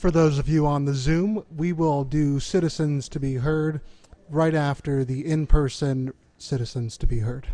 For those of you on the Zoom, we will do citizens to be heard right after the in-person citizens to be heard.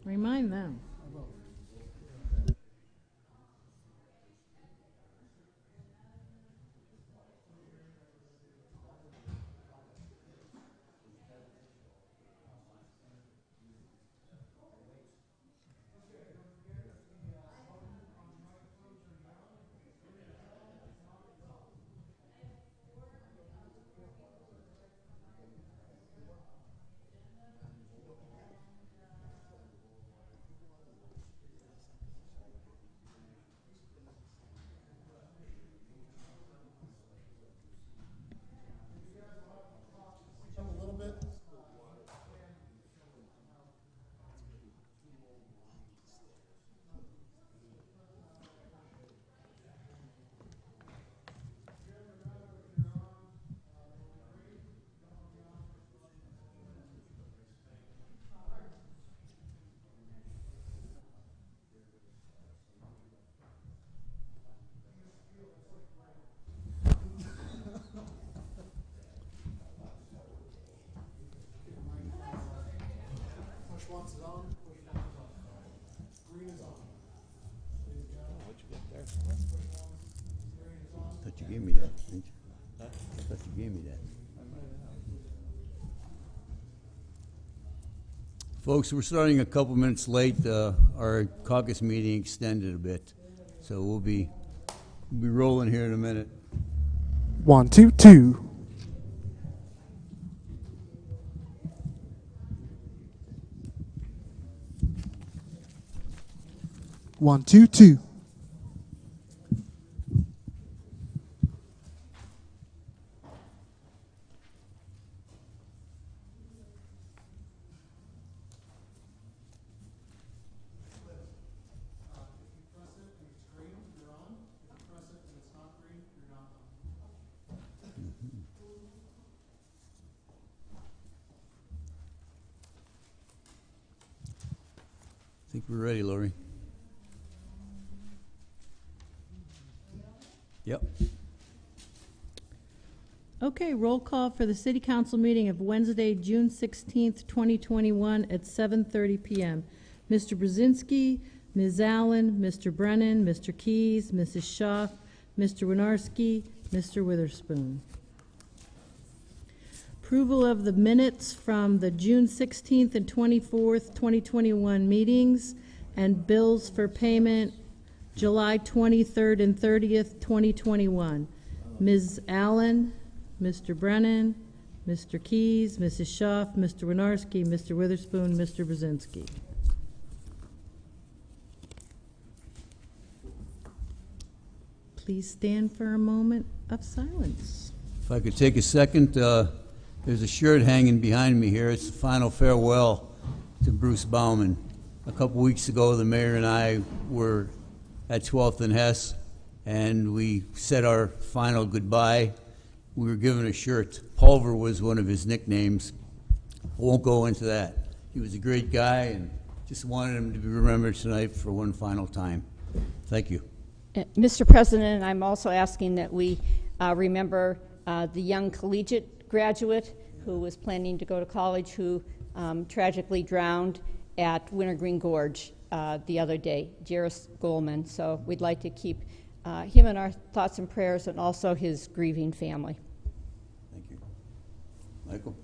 Remind them. Once is on, push once is on. Green is on. What you got there? I thought you gave me that, didn't you? Huh? I thought you gave me that. Folks, we're starting a couple minutes late. Our caucus meeting extended a bit, so we'll be rolling here in a minute. 1, 2, 2. One, two, two. I think we're ready, Lori. Yep. Okay, roll call for the City Council meeting of Wednesday, June 16th, 2021 at 7:30 p.m. Mr. Brzezinski, Ms. Allen, Mr. Brennan, Mr. Keys, Mrs. Schaaf, Mr. Winarski, Mr. Witherspoon. Approval of the minutes from the June 16th and 24th, 2021 meetings and bills for payment July 23rd and 30th, 2021. Ms. Allen, Mr. Brennan, Mr. Keys, Mrs. Schaaf, Mr. Winarski, Mr. Witherspoon, Mr. Brzezinski. Please stand for a moment of silence. If I could take a second, there's a shirt hanging behind me here. It's the final farewell to Bruce Bauman. A couple weeks ago, the mayor and I were at 12th and Hess, and we said our final goodbye. We were given a shirt. Pulver was one of his nicknames. I won't go into that. He was a great guy, and just wanted him to be remembered tonight for one final time. Thank you. Mr. President, I'm also asking that we remember the young collegiate graduate who was planning to go to college who tragically drowned at Wintergreen Gorge the other day, Jairus Goldman. So we'd like to keep him in our thoughts and prayers, and also his grieving family. Thank you. Michael?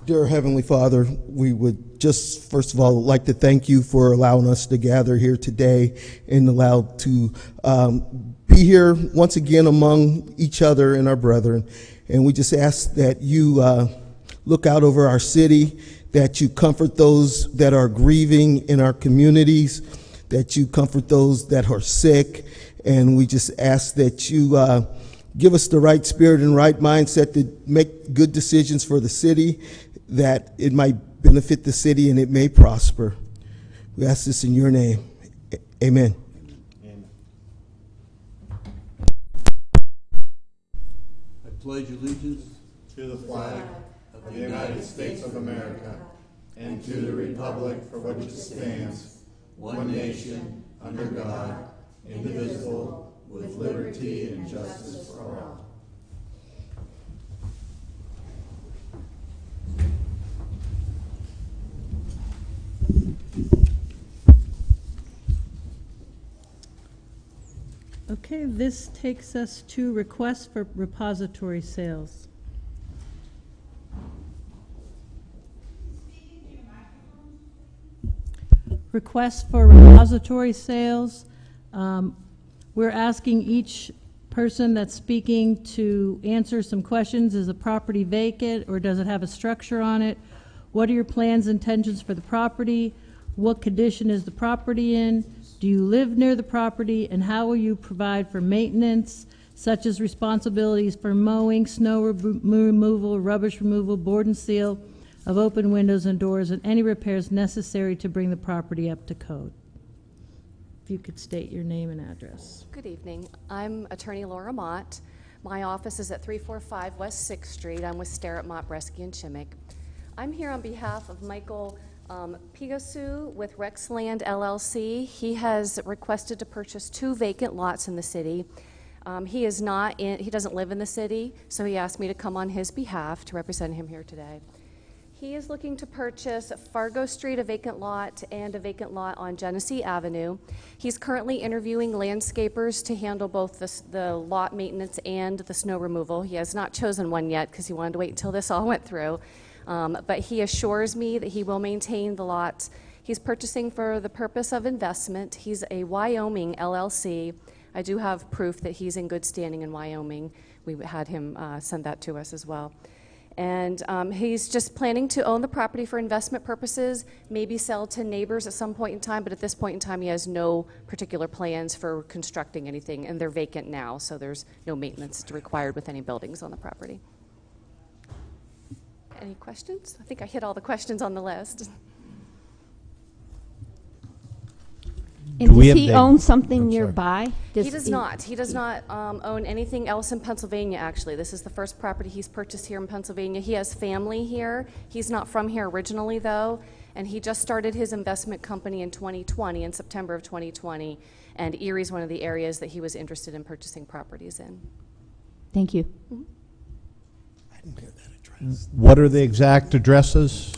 Dear Heavenly Father, we would just first of all like to thank you for allowing us to gather here today and allowed to be here once again among each other and our brethren. And we just ask that you look out over our city, that you comfort those that are grieving in our communities, that you comfort those that are sick. And we just ask that you give us the right spirit and right mindset to make good decisions for the city, that it might benefit the city and it may prosper. We ask this in your name. Amen. Amen. I pledge allegiance to the flag of the United States of America and to the republic for which it stands, one nation, under God, indivisible, with liberty and justice for all. Okay, this takes us to requests for repository sales. Requests for repository sales. We're asking each person that's speaking to answer some questions. Is a property vacant or does it have a structure on it? What are your plans, intentions for the property? What condition is the property in? Do you live near the property? And how will you provide for maintenance, such as responsibilities for mowing, snow removal, rubbish removal, board and seal of open windows and doors, and any repairs necessary to bring the property up to code? If you could state your name and address. Good evening. I'm attorney Laura Mott. My office is at 345 West 6th Street. I'm with Starrett, Mott, Bresky, and Chimick. I'm here on behalf of Michael Pigasu with Rexland LLC. He has requested to purchase 2 vacant lots in the city. He doesn't live in the city, so he asked me to come on his behalf to represent him here today. He is looking to purchase Fargo Street, a vacant lot, and a vacant lot on Genesee Avenue. He's currently interviewing landscapers to handle both the lot maintenance and the snow removal. He has not chosen one yet because he wanted to wait until this all went through. But he assures me that he will maintain the lots. He's purchasing for the purpose of investment. He's a Wyoming LLC. I do have proof that he's in good standing in Wyoming. We had him send that to us as well. And he's just planning to own the property for investment purposes, maybe sell to neighbors at some point in time, but at this point in time he has no particular plans for constructing anything, and they're vacant now, so there's no maintenance required with any buildings on the property. Any questions? I think I hit all the questions on the list. And does he own something nearby? He does not. He does not own anything else in Pennsylvania, actually. This is the first property he's purchased here in Pennsylvania. He has family here. He's not from here originally, though, and he just started his investment company in 2020, in September of 2020, and Erie is one of the areas that he was interested in purchasing properties in. Thank you. Mm-hmm. I didn't hear that address. What are the exact addresses?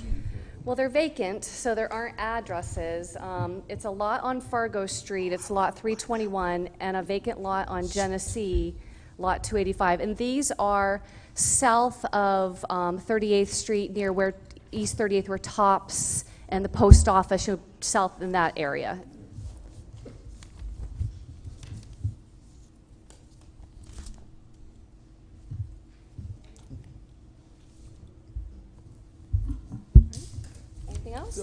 Well, they're vacant, so there aren't addresses. It's a lot on Fargo Street, it's lot 321, and a vacant lot on Genesee, lot 285. And these are south of 38th Street, near where East 38th, where Tops and the post office, south in that area. Else?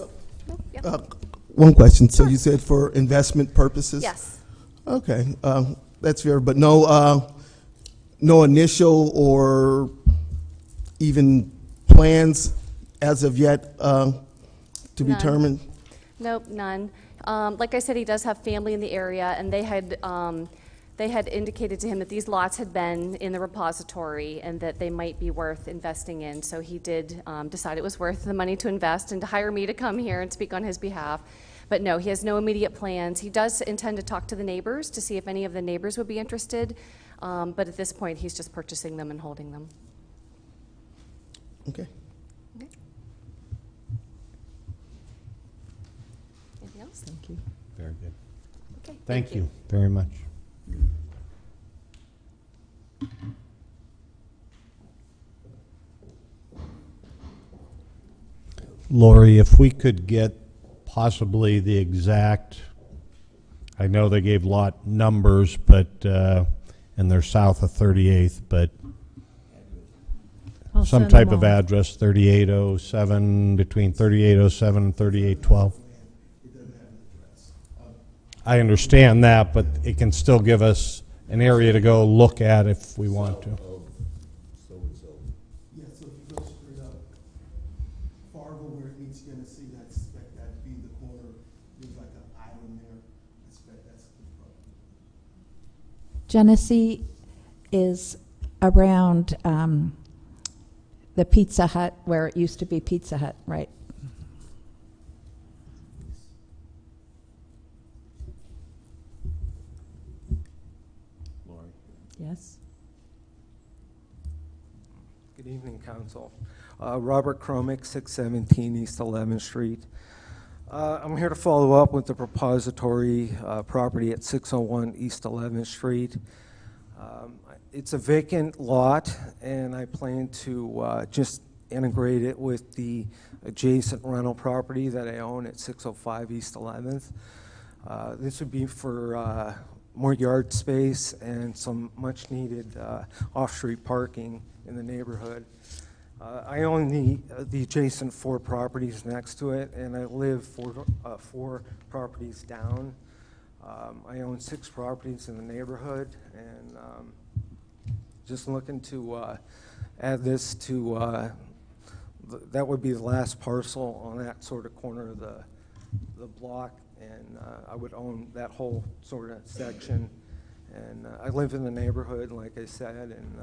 No? Yep. One question. So you said for investment purposes? Yes. Okay, that's fair, but no initial or even plans as of yet to be None. determined? Nope, none. Like I said, he does have family in the area, and they had indicated to him that these lots had been in the repository and that they might be worth investing in. So he did decide it was worth the money to invest and to hire me to come here and speak on his behalf. But no, he has no immediate plans. He does intend to talk to the neighbors to see if any of the neighbors would be interested. But at this point, he's just purchasing them and holding them. Okay. Okay. Anything else? Thank you. Very good. Okay. Thank you very much. Lori, if we could get possibly the exact, I know they gave lot numbers, but, and they're south of 38th, but I'll some send type them of all. address, 3807, between 3807 and 3812. I understand that, but it can still give us an area to go look at if we want to. Yeah, so if you go straight up, Fargo where it meets Genesee, I expect that to be the corner. There's like an island there. I expect that's the front. Genesee is around the Pizza Hut, where it used to be Pizza Hut, right? Yes. Good evening, Council. Robert Kromick, 617 East 11th Street. I'm here to follow up with the propository property at 601 East 11th Street. It's a vacant lot, and I plan to just integrate it with the adjacent rental property that I own at 605 East 11th. This would be for more yard space and some much needed off-street parking in the neighborhood. I own the adjacent 4 properties next to it, and I live 4 properties down. I own 6 properties in the neighborhood, and just looking to add this to, that would be the last parcel on that sort of corner of the block, and I would own that whole sort of section. And I live in the neighborhood, like I said, and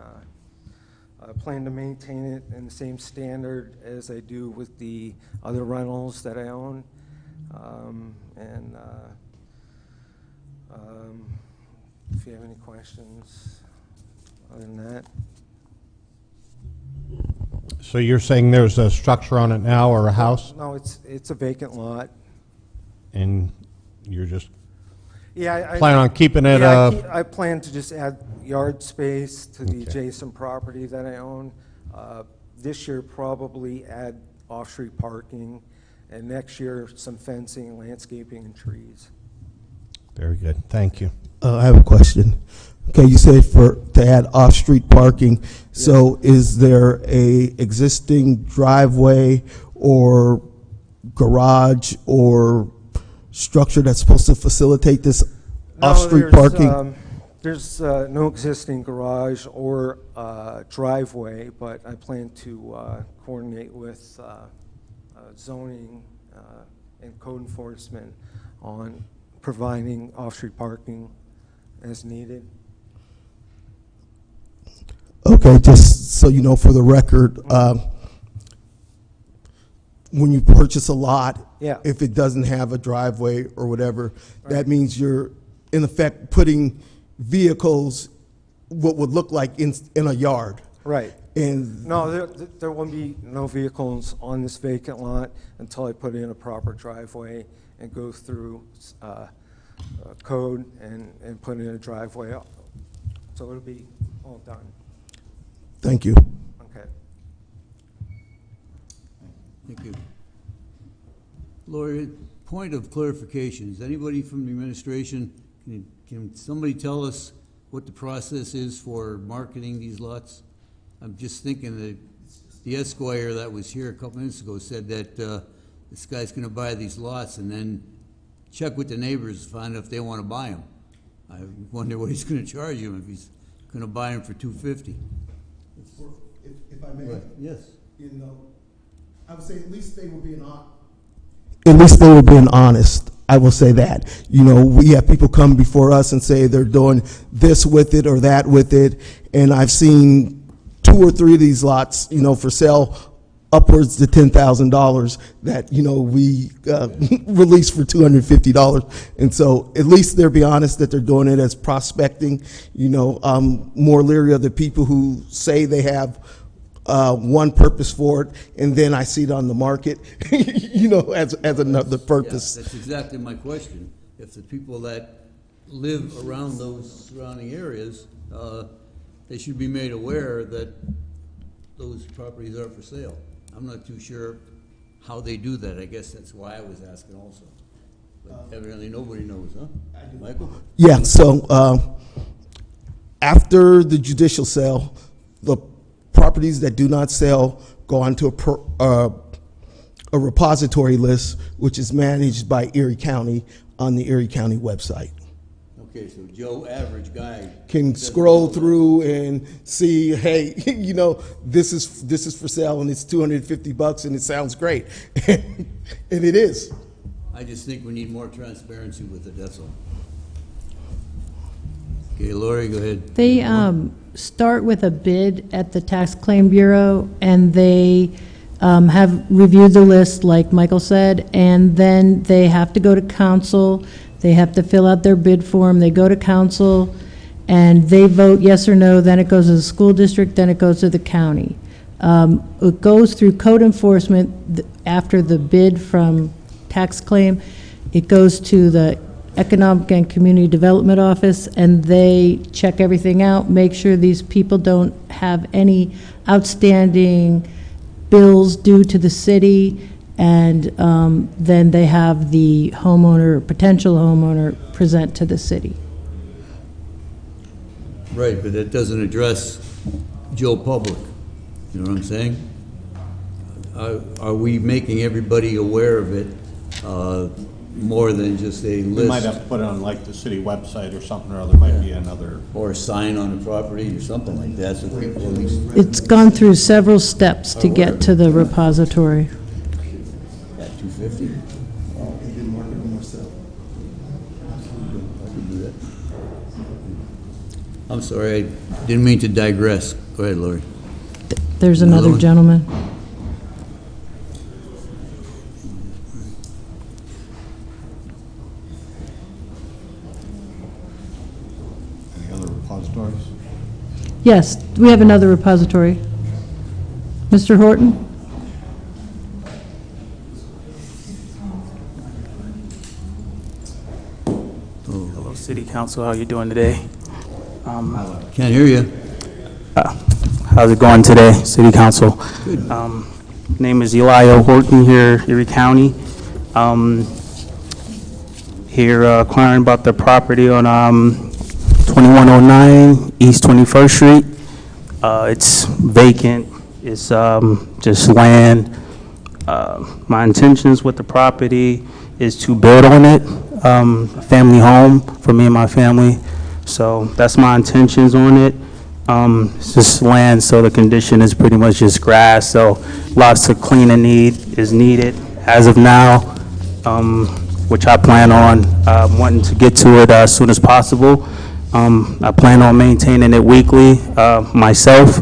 I plan to maintain it in the same standard as I do with the other rentals that I own. If you have any questions other than that. So you're saying there's a structure on it now, or a house, No, it's a vacant lot. and you're just Yeah, plan on keeping it I plan to just add yard space to the adjacent property that I own. This year, probably add off-street parking, and next year, some fencing, landscaping, and trees. Very good. Thank you. I have a question. Okay, you said to add off-street parking. So is there a existing driveway or garage or structure that's supposed to facilitate this off-street parking? There's no existing garage or driveway, but I plan to coordinate with zoning and code enforcement on providing off-street parking as needed. Okay, just so you know, for the record, when you purchase a lot, Yeah. if it doesn't have a driveway or whatever, that means you're, in effect, putting vehicles, what would look like in a yard. Right. And No, there will be no vehicles on this vacant lot until I put in a proper driveway and go through code and put in a driveway. So it'll be all done. thank you. Okay. Thank you. Lori, point of clarification, is anybody from the administration, can somebody tell us what the process is for marketing these lots? I'm just thinking that the Esquire that was here a couple minutes ago said that this guy's gonna buy these lots and then check with the neighbors to find out if they wanna buy them. I wonder what he's gonna charge them if he's gonna buy them for $250. If I may, Yes. you know, I would say at least they were being honest. At least they were being honest. I will say that. You know, we have people come before us and say they're doing this with it or that with it, and I've seen 2 or 3 of these lots, you know, for sale upwards to $10,000 that, you know, we released for $250. And so at least they're be honest that they're doing it as prospecting. You know, I'm more leery of the people who say they have one purpose for it, and then I see it on the market, you know, as another purpose. Yeah, that's exactly my question. If the people that live around those surrounding areas, they should be made aware that those properties are for sale. I'm not too sure how they do that. I guess that's why I was asking also. But evidently nobody knows, huh? Michael? Yeah, so after the judicial sale, the properties that do not sell go onto a repository list, which is managed by Erie County on the Erie County website. Okay, so Joe, average guy, Can scroll through and see, hey, you know, this is for sale and it's $250 and it sounds great, and it is. I just think we need more transparency with it, that's all. Okay, Lori, go ahead. They start with a bid at the Tax Claim Bureau, and they have reviewed the list, like Michael said, and then they have to go to council. They have to fill out their bid form. They go to council, and they vote yes or no. Then it goes to the school district. Then it goes to the county. It goes through code enforcement after the bid from tax claim. It goes to the Economic and Community Development Office, and they check everything out, make sure these people don't have any outstanding bills due to the city, and then they have the homeowner, potential homeowner, present to the city. Right, but that doesn't address Joe Public. You know what I'm saying? Are we making everybody aware of it more than just a list? We might have to put it on like the city website or something, or there might be another. Or a sign on the property or something like that, so people at least. It's gone through several steps to get to the repository. At 250? I could do that. I'm sorry, I didn't mean to digress. Go ahead, Lori. There's Another another one? gentleman. Any other repositories? Yes, we have another repository. Mr. Horton? Hello, City Council. How you doing today? Can't hear you. How's it going today, City Council? Good. Name is Eli Horton here, Erie County. Here inquiring about the property on 2109 East 21st Street. It's vacant. It's just land. My intentions with the property is to build on it, a family home for me and my family. So that's my intentions on it. It's just land, so the condition is pretty much just grass, so lots of cleaning is needed as of now, which I plan on wanting to get to it as soon as possible. I plan on maintaining it weekly myself.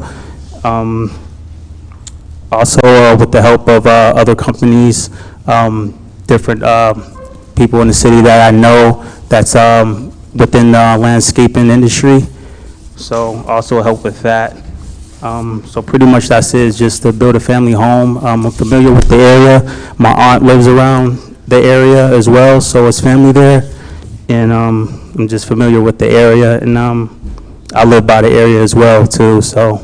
Also with the help of other companies, different people in the city that I know that's within the landscaping industry. So also help with that. So pretty much that's it, just to build a family home. I'm familiar with the area. My aunt lives around the area as well, so it's family there. And I'm just familiar with the area, and I live by the area as well too, so.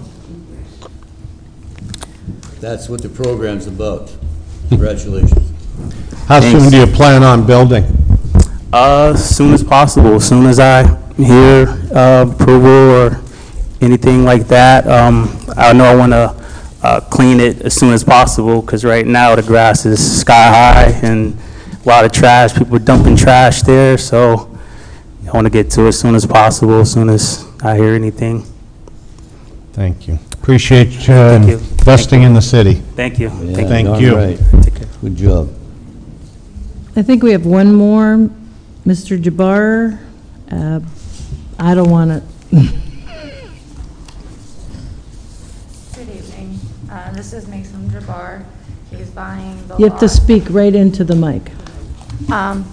That's what the program's about. Congratulations. How Thanks. soon do you plan on building? As soon as possible, as soon as I hear approval or anything like that. I know I want to clean it as soon as possible, because right now the grass is sky high and a lot of trash, people are dumping trash there, so I want to get to it as soon as possible, as soon as I hear anything. Thank you. Appreciate you. investing in the city. Thank you. Yeah, Thank darn you. right. Take care. Good job. I think we have one more, Mr. Jabbar. I don't want to, Good evening. This is Mason Jabbar. He's buying the you have to lot. speak right into the mic.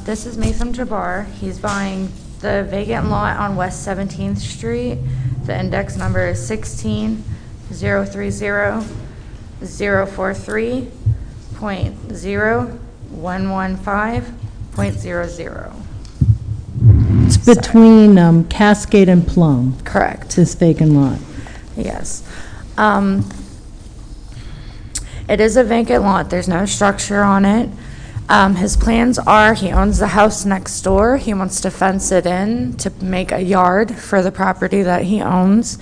This is Mason Jabbar. He's buying the vacant lot on West 17th Street. The index number is 16-030-043.0115.00. It's between Cascade and Plum, Correct. this vacant lot. Yes. It is a vacant lot. There's no structure on it. His plans are, he owns the house next door. He wants to fence it in to make a yard for the property that he owns.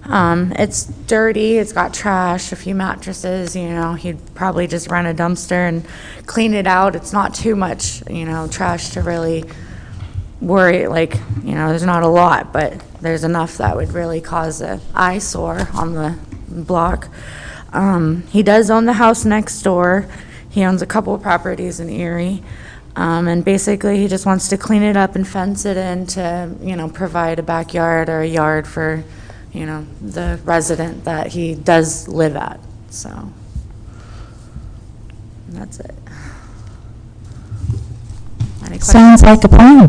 It's dirty, it's got trash, a few mattresses, you know, he'd probably just rent a dumpster and clean it out. It's not too much, you know, trash to really worry, like, you know, there's not a lot, but there's enough that would really cause an eyesore on the block. He does own the house next door. He owns a couple of properties in Erie. And basically, he just wants to clean it up and fence it in to, you know, provide a backyard or a yard for, you know, the resident that he does live at. So that's it. Any questions? Sounds like a plan.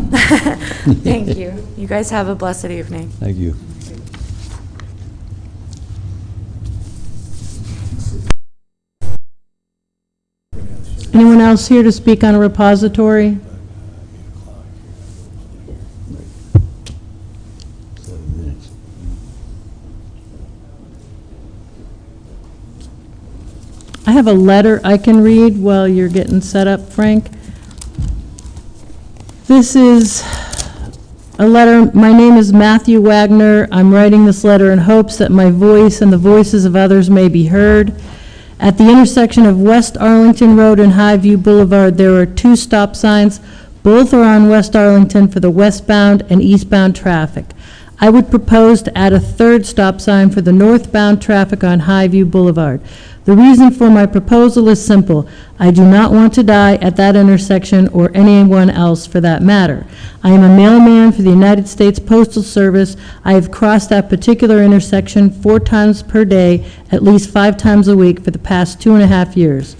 Thank you. You guys have a blessed evening. Thank you. Anyone else here to speak on a repository? I have a letter I can read while you're getting set up, Frank. This is a letter. My name is Matthew Wagner. I'm writing this letter in hopes that my voice and the voices of others may be heard. At the intersection of West Arlington Road and Highview Boulevard, there are 2 stop signs. Both are on West Arlington for the westbound and eastbound traffic. I would propose to add a 3rd stop sign for the northbound traffic on Highview Boulevard. The reason for my proposal is simple. I do not want to die at that intersection, or anyone else for that matter. I am a mailman for the United States Postal Service. I have crossed that particular intersection 4 times per day, at least 5 times a week for the past 2.5 years.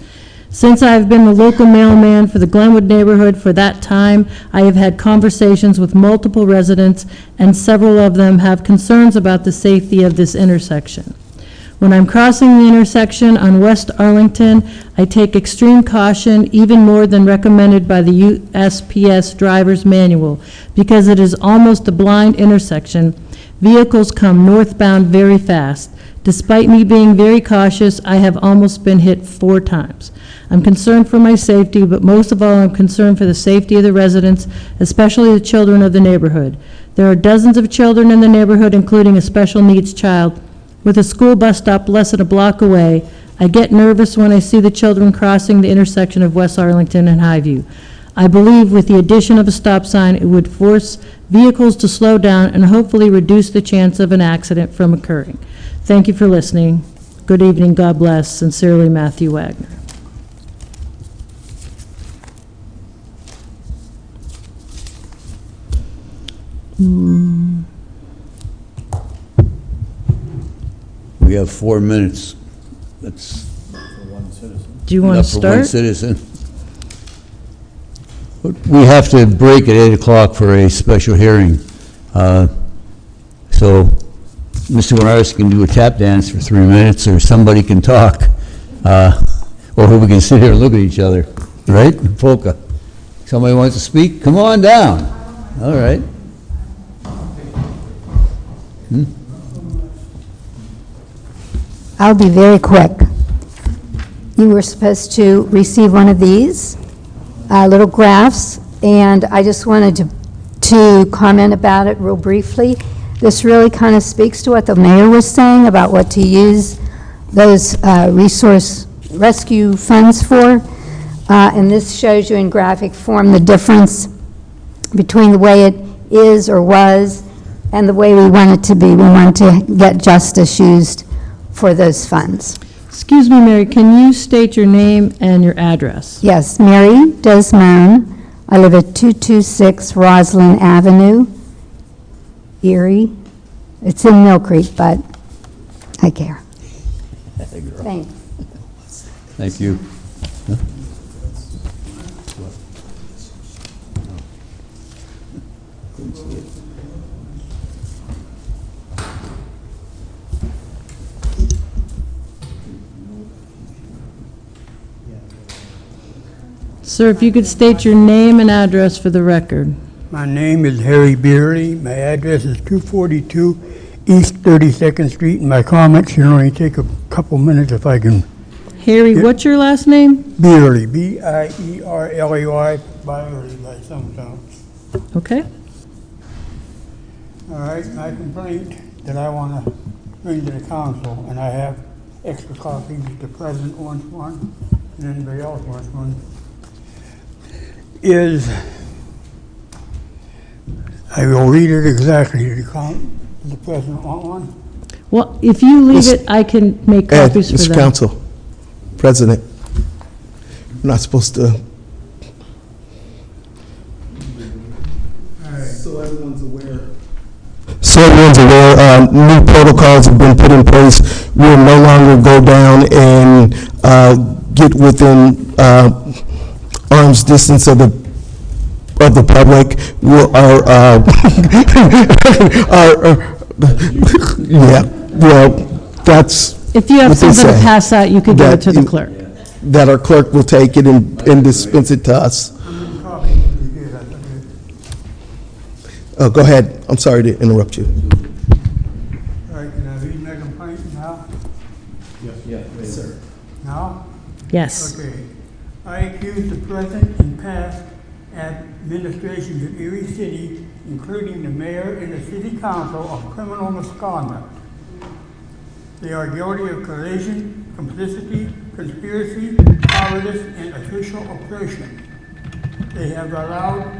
Since I have been the local mailman for the Glenwood neighborhood for that time, I have had conversations with multiple residents, and several of them have concerns about the safety of this intersection. When I'm crossing the intersection on West Arlington, I take extreme caution, even more than recommended by the USPS driver's manual, because it is almost a blind intersection. Vehicles come northbound very fast. Despite me being very cautious, I have almost been hit 4 times. I'm concerned for my safety, but most of all, I'm concerned for the safety of the residents, especially the children of the neighborhood. There are dozens of children in the neighborhood, including a special needs child. With a school bus stop less than a block away, I get nervous when I see the children crossing the intersection of West Arlington and Highview. I believe with the addition of a stop sign, it would force vehicles to slow down and hopefully reduce the chance of an accident from occurring. Thank you for listening. Good evening. God bless. Sincerely, Matthew Wagner. We have 4 minutes. That's Do you want to enough for one start? citizen. But we have to break at 8 o'clock for a special hearing. So Mr. Winarski can do a tap dance for 3 minutes, or somebody can talk. Or we can sit here and look at each other, right? Polka. Somebody wants to speak? Come on down. All right. I'll be very quick. You were supposed to receive one of these little graphs, and I just wanted to comment about it real briefly. This really kind of speaks to what the mayor was saying about what to use those resource rescue funds for. And this shows you in graphic form the difference between the way it is or was and the way we want it to be. We want to get justice used for those funds. Excuse me, Mary, can you state your name and your address? Yes, Mary Desmond. I live at 226 Roslyn Avenue, Erie. It's in Mill Creek, but I care. Thanks. Thank you. Huh? Sir, if you could state your name and address for the record. My name is Harry Beerley. My address is 242 East 32nd Street, and my comments should only take a couple minutes if I can Harry, what's your last name? Beerley, B-I-E-R-L-E-Y, Byerly by some sounds. Okay. All right, my complaint that I want to bring to the council, and I have extra copies if the president wants one, and anybody else wants one, is, I will read it exactly to the president want one. Well, if you leave it, I can make copies for Mr. them. Council, President, we're not supposed to. So everyone's aware. New protocols have been put in place. We'll no longer go down and get within arm's distance of the public. That's If you have what they something to say. pass out, you could give it to the clerk. That our clerk will take it and dispense it to us. Oh, go ahead. I'm sorry to interrupt you. All right, can I read my complaint now? Yes, sir. Now? Yes. Okay. I accuse the present and past administrations of Erie City, including the mayor and the city council, of criminal misconduct. They are guilty of collusion, complicity, conspiracy, cowardice, and official oppression. They have allowed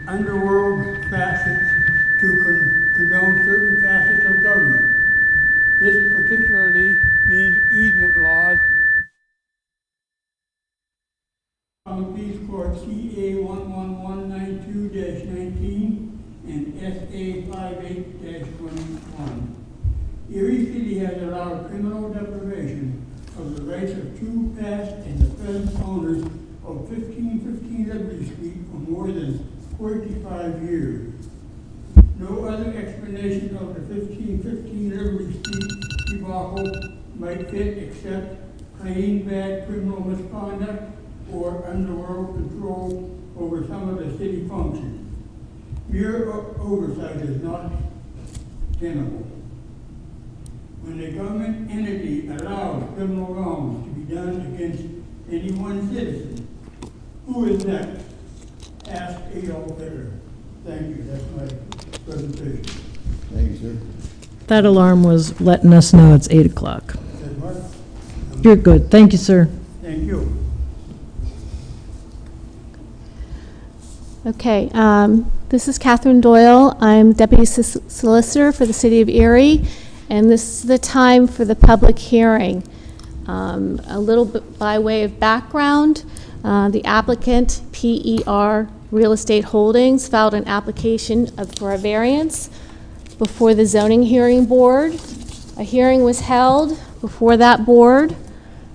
underworld facets to condone certain facets of government. This particularly means easement laws on Peace Court CA 11192-19 and SA 58-21. Erie City has allowed criminal deprivation of the rights of two past and the present owners of 1515 Liberty Street for more than 45 years. No other explanation of the 1515 Liberty Street debacle might fit except plain bad criminal misconduct or underworld control over some of the city functions. Mere oversight is not tenable. When a government entity allows criminal wrongs to be done against any one citizen, who is next? Ask Adolf Hitler. Thank you. That's my presentation. Thank you, sir. That alarm was letting us know it's 8 o'clock. You're good. Thank you, sir. Thank you. Okay, this is Catherine Doyle. I'm Deputy Solicitor for the City of Erie, and this is the time for the public hearing. A little bit by way of background, the applicant, PER Real Estate Holdings, filed an application for a variance before the Zoning Hearing Board. A hearing was held before that board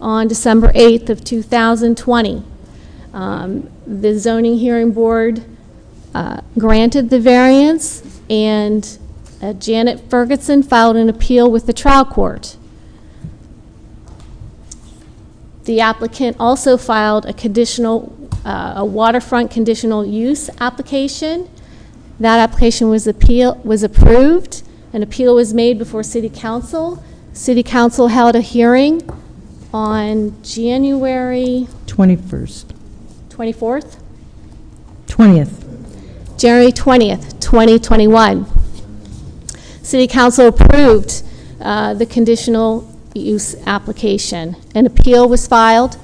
on December 8th of 2020. The Zoning Hearing Board granted the variance, and Janet Ferguson filed an appeal with the trial court. The applicant also filed a waterfront conditional use application. That application was approved. An appeal was made before City Council. City Council held a hearing on January 21st. 24th? 20th. January 20th, 2021. City Council approved the conditional use application. An appeal was filed.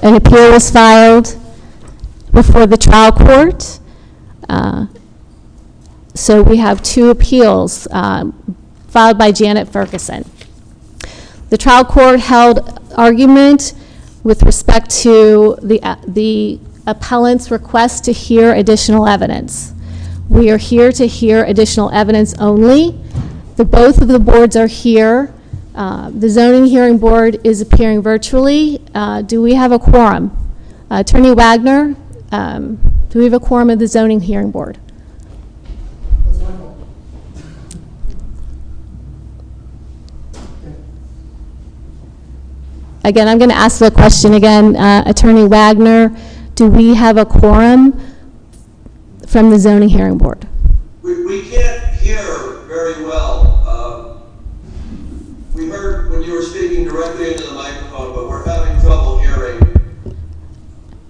An appeal was filed before the trial court. So we have two appeals filed by Janet Ferguson. The trial court held argument with respect to the appellant's request to hear additional evidence. We are here to hear additional evidence only. Both of the boards are here. The Zoning Hearing Board is appearing virtually. Do we have a quorum? Attorney Wagner, do we have a quorum of the Zoning Hearing Board? Again, I'm going to ask the question again. Attorney Wagner, do we have a quorum from the Zoning Hearing Board? We can't hear very well. We heard when directly into the microphone, but we're having trouble hearing.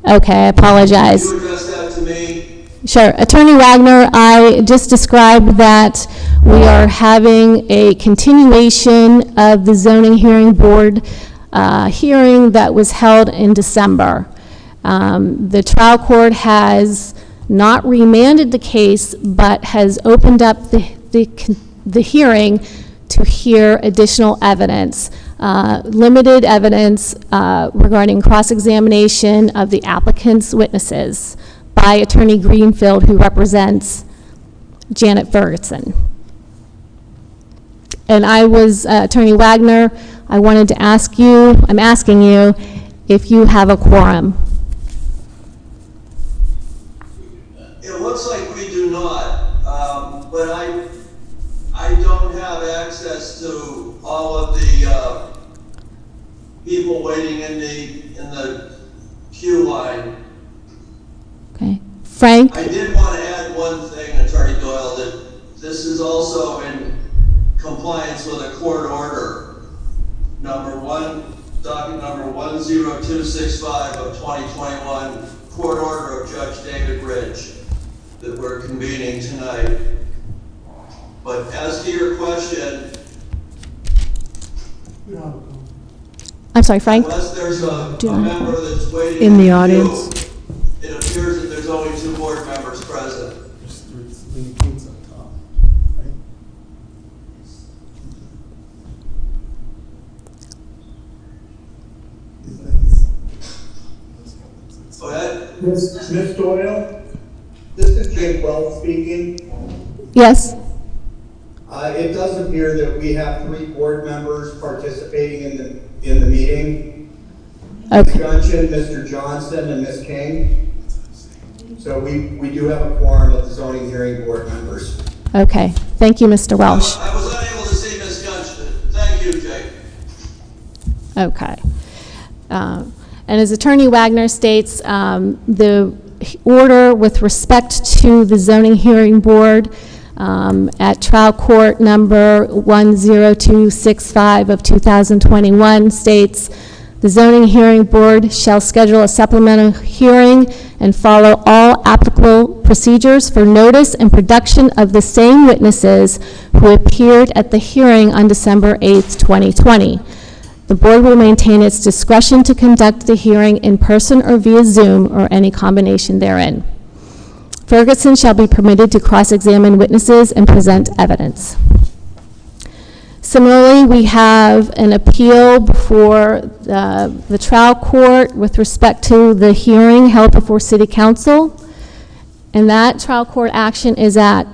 Okay, I apologize. Can you address that to me? Sure. Attorney Wagner, I just described that we are having a continuation of the zoning hearing board hearing that was held in December. The trial court has not remanded the case, but has opened up the hearing to hear additional evidence, limited evidence regarding cross-examination of the applicant's witnesses by Attorney Greenfield, who represents Janet Ferguson. And I was, Attorney Wagner, I wanted to ask you, I'm asking you if you have a quorum. It looks like we do not, but I don't have access to all of the people waiting in the queue line. Okay. Frank? I did want to add one thing, Attorney Doyle, that this is also in compliance with a court order, docket number 10265 of 2021, court order of Judge David Ridge, that we're convening tonight. But as to your question, I'm sorry, Frank? unless there's a member that's waiting In the queue, audience. it appears that there's only 2 board members present. Go ahead. Ms. Doyle, this is Jake Wells speaking. Yes. It does appear that we have 3 board members participating in the meeting. Okay. Ms. Gunchin, Mr. Johnson, and Ms. King. So we do have a quorum of the zoning hearing board members. Okay. Thank you, Mr. Welsh. I was unable to see Ms. Gunchin. Thank you, Jake. Okay. And as Attorney Wagner states, the order with respect to the zoning hearing board at trial court number 10265 of 2021 states, the zoning hearing board shall schedule a supplemental hearing and follow all applicable procedures for notice and production of the same witnesses who appeared at the hearing on December 8th, 2020. The board will maintain its discretion to conduct the hearing in person or via Zoom or any combination therein. Ferguson shall be permitted to cross-examine witnesses and present evidence. Similarly, we have an appeal before the trial court with respect to the hearing held before City Council. And that trial court action is at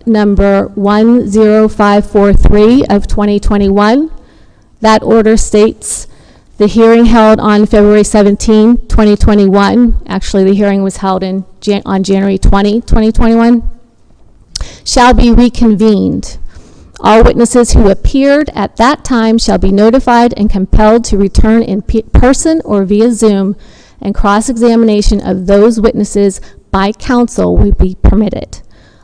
number 10543 of 2021. That order states the hearing held on February 17, 2021, actually the hearing was held on January 20, 2021, shall be reconvened. All witnesses who appeared at that time shall be notified and compelled to return in person or via Zoom, and cross-examination of those witnesses by counsel will be permitted.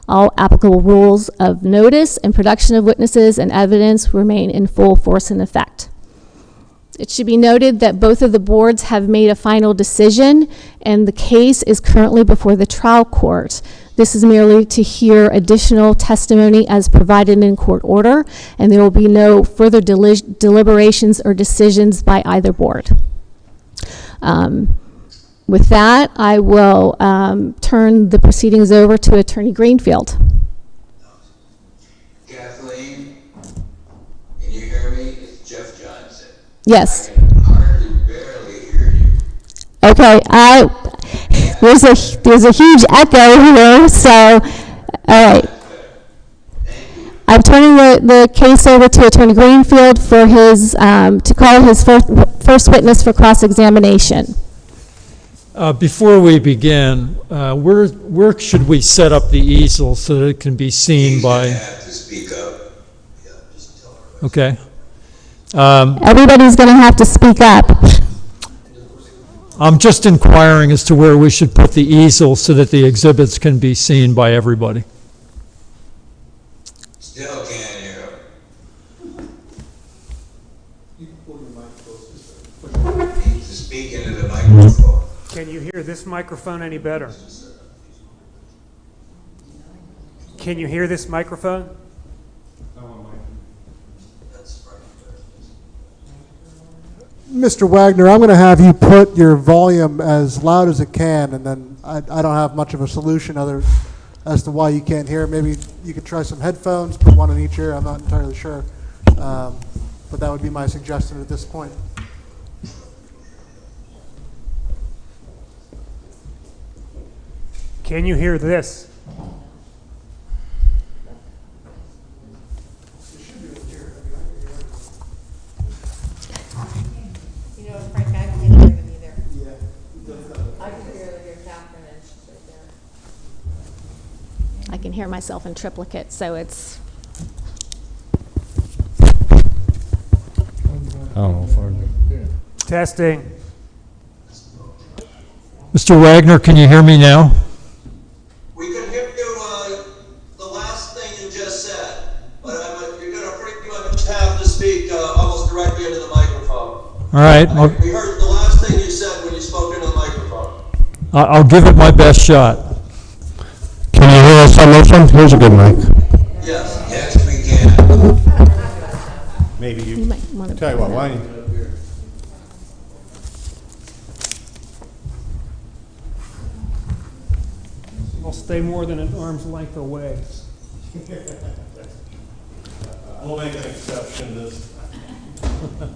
All applicable rules of notice and production of witnesses and evidence remain in full force and effect. It should be noted that both of the boards have made a final decision, and the case is currently before the trial court. This is merely to hear additional testimony as provided in court order, and there will be no further deliberations or decisions by either board. With that, I will turn the proceedings over to Attorney Greenfield. Kathleen, can you hear me? It's Jeff Johnson. Yes. I can hardly barely hear you. Okay, there's a huge echo here, so, all right. I'm turning the case over to Attorney Greenfield for his, to call his first witness for cross-examination. Before we begin, where should we set up the easel so that it can be seen by? Have to speak up. Yeah, just tell her. Okay. Everybody's going to have to speak up. I'm just inquiring as to where we should put the easel so that the exhibits can be seen by everybody. Still can't hear. To speak into the microphone. Can you hear this microphone any better? Can you hear this microphone? Mr. Wagner, I'm going to have you put your volume as loud as it can, and then I don't have much of a solution other as to why you can't hear. Maybe you could try some headphones, put one in each ear. I'm not entirely sure, but that would be my suggestion at this point. Can you hear this? You know, Frank, I can't hear them either. I can barely hear Catherine, and she's right there. I can hear myself in triplicate, so it's. I don't know if I... Testing. Mr. Wagner, can you hear me now? We could hear you, the last thing you just said, but you're going to pretty much have to speak almost directly into the microphone. All right. We heard the last thing you said when you spoke into the microphone. I'll give it my best shot. Can you hear us on this one? Here's a good mic. Yes. Yes, we can. Maybe You might want to tell you what, why don't you... I'll stay more than an arm's length away. We'll make an exception this time.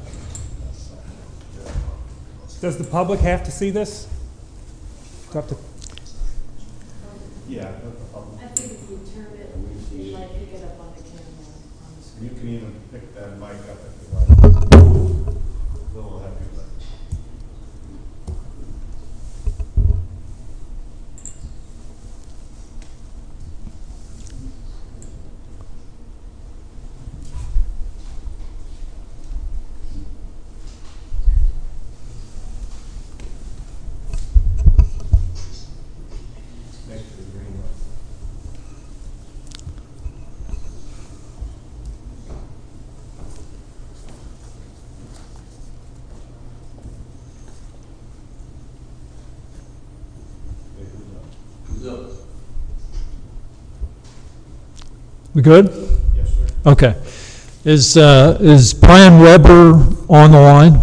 Does the public have to see this? Do I have to? Yeah. I think if you turn it, you might pick it up on the camera. You can even pick that mic up if you like. A little heavy, but... We good? Yes, sir. Okay. Is Brian Weber on the line?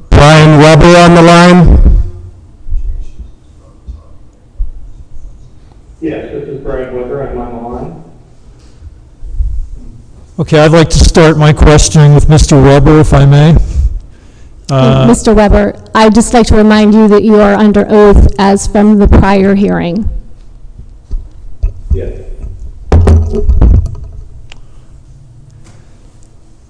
Brian Weber on the line? Yes, this is Brian Weber. I'm on the line. Okay, I'd like to start my questioning with Mr. Weber, if I may. Mr. Weber, I'd just like to remind you that you are under oath as from the prior hearing. Yes.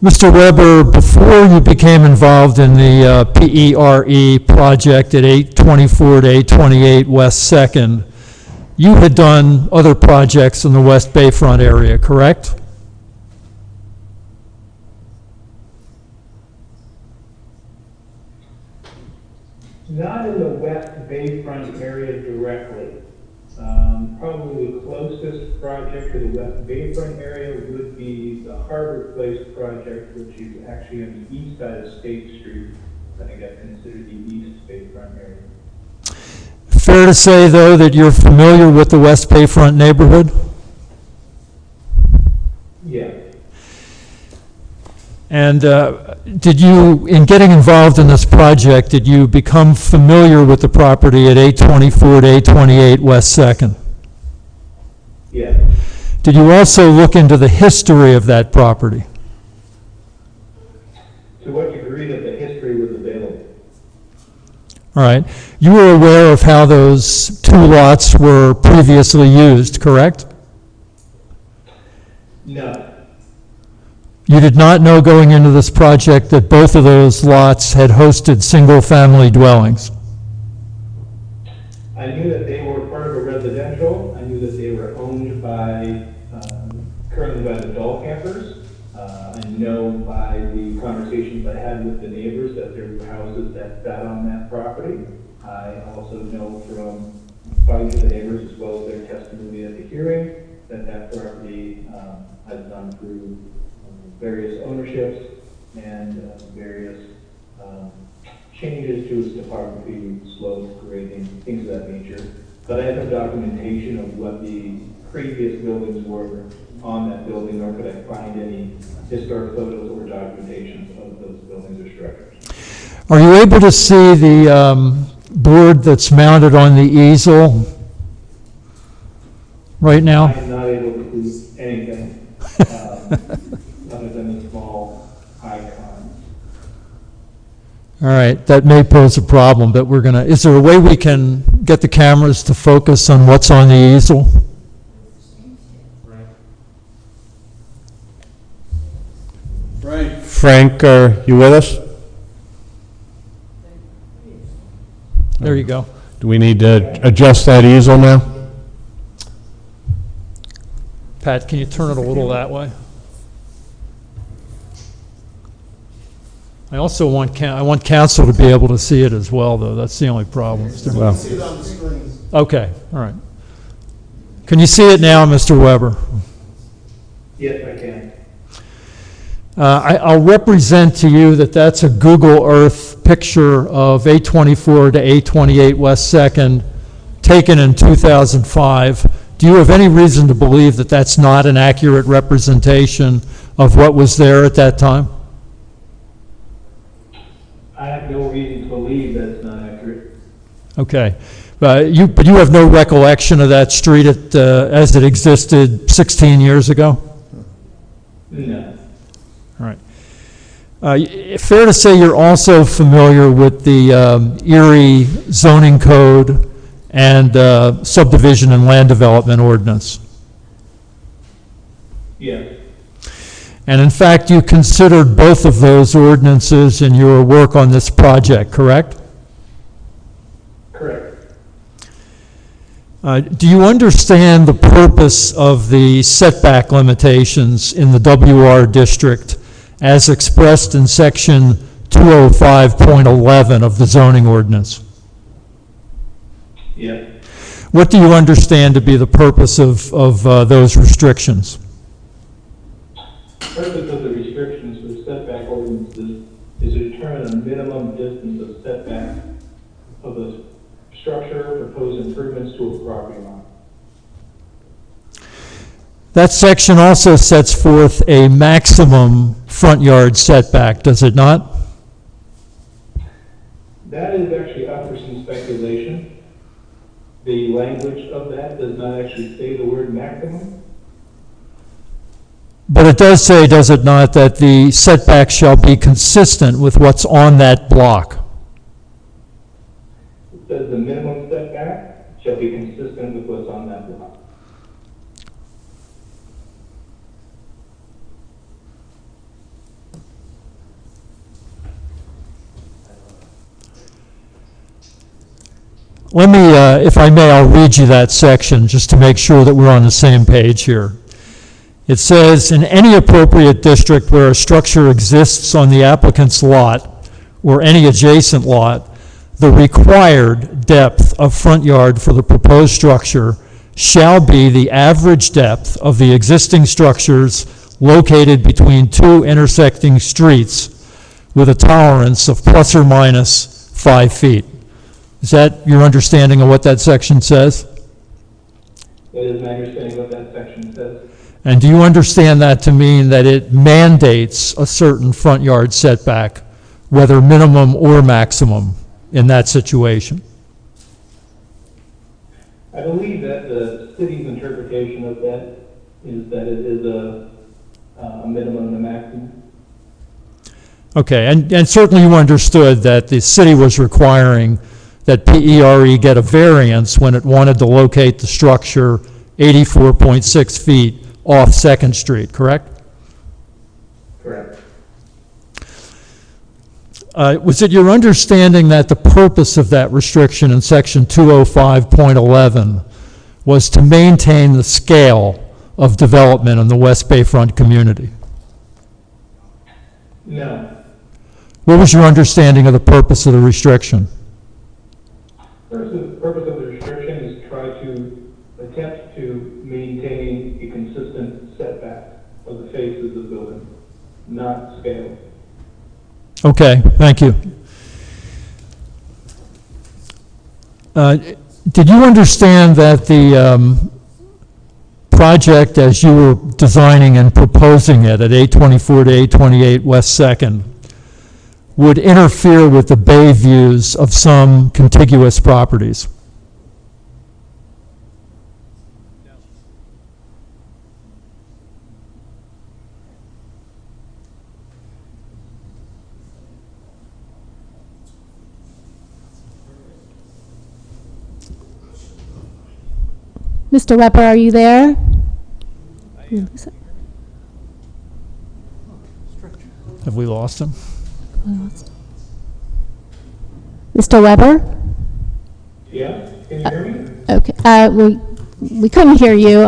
Mr. Weber, before you became involved in the PERE project at 824 to 828 West 2nd, you had done other projects in the West Bayfront area, correct? Not in the West Bayfront area directly. Probably the closest project to the West Bayfront area would be the Harbor Place project, which is actually on the east side of State Street. I think that's considered the East Bayfront area. Fair to say, though, that you're familiar with the West Bayfront neighborhood? Yeah. And did you, in getting involved in this project, did you become familiar with the property at 824 to 828 West 2nd? Yes. Did you also look into the history of that property? To what degree that the history was available? All right. You were aware of how those two lots were previously used, correct? No. You did not know going into this project that both of those lots had hosted single-family dwellings? I knew that they were part of a residential. I knew that they were owned by, currently by the doll campers. I know by the conversations I had with the neighbors that there were houses that sat on that property. I also know from providing to the neighbors as well as their testimony at the hearing that that property has gone through various ownerships and various changes to its topography, slope, grading, things of that nature. But I have no documentation of what the previous buildings were on that building, nor could I find any historic photos or documentations of those buildings or structures. Are you able to see the board that's mounted on the easel right now? I am not able to see anything other than the small icon. All right, that may pose a problem, but we're gonna, is there a way we can get the cameras to focus on what's on the easel? Frank, are you with us? There you go. Do we need to adjust that easel now? Pat, can you turn it a little that way? I also want I want council to be able to see it as well, though. That's the only problem. Well, See it on the screen. Okay, all right. Can you see it now, Mr. Weber? Yes, I can. I'll represent to you that that's a Google Earth picture of 824 to 828 West 2nd, taken in 2005. Do you have any reason to believe that that's not an accurate representation of what was there at that time? I have no reason to believe that's not accurate. Okay. But you have no recollection of that street as it existed 16 years ago? No. All right. Fair to say you're also familiar with the Erie zoning code and subdivision and land development ordinance? Yes. And in fact, you considered both of those ordinances in your work on this project, correct? Correct. Do you understand the purpose of the setback limitations in the WR district as expressed in section 205.11 of the zoning ordinance? Yes. What do you understand to be the purpose of those restrictions? The purpose of the restrictions for the setback ordinances is to determine a minimum distance of setback of the structure, proposed improvements to a property line. That section also sets forth a maximum front yard setback, does it not? That is actually up for some speculation. The language of that does not actually say the word maximum. But it does say, does it not, that the setback shall be consistent with what's on that block? It says the minimum setback shall be consistent with what's on that block. Let me, if I may, I'll read you that section just to make sure that we're on the same page here. It says, in any appropriate district where a structure exists on the applicant's lot or any adjacent lot, the required depth of front yard for the proposed structure shall be the average depth of the existing structures located between two intersecting streets with a tolerance of plus or minus 5 feet. Is that your understanding of what that section says? That is my understanding of what that section says. And do you understand that to mean that it mandates a certain front yard setback, whether minimum or maximum, in that situation? I believe that the city's interpretation of that is that it is a minimum and a maximum. Okay, and certainly you understood that the city was requiring that PERE get a variance when it wanted to locate the structure 84.6 feet off 2nd Street, correct? Correct. Was it your understanding that the purpose of that restriction in section 205.11 was to maintain the scale of development in the West Bayfront community? No. What was your understanding of the purpose of the restriction? First, the purpose of the restriction is attempt to maintain a consistent setback of the faces of the building, not scale. Okay, thank you. Did you understand that the project, as you were designing and proposing it at 824 to 828 West 2nd, would interfere with the bay views of some contiguous properties? Mr. Weber, are you there? Have we lost him? Mr. Weber? Yeah, can you hear me? Okay. We couldn't hear you.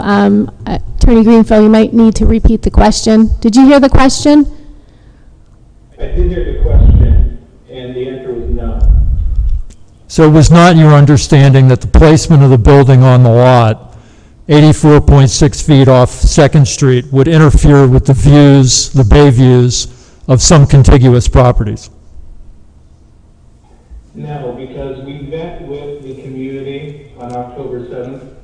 Attorney Greenfield, you might need to repeat the question. Did you hear the question? I did hear the question, and the answer was no. So it was not your understanding that the placement of the building on the lot, 84.6 feet off 2nd Street, would interfere with the views, the bay views, of some contiguous properties? No, because we met with the community on October 7th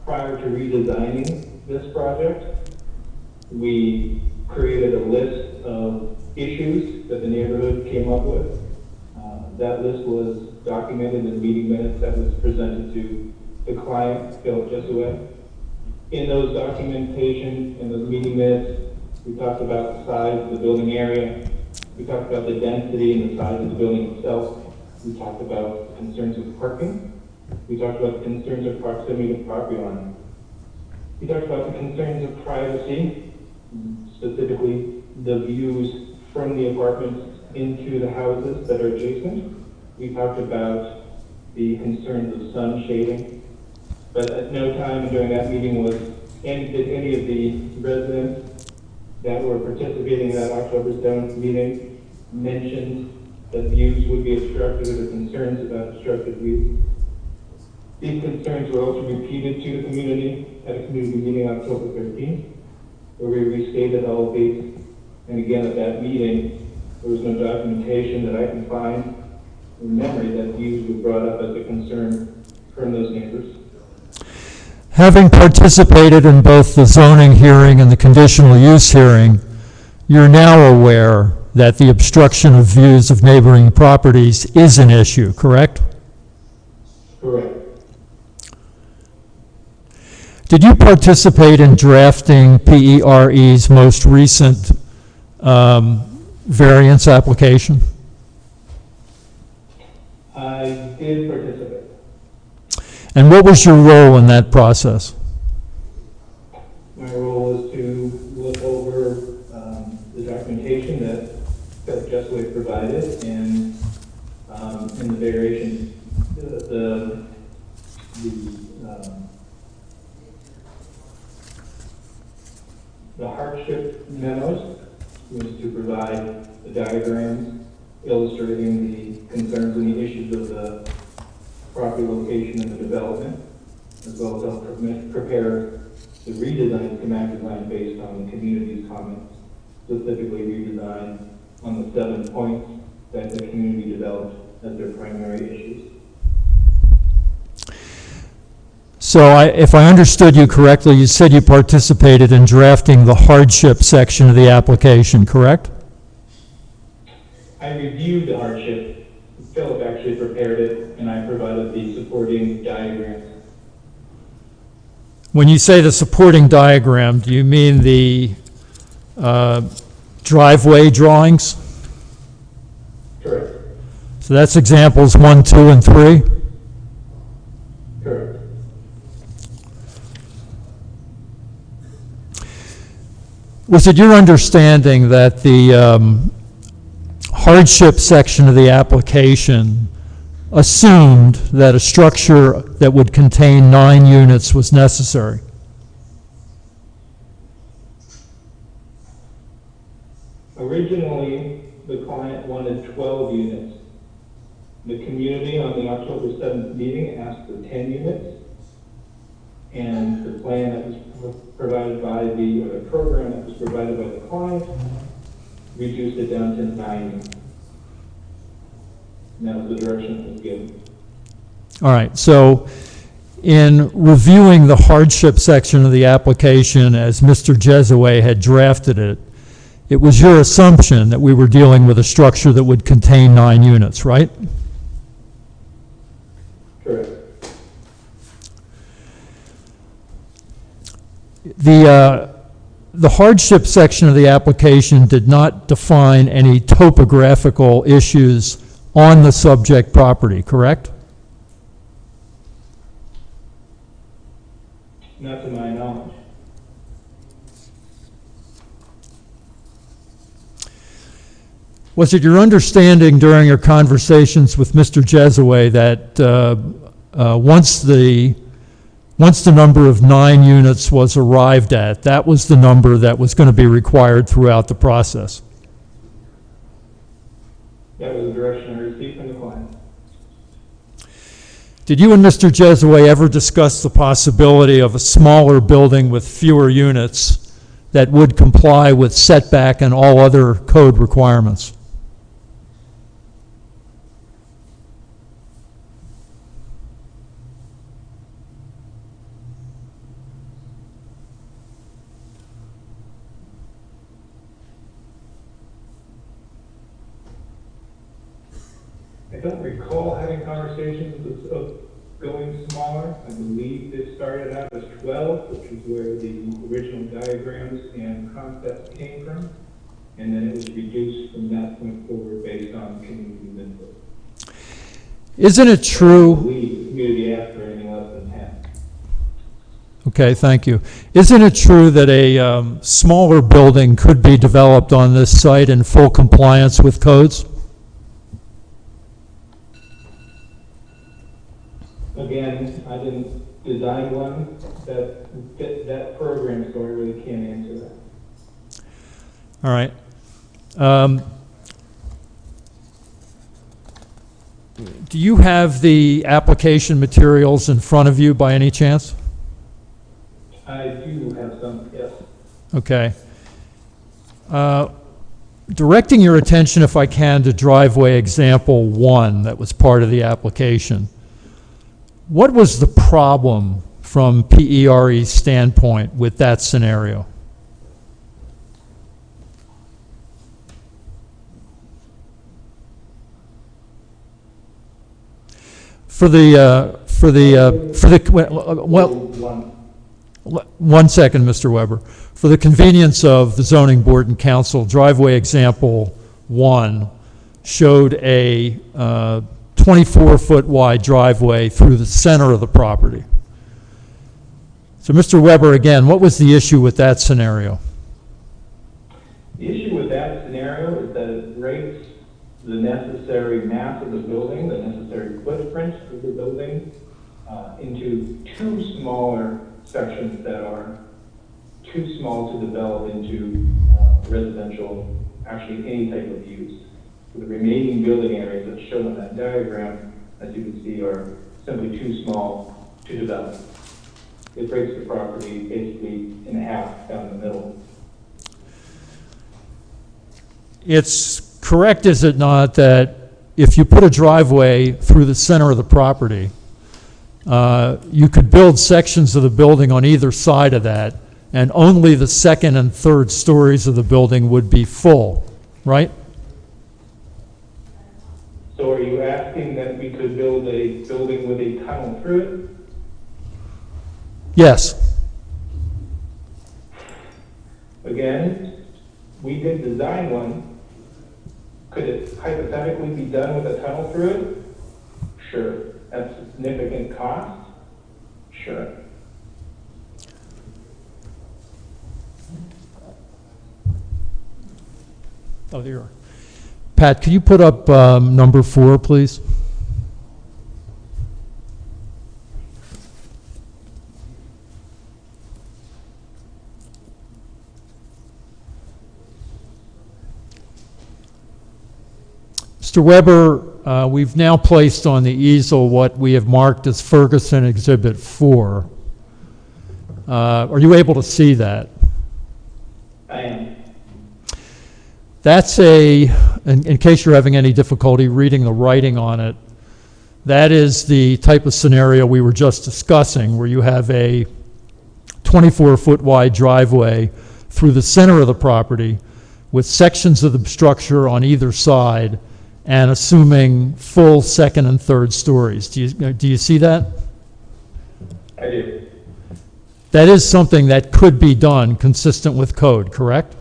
prior to redesigning this project. We created a list of issues that the neighborhood came up with. That list was documented in meeting minutes that was presented to the client, Philip Jessuet. In those documentation, in those meeting minutes, we talked about the size of the building area. We talked about the density and the size of the building itself. We talked about concerns with parking. We talked about the concerns of proximity to property line. We talked about the concerns of privacy, specifically the views from the apartments into the houses that are adjacent. We talked about the concerns of sun shading. But at no time during that meeting did any of the residents that were participating in that October 7th meeting mention that views would be obstructed or concerns about obstructed views. These concerns were also repeated to the community at a community meeting on October 13th, where we restated all of these. And again, at that meeting, there was no documentation that I can find in memory that views were brought up as a concern from those neighbors. Having participated in both the zoning hearing and the conditional use hearing, you're now aware that the obstruction of views of neighboring properties is an issue, correct? Correct. Did you participate in drafting PERE's most recent variance application? I did participate. And what was your role in that process? My role was to look over the documentation that Philip Jessuet provided and in the variation, the hardship memos was to provide the diagrams illustrating the concerns and the issues of the property location and the development, as well as help prepare the redesign schematic design based on the community's comments, specifically redesign on the 7 points that the community developed as their primary issues. So if I understood you correctly, you said you participated in drafting the hardship section of the application, correct? I reviewed the hardship. Philip actually prepared it, and I provided the supporting diagrams. When you say the supporting diagram, do you mean the driveway drawings? Correct. So that's examples 1, 2, and 3? Correct. Was it your understanding that the hardship section of the application assumed that a structure that would contain 9 units was necessary? Originally, the client wanted 12 units. The community on the October 7th meeting asked for 10 units. and the plan that was provided by or the program that was provided by the client reduced it down to 9 units. And that was the direction that was given. All right, so in reviewing the hardship section of the application as Mr. Jesaway had drafted it, it was your assumption that we were dealing with a structure that would contain 9 units, right? Correct. The hardship section of the application did not define any topographical issues on the subject property, correct? Not to my knowledge. Was it your understanding during your conversations with Mr. Jesaway that once the number of 9 units was arrived at, that was the number that was going to be required throughout the process? That was the direction I received from the client. Did you and Mr. Jesaway ever discuss the possibility of a smaller building with fewer units that would comply with setback and all other code requirements? I don't recall having conversations of going smaller. I believe this started out as 12, which is where the original diagrams and concepts came from, and then it was reduced from that point forward based on community input. Isn't it true? I believe the community asked for anything less than 10. Okay, thank you. Isn't it true that a smaller building could be developed on this site in full compliance with codes? Again, I didn't design one that fit that program, so I really can't answer that. All right. Do you have the application materials in front of you by any chance? I do have some, yes. Okay. Directing your attention, if I can, to driveway example 1 that was part of the application. What was the problem from PERE's standpoint with that scenario? One second, Mr. Weber. For the convenience of the zoning board and council, driveway example 1 showed a 24-foot wide driveway through the center of the property. So, Mr. Weber, again, what was the issue with that scenario? The issue with that scenario is that it breaks the necessary mass of the building, the necessary footprint of the building, into 2 smaller sections that are too small to develop into residential, actually any type of use. The remaining building areas that's shown on that diagram, as you can see, are simply too small to develop. It breaks the property basically in half down the middle. It's correct, is it not, that if you put a driveway through the center of the property, you could build sections of the building on either side of that, and only the second and third stories of the building would be full, right? So are you asking that we could build a building with a tunnel through it? Yes. Again, we did design one. Could it hypothetically be done with a tunnel through it? Sure. At significant cost? Sure. Oh, there you are. Pat, can you put up number 4, please? Mr. Weber, we've now placed on the easel what we have marked as Ferguson Exhibit 4. Are you able to see that? I am. That's in case you're having any difficulty reading the writing on it, that is the type of scenario we were just discussing, where you have a 24-foot wide driveway through the center of the property with sections of the structure on either side and assuming full second and third stories. Do you see that? I do. That is something that could be done consistent with code, correct?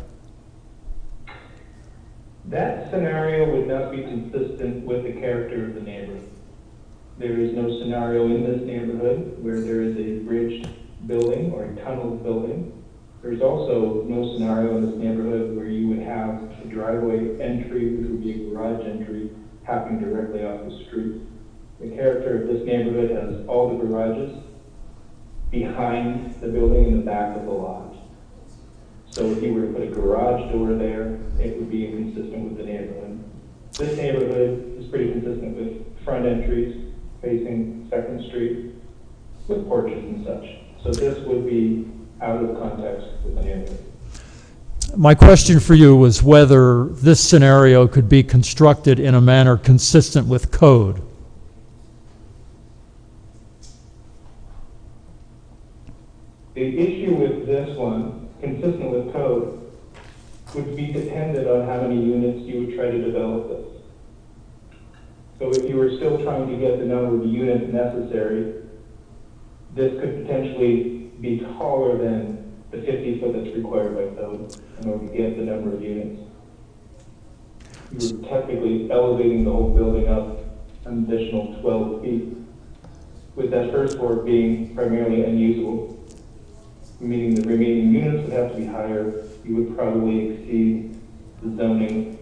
That scenario would not be consistent with the character of the neighborhood. There is no scenario in this neighborhood where there is a bridged building or a tunneled building. There's also no scenario in this neighborhood where you would have a driveway entry, which would be a garage entry, happening directly off the street. The character of this neighborhood has all the garages behind the building in the back of the lot. So if you were to put a garage door there, it would be inconsistent with the neighborhood. This neighborhood is pretty consistent with front entries facing Second Street with porches and such. So this would be out of context with the neighborhood. My question for you was whether this scenario could be constructed in a manner consistent with code. The issue with this one, consistent with code, would be dependent on how many units you would try to develop this. So if you were still trying to get the number of units necessary, this could potentially be taller than the 50 foot that's required by code in order to get the number of units. You're technically elevating the whole building up an additional 12 feet, with that first floor being primarily unusable, meaning the remaining units would have to be higher. You would probably exceed the zoning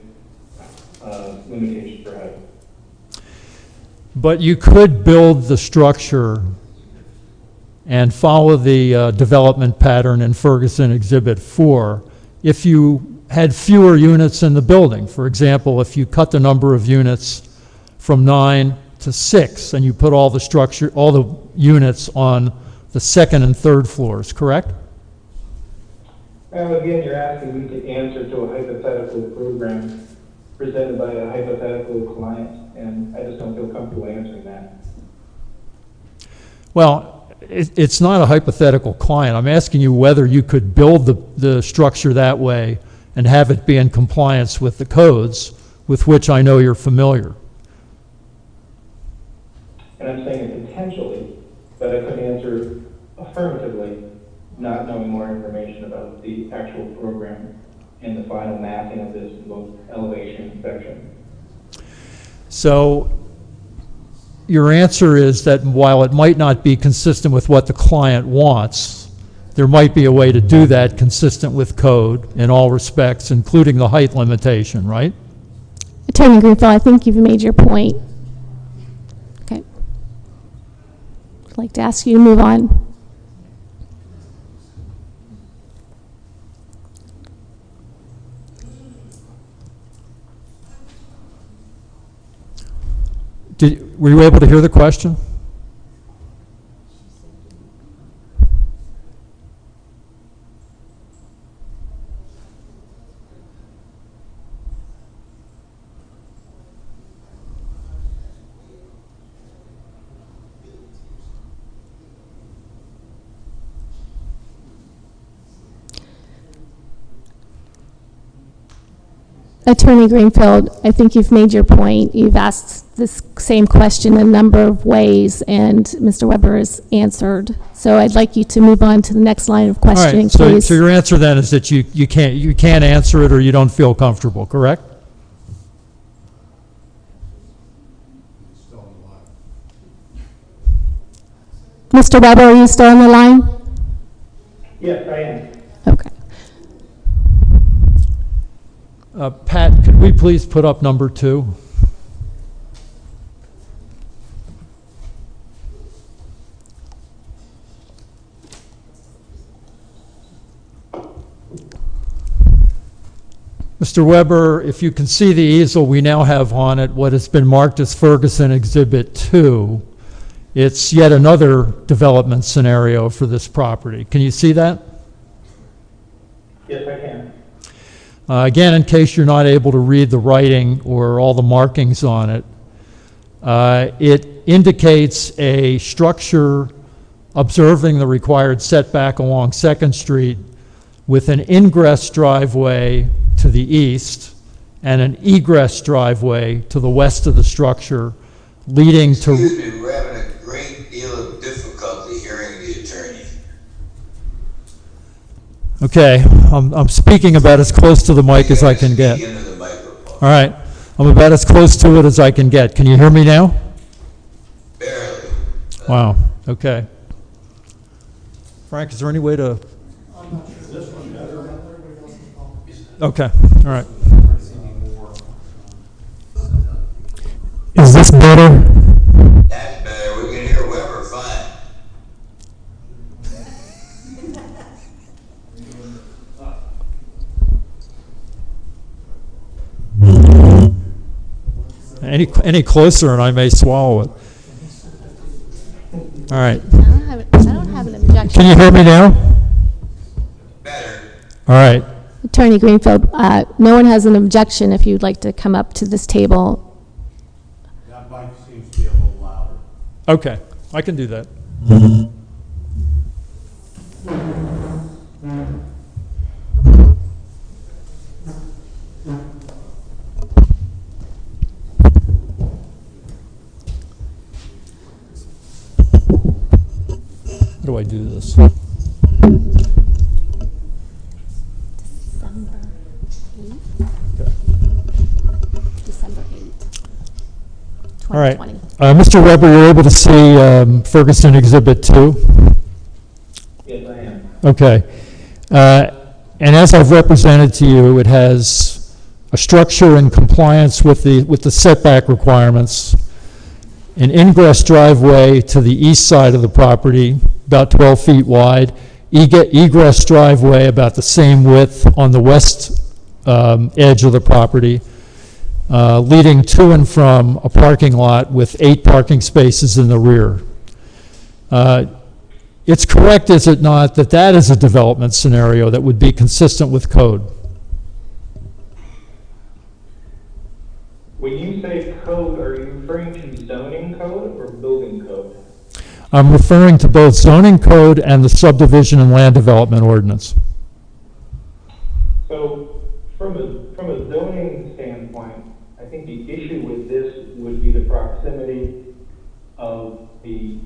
limitation for height. But you could build the structure and follow the development pattern in Ferguson Exhibit 4 if you had fewer units in the building. For example, if you cut the number of units from 9 to 6 and you put all the units on the second and third floors, correct? Well, again, you're asking me to answer to a hypothetical program presented by a hypothetical client, and I just don't feel comfortable answering that. Well, it's not a hypothetical client. I'm asking you whether you could build the structure that way and have it be in compliance with the codes with which I know you're familiar. And I'm saying it potentially, but I couldn't answer affirmatively, not knowing more information about the actual program and the final mapping of this in both elevation and section. So your answer is that while it might not be consistent with what the client wants, there might be a way to do that consistent with code in all respects, including the height limitation, right? Attorney Greenfield, I think you've made your point. Okay. I'd like to ask you to move on. Were you able to hear the question? Attorney Greenfield, I think you've made your point. You've asked this same question a number of ways, and Mr. Weber has answered. So I'd like you to move on to the next line of questioning, all right, please. so your answer then is that you can't answer it or you don't feel comfortable, correct? Mr. Weber, are you still on the line? Yes, I am. Okay. Pat, could we please put up number 2? Mr. Weber, if you can see the easel, we now have on it what has been marked as Ferguson Exhibit 2. It's yet another development scenario for this property. Can you see that? Yes, I can. Again, in case you're not able to read the writing or all the markings on it, it indicates a structure observing the required setback along 2nd Street with an ingress driveway to the east and an egress driveway to the west of the structure, leading to... Excuse me, we're having a great deal of difficulty hearing the attorney. Okay, I'm speaking about as close to the mic as I can get. Into the microphone. All right, I'm about as close to it as I can get. Can you hear me now? Barely. Wow, okay. Frank, is there any way to... Okay, all right. Is this better? That's better. We can hear Weber fine. Any closer and I may swallow it. All right. I don't have an objection. Can you hear me now? Better. All right. Attorney Greenfield, no one has an objection if you'd like to come up to this table. That mic seems to be a little louder. Okay, I can do that. How do I do this? December 8th, All right. 2020. Mr. Weber, you're able to see Ferguson Exhibit 2? Yes, I am. Okay. And as I've represented to you, it has a structure in compliance with the setback requirements, an ingress driveway to the east side of the property, about 12 feet wide, egress driveway about the same width on the west edge of the property, leading to and from a parking lot with 8 parking spaces in the rear. It's correct, is it not, that that is a development scenario that would be consistent with code? When you say code, are you referring to zoning code or building code? I'm referring to both zoning code and the subdivision and land development ordinance. So from a zoning standpoint, I think the issue with this would be the proximity of the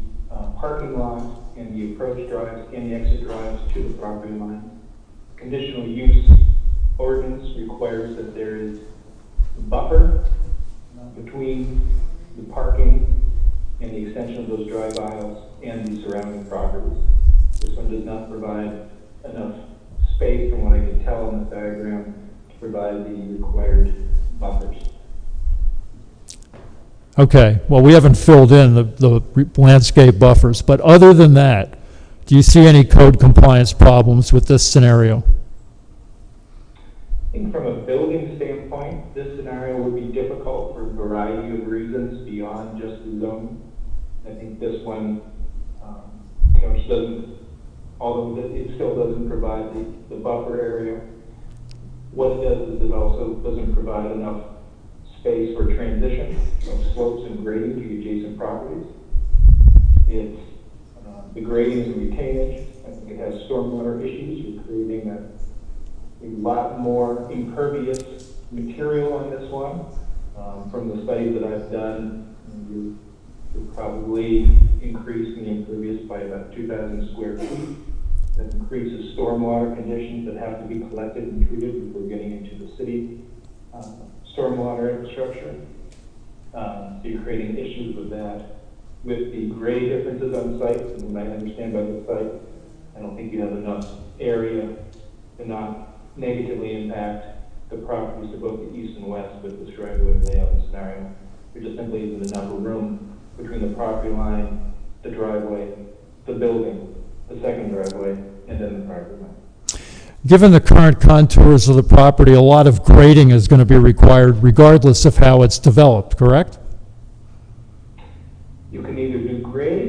parking lot and the approach drives and the exit drives to the property line. Conditional use ordinance requires that there is a buffer between the parking and the extension of those drive aisles and the surrounding properties. This one does not provide enough space, from what I can tell on the diagram, to provide the required buffers. Okay, well, we haven't filled in the landscape buffers, but other than that, do you see any code compliance problems with this scenario? I think from a building standpoint, this scenario would be difficult for a variety of reasons beyond just the zone. I think this one, doesn't, although it still doesn't provide the buffer area, what it does is it also doesn't provide enough space for transition of slopes and grading to adjacent properties. It's the grading and retainage. I think it has stormwater issues. You're creating a lot more impervious material on this one. From the studies that I've done, you're probably increasing the impervious by about 2,000 square feet. That increases stormwater conditions that have to be collected and treated before getting into the city stormwater infrastructure. So you're creating issues with that. With the grade differences on site, and what I understand by the site, I don't think you have enough area to not negatively impact the properties to both the east and west with this driveway layout scenario. There just simply isn't enough room between the property line, the driveway, the building, the second driveway, and then the property line. Given the current contours of the property, a lot of grading is going to be required regardless of how it's developed, correct? You can either do grade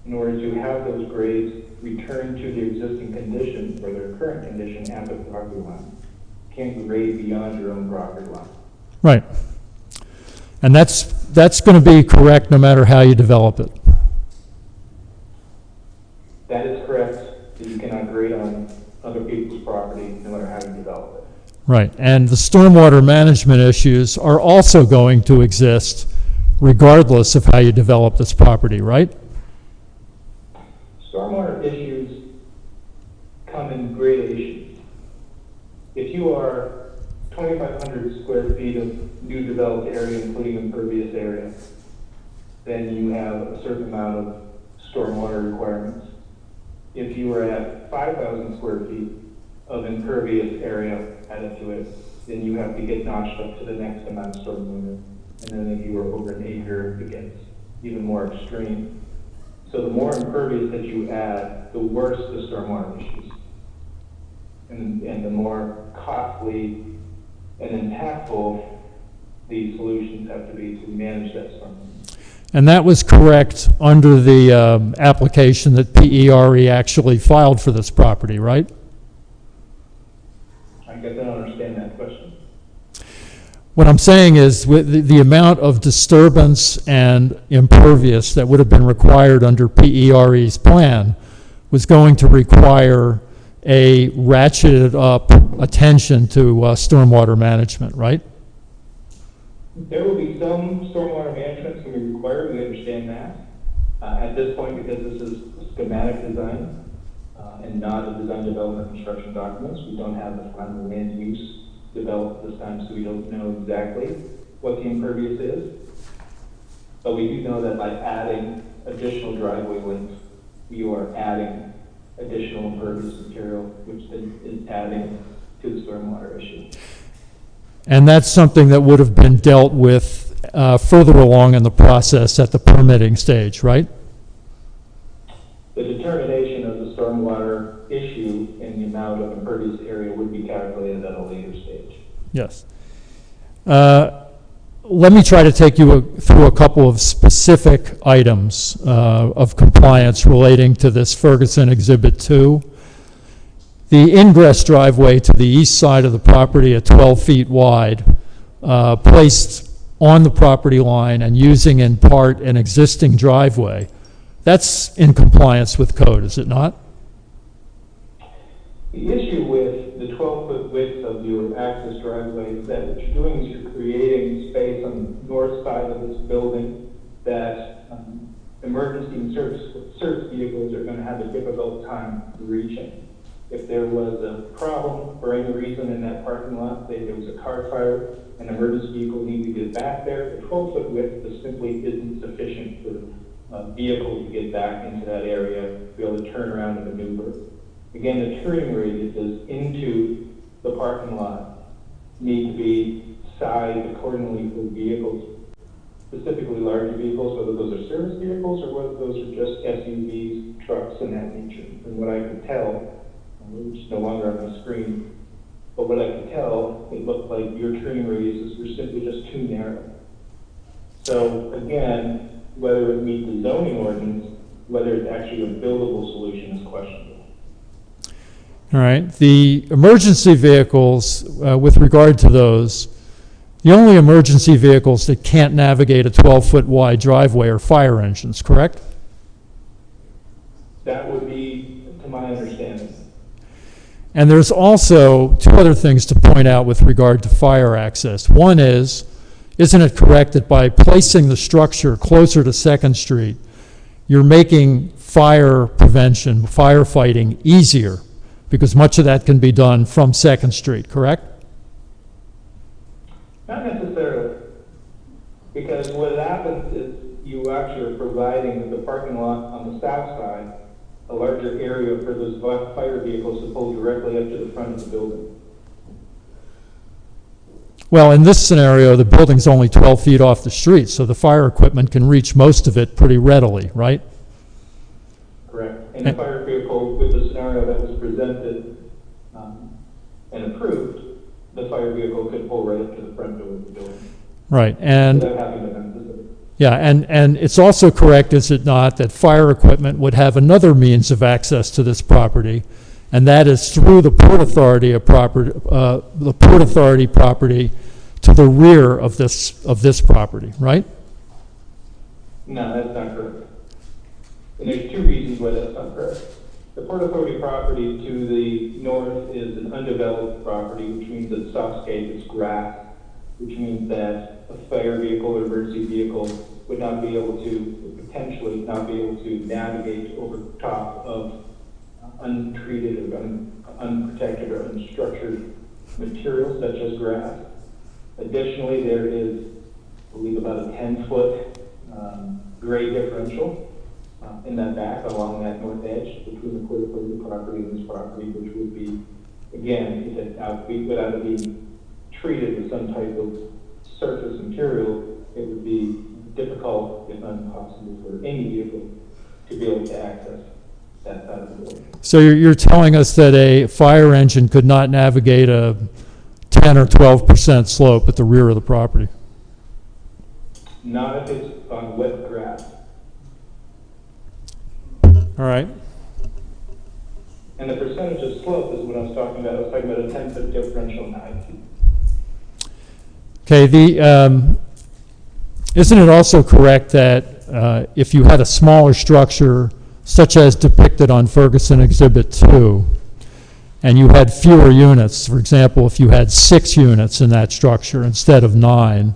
in order to have those grades return to the existing condition or their current condition at the property line. You can't grade beyond your own property line. Right. And that's going to be correct no matter how you develop it. That is correct, that you cannot grade on other people's property no matter how you develop it. Right. And the stormwater management issues are also going to exist regardless of how you develop this property, right? Stormwater issues come in gradations. If you are 2,500 square feet of new developed area, including impervious area, then you have a certain amount of stormwater requirements. If you are at 5,000 square feet of impervious area added to it, then you have to get notched up to the next amount of stormwater. And then if you are over an acre, it gets even more extreme. So the more impervious that you add, the worse the stormwater issues. And the more costly and impactful the solutions have to be to manage that stormwater. And that was correct under the application that PERE actually filed for this property, right? I guess I don't understand that question. What I'm saying is with the amount of disturbance and impervious that would have been required under PERE's plan was going to require a ratcheted up attention to stormwater management, right? There will be some stormwater management that's going to be required. We understand that. At this point, because this is schematic design and not a design development construction documents, we don't have the final land use developed this time, so we don't know exactly what the impervious is. But we do know that by adding additional driveway length, you are adding additional impervious material, which then is adding to the stormwater issue. And that's something that would have been dealt with further along in the process at the permitting stage, right? The determination of the stormwater issue and the amount of impervious area would be calculated at a later stage. Yes. Let me try to take you through a couple of specific items of compliance relating to this Ferguson Exhibit 2. The ingress driveway to the east side of the property at 12 feet wide, placed on the property line and using in part an existing driveway, that's in compliance with code, is it not? The issue with the 12-foot width of your access driveway is that what you're doing is you're creating space on the north side of this building that emergency and service vehicles are going to have a difficult time reaching. If there was a problem for any reason in that parking lot, say there was a car fire, an emergency vehicle needed to get back there, the 12-foot width just simply isn't sufficient for a vehicle to get back into that area, to be able to turn around and maneuver. Again, the turning radiuses into the parking lot need to be sized accordingly for vehicles, specifically larger vehicles, whether those are service vehicles or whether those are just SUVs, trucks, and that nature. And what I could tell, which is no longer on the screen, but what I could tell, it looked like your turning radiuses were simply just too narrow. So again, whether it meets the zoning ordinance, whether it's actually a buildable solution is questionable. All right. The emergency vehicles, with regard to those, the only emergency vehicles that can't navigate a 12-foot wide driveway are fire engines, correct? That would be, to my understanding. And there's also two other things to point out with regard to fire access. One is, isn't it correct that by placing the structure closer to 2nd Street, you're making fire prevention, firefighting easier, because much of that can be done from 2nd Street, correct? Not necessarily, because what happens is you actually are providing the parking lot on the south side a larger area for those fire vehicles to pull directly up to the front of the building. Well, in this scenario, the building's only 12 feet off the street, so the fire equipment can reach most of it pretty readily, right? Correct. And the fire vehicle, with the scenario that was presented and approved, the fire vehicle could pull right up to the front door of the building. Right, and without having to necessarily. Yeah, and it's also correct, is it not, that fire equipment would have another means of access to this property, and that is through the Port Authority property to the rear of this property, right? No, that's not correct. And there's two reasons why that's not correct. The Port Authority property to the north is an undeveloped property, which means that sockscape is grass, which means that a fire vehicle or emergency vehicle would not be able to, potentially not be able to navigate over top of untreated or unprotected or unstructured materials such as grass. Additionally, there is, I believe, about a 10-foot grade differential in that back along that north edge between the Port Authority property and this property, which would be, again, without it being treated with some type of surface material, it would be difficult, if not impossible, for any vehicle to be able to access that side of the building. So you're telling us that a fire engine could not navigate a 10 or 12% slope at the rear of the property? Not if it's on wet grass. All right. And the percentage of slope is what I was talking about. I was talking about a 10-foot differential in height. Okay, isn't it also correct that if you had a smaller structure, such as depicted on Ferguson Exhibit 2, and you had fewer units, for example, if you had 6 units in that structure instead of 9,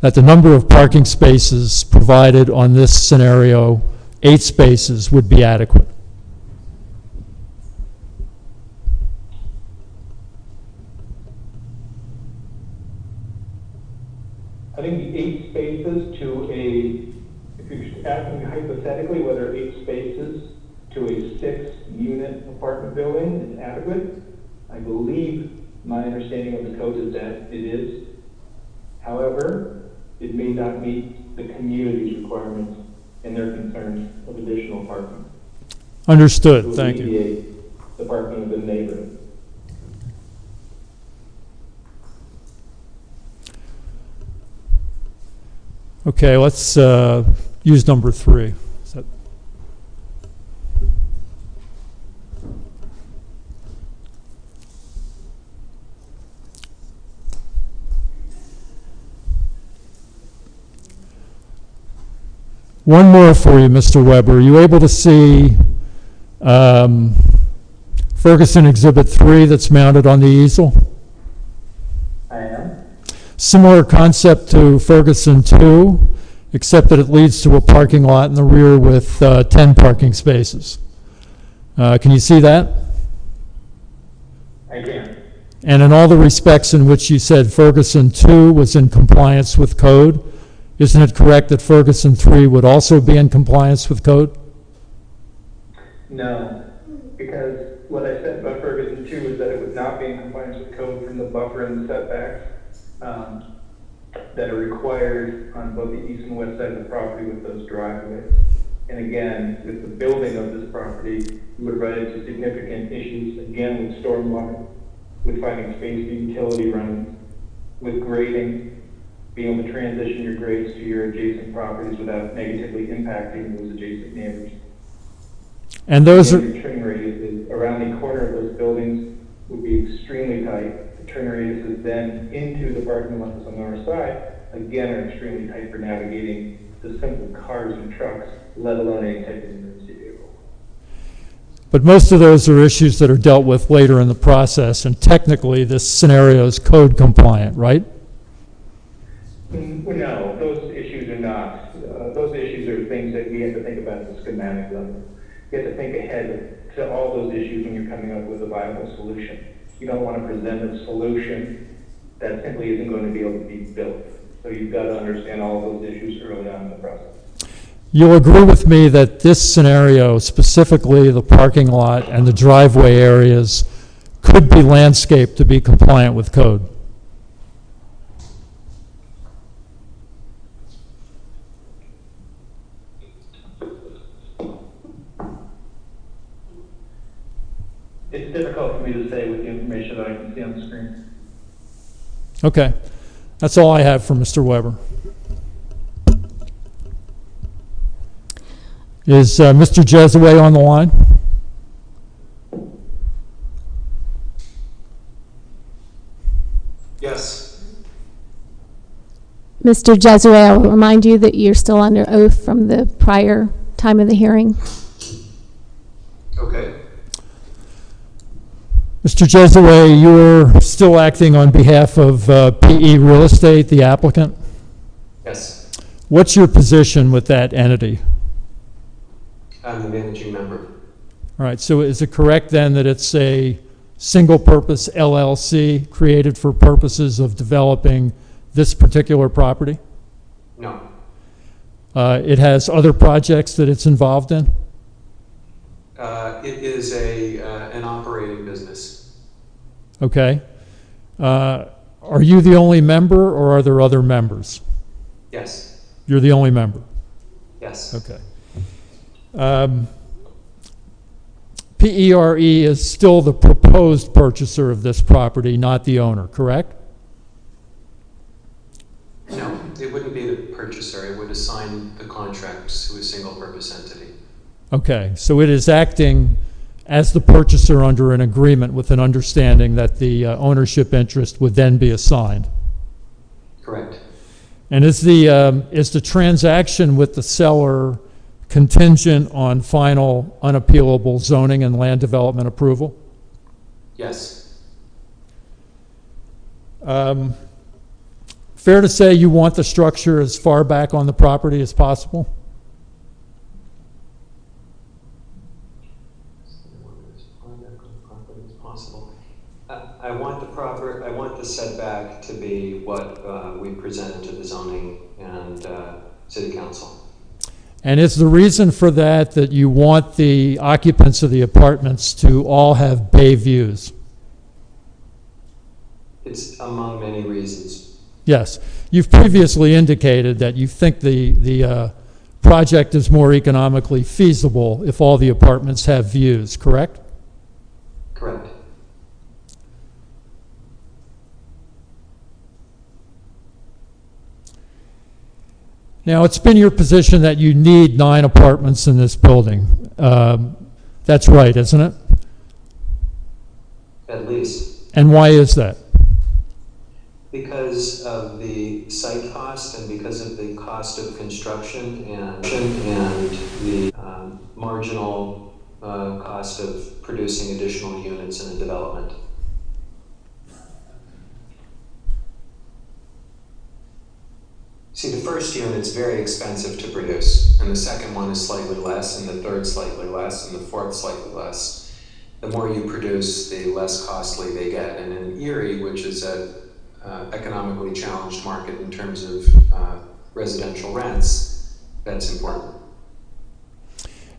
that the number of parking spaces provided on this scenario, 8 spaces, would be adequate? I think the 8 spaces to a, if you're asking hypothetically whether 8 spaces to a 6-unit apartment building is adequate, I believe my understanding of the code is that it is. However, it may not meet the community's requirements and their concerns of additional parking. Understood. Thank you. The parking of the neighborhood. Okay, let's use number 3. Is that one more for you, Mr. Weber. Are you able to see Ferguson Exhibit 3 that's mounted on the easel? I am. Similar concept to Ferguson 2, except that it leads to a parking lot in the rear with 10 parking spaces. Can you see that? I can. And in all the respects in which you said Ferguson 2 was in compliance with code, isn't it correct that Ferguson 3 would also be in compliance with code? No, because what I said about Ferguson 2 is that it would not be in compliance with code from the buffer and the setbacks that are required on both the east and west side of the property with those driveways. And again, with the building of this property, you would run into significant issues, again, with stormwater, with finding space for utility runs, with grading, being able to transition your grades to your adjacent properties without negatively impacting those adjacent neighbors. And those are... Your turning radiuses around the corner of those buildings would be extremely tight. The turn radiuses then into the parking lots on our side, again, are extremely tight for navigating the simple cars and trucks, let alone any type of emergency vehicle. But most of those are issues that are dealt with later in the process, and technically this scenario is code compliant, right? No, those issues are not. Those issues are things that we have to think about at the schematic level. You have to think ahead to all those issues when you're coming up with a viable solution. You don't want to present a solution that simply isn't going to be able to be built. So you've got to understand all of those issues early on in the process. You'll agree with me that this scenario, specifically the parking lot and the driveway areas, could be landscaped to be compliant with code? It's difficult for me to say with the information that I can see on the screen. Okay. That's all I have for Mr. Weber. Is Mr. Jesaway on the line? Yes. Mr. Jesaway, I'll remind you that you're still under oath from the prior time of the hearing. Okay. Mr. Jesaway, you're still acting on behalf of PE Real Estate, the applicant? Yes. What's your position with that entity? I'm the managing member. All right, so is it correct then that it's a single-purpose LLC created for purposes of developing this particular property? No. It has other projects that it's involved in? It is an operating business. Okay. Are you the only member, or are there other members? Yes. You're the only member? Yes. Okay. PERE is still the proposed purchaser of this property, not the owner, correct? No, it wouldn't be the purchaser. It would assign the contracts to a single-purpose entity. Okay, so it is acting as the purchaser under an agreement with an understanding that the ownership interest would then be assigned. Correct. And is the transaction with the seller contingent on final unappealable zoning and land development approval? Yes. Fair to say you want the structure as far back on the property as possible? I want the setback to be what we presented to the zoning and city council. And is the reason for that that you want the occupants of the apartments to all have bay views? It's among many reasons. Yes. You've previously indicated that you think the project is more economically feasible if all the apartments have views, correct? Correct. Now, it's been your position that you need 9 apartments in this building. That's right, isn't it? At least. And why is that? Because of the site cost and because of the cost of construction and the marginal cost of producing additional units in a development. See, the first unit's very expensive to produce, and the second one is slightly less, and the third slightly less, and the fourth slightly less. The more you produce, the less costly they get. And in Erie, which is a economically challenged market in terms of residential rents, that's important.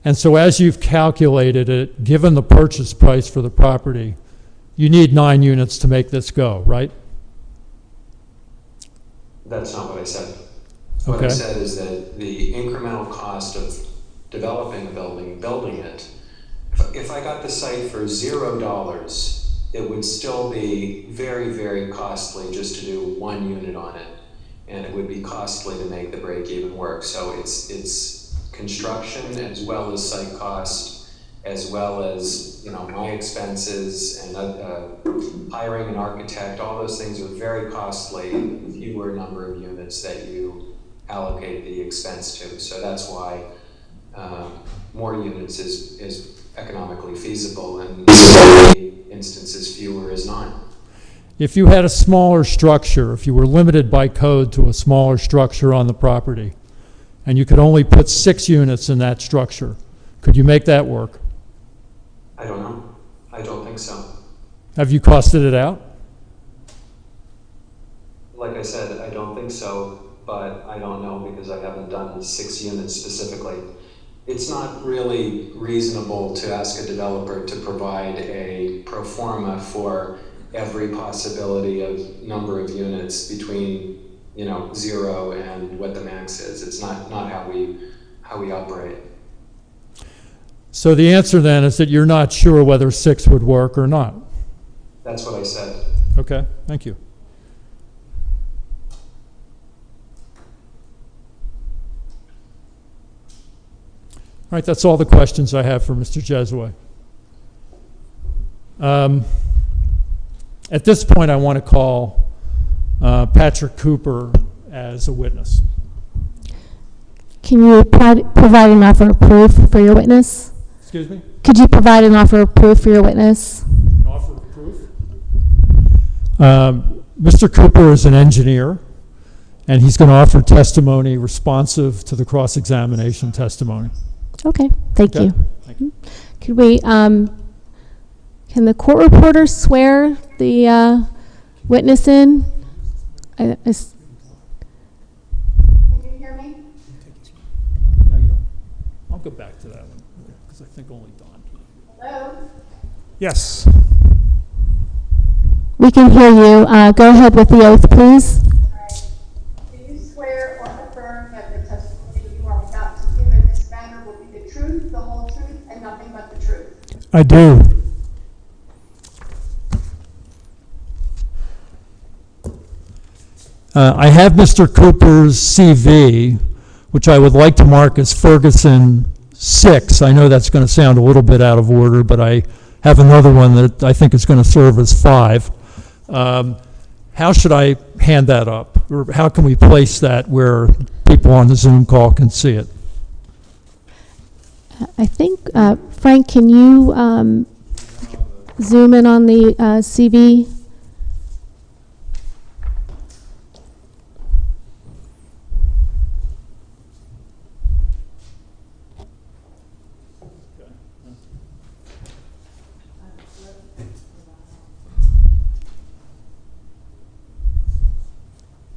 And so as you've calculated it, given the purchase price for the property, you need 9 units to make this go, right? That's not what I said. What I said is that the incremental cost of developing a building it, if I got the site for $0, it would still be very, very costly just to do 1 unit on it. And it would be costly to make the break even work. So it's construction as well as site cost, as well as my expenses and hiring an architect. All those things are very costly. Fewer number of units that you allocate the expense to. So that's why more units is economically feasible, and in instances fewer is not. If you had a smaller structure, if you were limited by code to a smaller structure on the property, and you could only put 6 units in that structure, could you make that work? I don't know. I don't think so. Have you costed it out? Like I said, I don't think so, but I don't know because I haven't done 6 units specifically. It's not really reasonable to ask a developer to provide a pro forma for every possibility of number of units between 0 and what the max is. It's not how we operate. So the answer then is that you're not sure whether 6 would work or not. That's what I said. Okay, thank you. right, that's all the questions I have for Mr. Jesue. At this point, I want to call Patrick Cooper as a witness. Can you provide an offer of proof for your witness? Excuse me? Could you provide an offer of proof for your witness? An offer of proof? Mr. Cooper is an engineer, and he's going to offer testimony responsive to the cross-examination testimony. Okay, thank Okay, you. thank you. Could we, can the court reporter swear the witness in? Can you hear me? No, you don't. I'll go back to that one, because I think only Don can. Hello? Yes. We can hear you. Go ahead with the oath, please. Do you swear or affirm that the testimony you are about to give in this matter will be the truth, the whole truth, and nothing but the truth? I do. I have Mr. Cooper's CV, which I would like to mark as Ferguson 6. I know that's going to sound a little bit out of order, but I have another one that I think is going to serve as 5. How should I hand that up? Or how can we place that where people on the Zoom call can see it? I think, Frank, can you zoom in on the CV?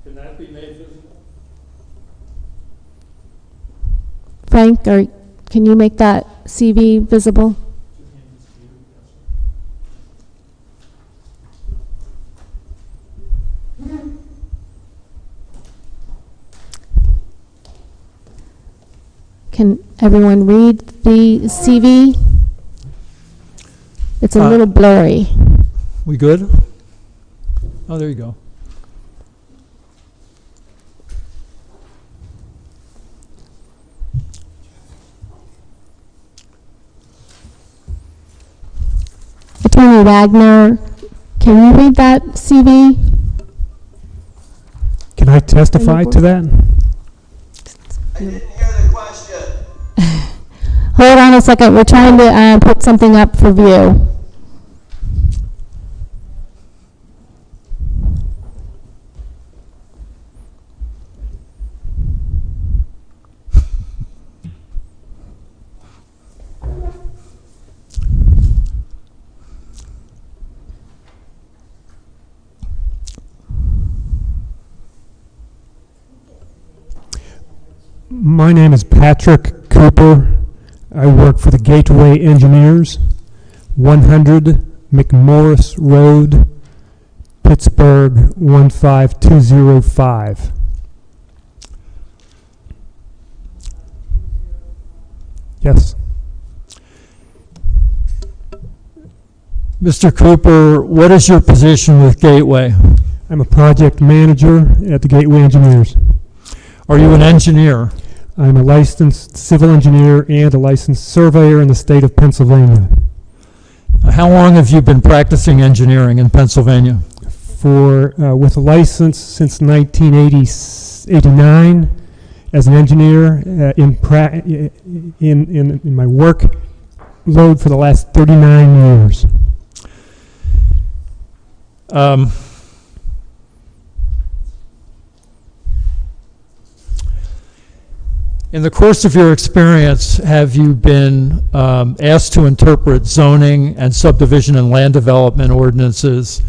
Can that be made visible? Frank, or can you make that CV visible? Can everyone read the CV? It's a little blurry. We good? Oh, there you go. Attorney Wagner, can you read that CV? Can I testify to that? Hold on a second. We're trying to put something up for view. My name is Patrick Cooper. I work for the Gateway Engineers, 100 McMorris Road, Pittsburgh 15205. Yes. Mr. Cooper, what is your position with Gateway? I'm a project manager at the Gateway Engineers. Are you an engineer? I'm a licensed civil engineer and a licensed surveyor in the state of Pennsylvania. How long have you been practicing engineering in Pennsylvania? With a license since 1989 as an engineer in my work load for the last 39 years. In the course of your experience, have you been asked to interpret zoning and subdivision and land development ordinances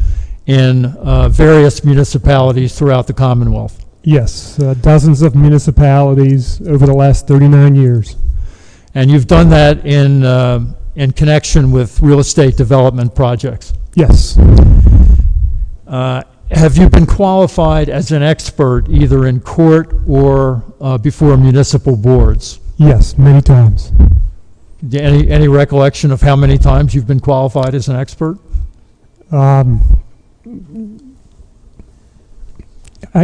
in various municipalities throughout the Commonwealth? Yes, dozens of municipalities over the last 39 years. And you've done that in connection with real estate development projects? Yes. Have you been qualified as an expert either in court or before municipal boards? Yes, many times. Any recollection of how many times you've been qualified as an expert? I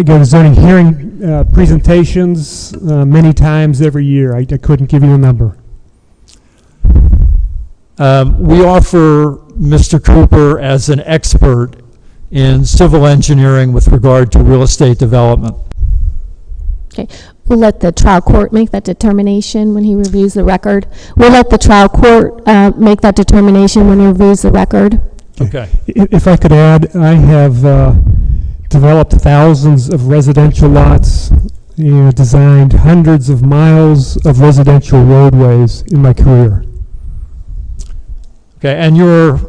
go to zoning hearing presentations many times every year. I couldn't give you a number. We offer Mr. Cooper as an expert in civil engineering with regard to real estate development. Okay, we'll let the trial court make that determination when he reviews the record. We'll let the trial court make that determination when he reviews the record. Okay. If I could add, I have developed thousands of residential lots and designed hundreds of miles of residential roadways in my career. Okay, and your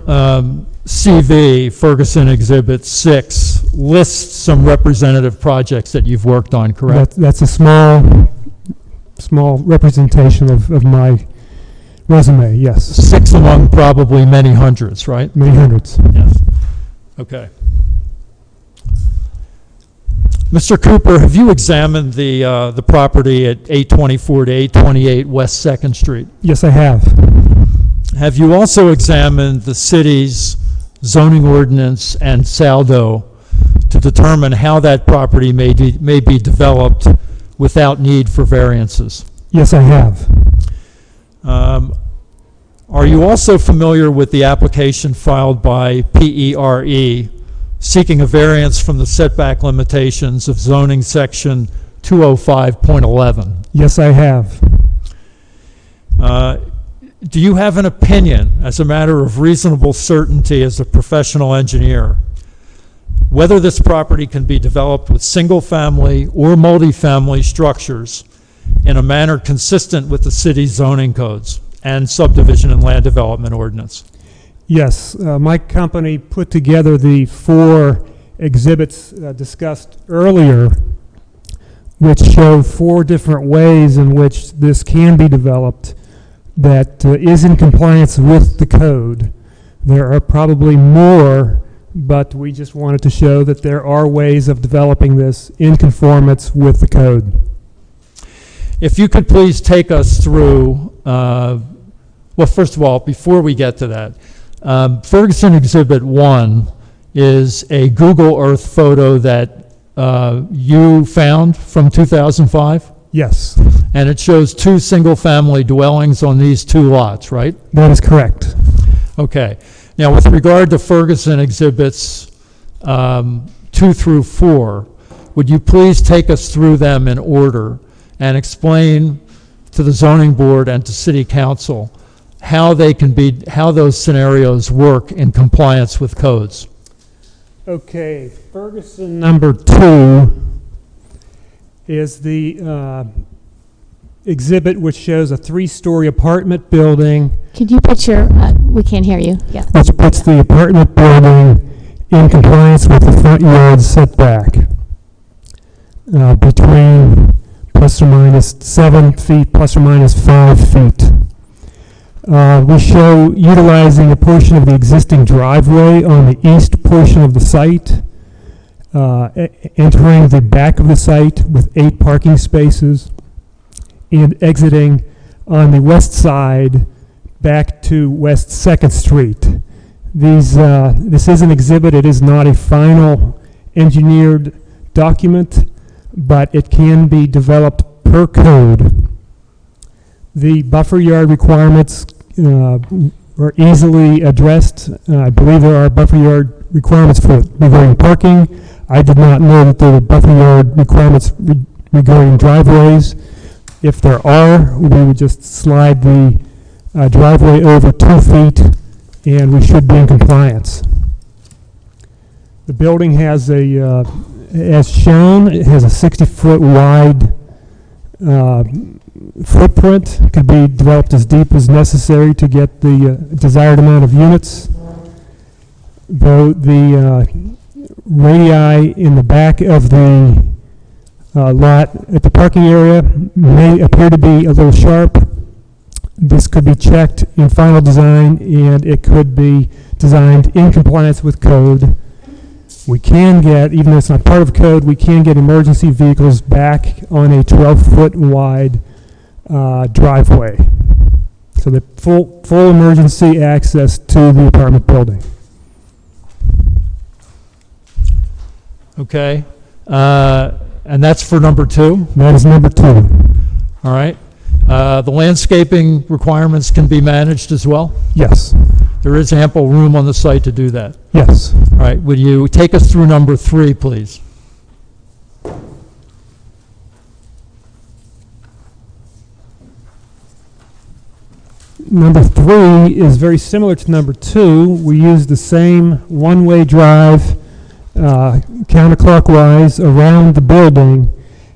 CV, Ferguson Exhibit 6, lists some representative projects that you've worked on, correct? That's a small representation of my resume, yes. 6 among probably many hundreds, right? Many hundreds. Yes. Okay. Mr. Cooper, have you examined the property at 824 to 828 West 2nd Street? Yes, I have. Have you also examined the city's zoning ordinance and saldo to determine how that property may be developed without need for variances? Yes, I have. Are you also familiar with the application filed by PERE seeking a variance from the setback limitations of zoning section 205.11? Yes, I have. Do you have an opinion, as a matter of reasonable certainty as a professional engineer, whether this property can be developed with single-family or multifamily structures in a manner consistent with the city's zoning codes and subdivision and land development ordinance? Yes, my company put together the 4 exhibits discussed earlier, which show 4 different ways in which this can be developed that is in compliance with the code. There are probably more, but we just wanted to show that there are ways of developing this in conformance with the code. If you could please take us through, well, first of all, before we get to that, Ferguson Exhibit 1 is a Google Earth photo that you found from 2005? Yes. And it shows 2 single-family dwellings on these 2 lots, right? That is correct. Okay. Now, with regard to Ferguson Exhibits 2 through 4, would you please take us through them in order and explain to the zoning board and to city council how those scenarios work in compliance with codes? Okay, Ferguson number 2 is the exhibit which shows a 3-story apartment building. Could you put your, we can't hear you. Yeah. Which puts the apartment building in compliance with the front yard setback between plus or minus 7 feet, plus or minus 5 feet. We show utilizing a portion of the existing driveway on the east portion of the site, entering the back of the site with 8 parking spaces, and exiting on the west side back to West 2nd Street. This is an exhibit. It is not a final engineered document, but it can be developed per code. The buffer yard requirements are easily addressed. I believe there are buffer yard requirements for regarding parking. I did not know that there were buffer yard requirements regarding driveways. If there are, we would just slide the driveway over 2 feet and we should be in compliance. The building has as shown, it has a 60-foot wide footprint. It could be developed as deep as necessary to get the desired amount of units. Though the radii in the back of the lot at the parking area may appear to be a little sharp. This could be checked in final design and it could be designed in compliance with code. We can get, even though it's not part of code, we can get emergency vehicles back on a 12-foot wide driveway. So the full emergency access to the apartment building. Okay. And that's for number 2? That is number 2. All right. The landscaping requirements can be managed as well? Yes. There is ample room on the site to do that? Yes. All right, would you take us through number 3, please? Number 3 is very similar to number 2. We use the same one-way drive counterclockwise around the building,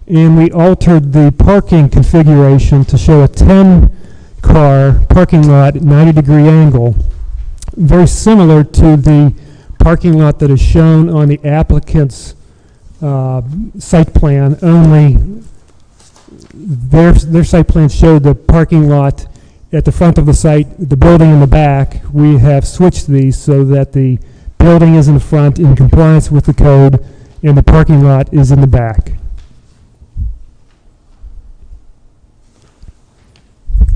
and we altered the parking configuration to show a 10-car parking lot at 90-degree angle, very similar to the parking lot that is shown on the applicant's site plan, only their site plan showed the parking lot at the front of the site, the building in the back. We have switched these so that the building is in the front in compliance with the code, and the parking lot is in the back.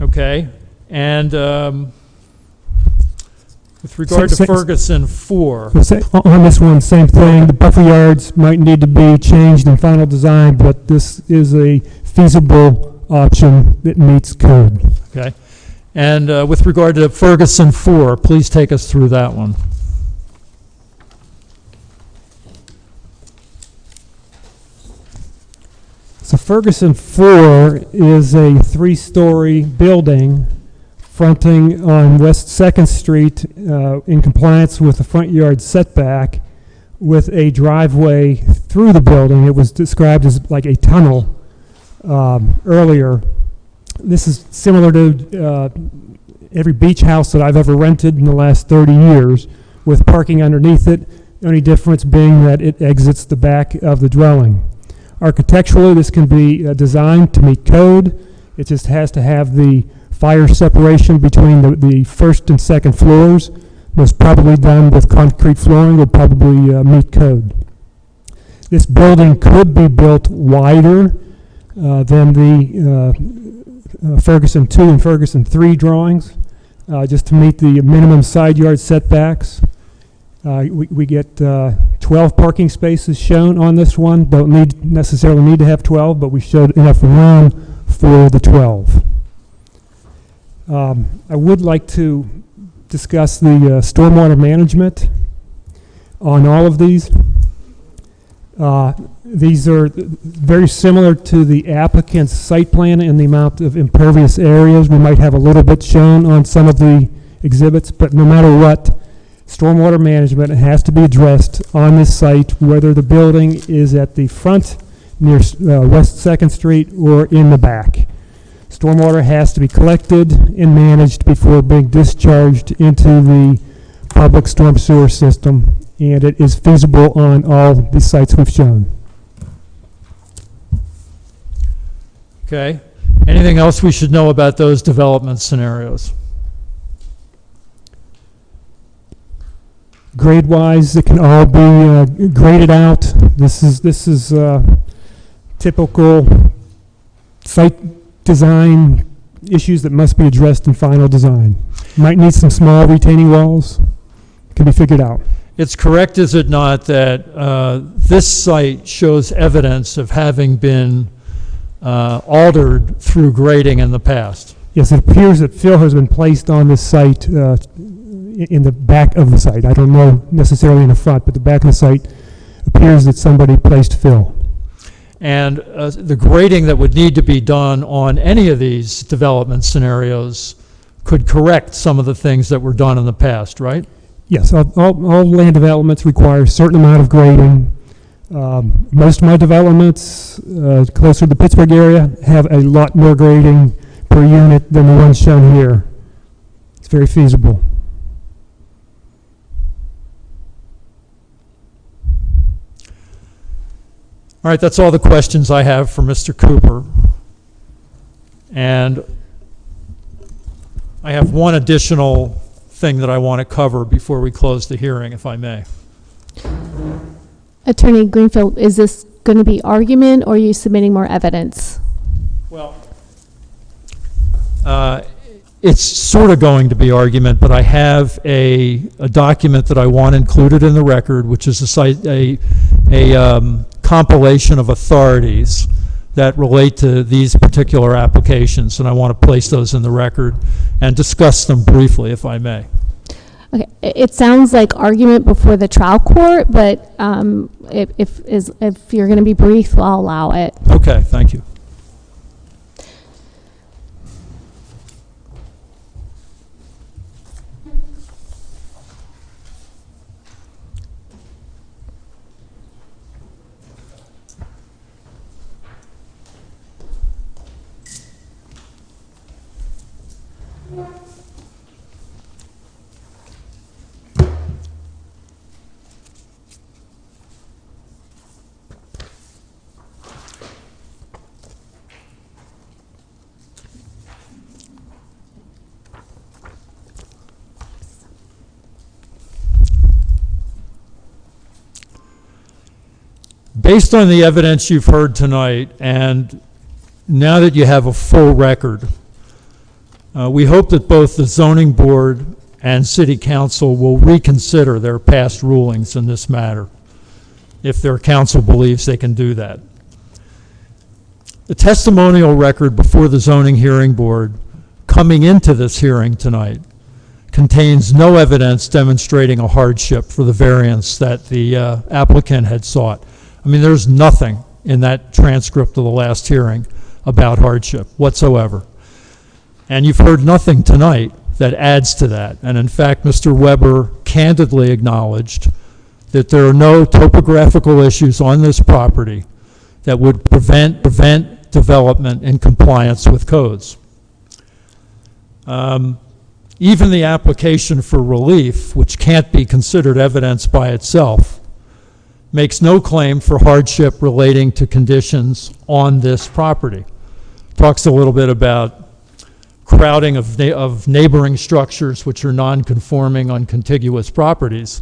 Okay, and with regard to Ferguson 4. On this one, same thing. The buffer yards might need to be changed in final design, but this is a feasible option that meets code. Okay, and with regard to Ferguson 4, please take us through that one. So Ferguson 4 is a 3-story building fronting on West 2nd Street in compliance with the front yard setback with a driveway through the building. It was described as like a tunnel earlier. This is similar to every beach house that I've ever rented in the last 30 years with parking underneath it, the only difference being that it exits the back of the dwelling. Architecturally, this can be designed to meet code. It just has to have the fire separation between the first and second floors. Most probably done with concrete flooring, will probably meet code. This building could be built wider than the Ferguson 2 and Ferguson 3 drawings, just to meet the minimum side yard setbacks. We get 12 parking spaces shown on this one. Don't necessarily need to have 12, but we showed enough room for the 12. I would like to discuss the stormwater management on all of these. These are very similar to the applicant's site plan in the amount of impervious areas. We might have a little bit shown on some of the exhibits, but no matter what, stormwater management has to be addressed on this site, whether the building is at the front near West 2nd Street or in the back. Stormwater has to be collected and managed before being discharged into the public storm sewer system, and it is feasible on all the sites we've shown. Okay. Anything else we should know about those development scenarios? Grade-wise, it can all be graded out. This is typical site design issues that must be addressed in final design. Might need some small retaining walls. Can be figured out. It's correct, is it not, that this site shows evidence of having been altered through grading in the past? Yes, it appears that fill has been placed on this site in the back of the site. I don't know necessarily in the front, but the back of the site appears that somebody placed fill. And the grading that would need to be done on any of these development scenarios could correct some of the things that were done in the past, right? Yes, all land developments require a certain amount of grading. Most of my developments closer to the Pittsburgh area have a lot more grading per unit than the ones shown here. It's very feasible. All right, that's all the questions I have for Mr. Cooper. And I have one additional thing that I want to cover before we close the hearing, if I may. Attorney Greenfield, is this going to be argument, or are you submitting more evidence? Well, it's sort of going to be argument, but I have a document that I want included in the record, which is a compilation of authorities that relate to these particular applications, and I want to place those in the record and discuss them briefly, if I may. Okay, it sounds like argument before the trial court, but if you're going to be brief, I'll allow it. Okay, thank you. Based on the evidence you've heard tonight, and now that you have a full record, we hope that both the zoning board and city council will reconsider their past rulings in this matter, if their council believes they can do that. The testimonial record before the zoning hearing board coming into this hearing tonight contains no evidence demonstrating a hardship for the variance that the applicant had sought. I mean, there's nothing in that transcript of the last hearing about hardship whatsoever. And you've heard nothing tonight that adds to that. And in fact, Mr. Weber candidly acknowledged that there are no topographical issues on this property that would prevent development in compliance with codes. Even the application for relief, which can't be considered evidence by itself, makes no claim for hardship relating to conditions on this property. Talks a little bit about crowding of neighboring structures which are non-conforming on contiguous properties,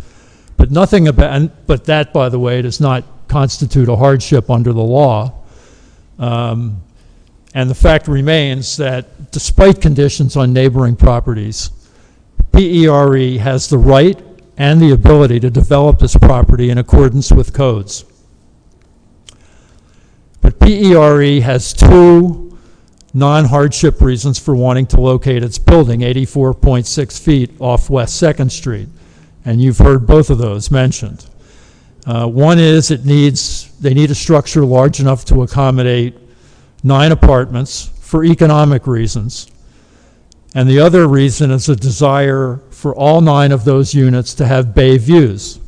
but nothing about, but that, by the way, does not constitute a hardship under the law. And the fact remains that despite conditions on neighboring properties, PERE has the right and the ability to develop this property in accordance with codes. But PERE has two non-hardship reasons for wanting to locate its building 84.6 feet off West 2nd Street, and you've heard both of those mentioned. One is they need a structure large enough to accommodate 9 apartments for economic reasons. And the other reason is a desire for all 9 of those units to have bay views.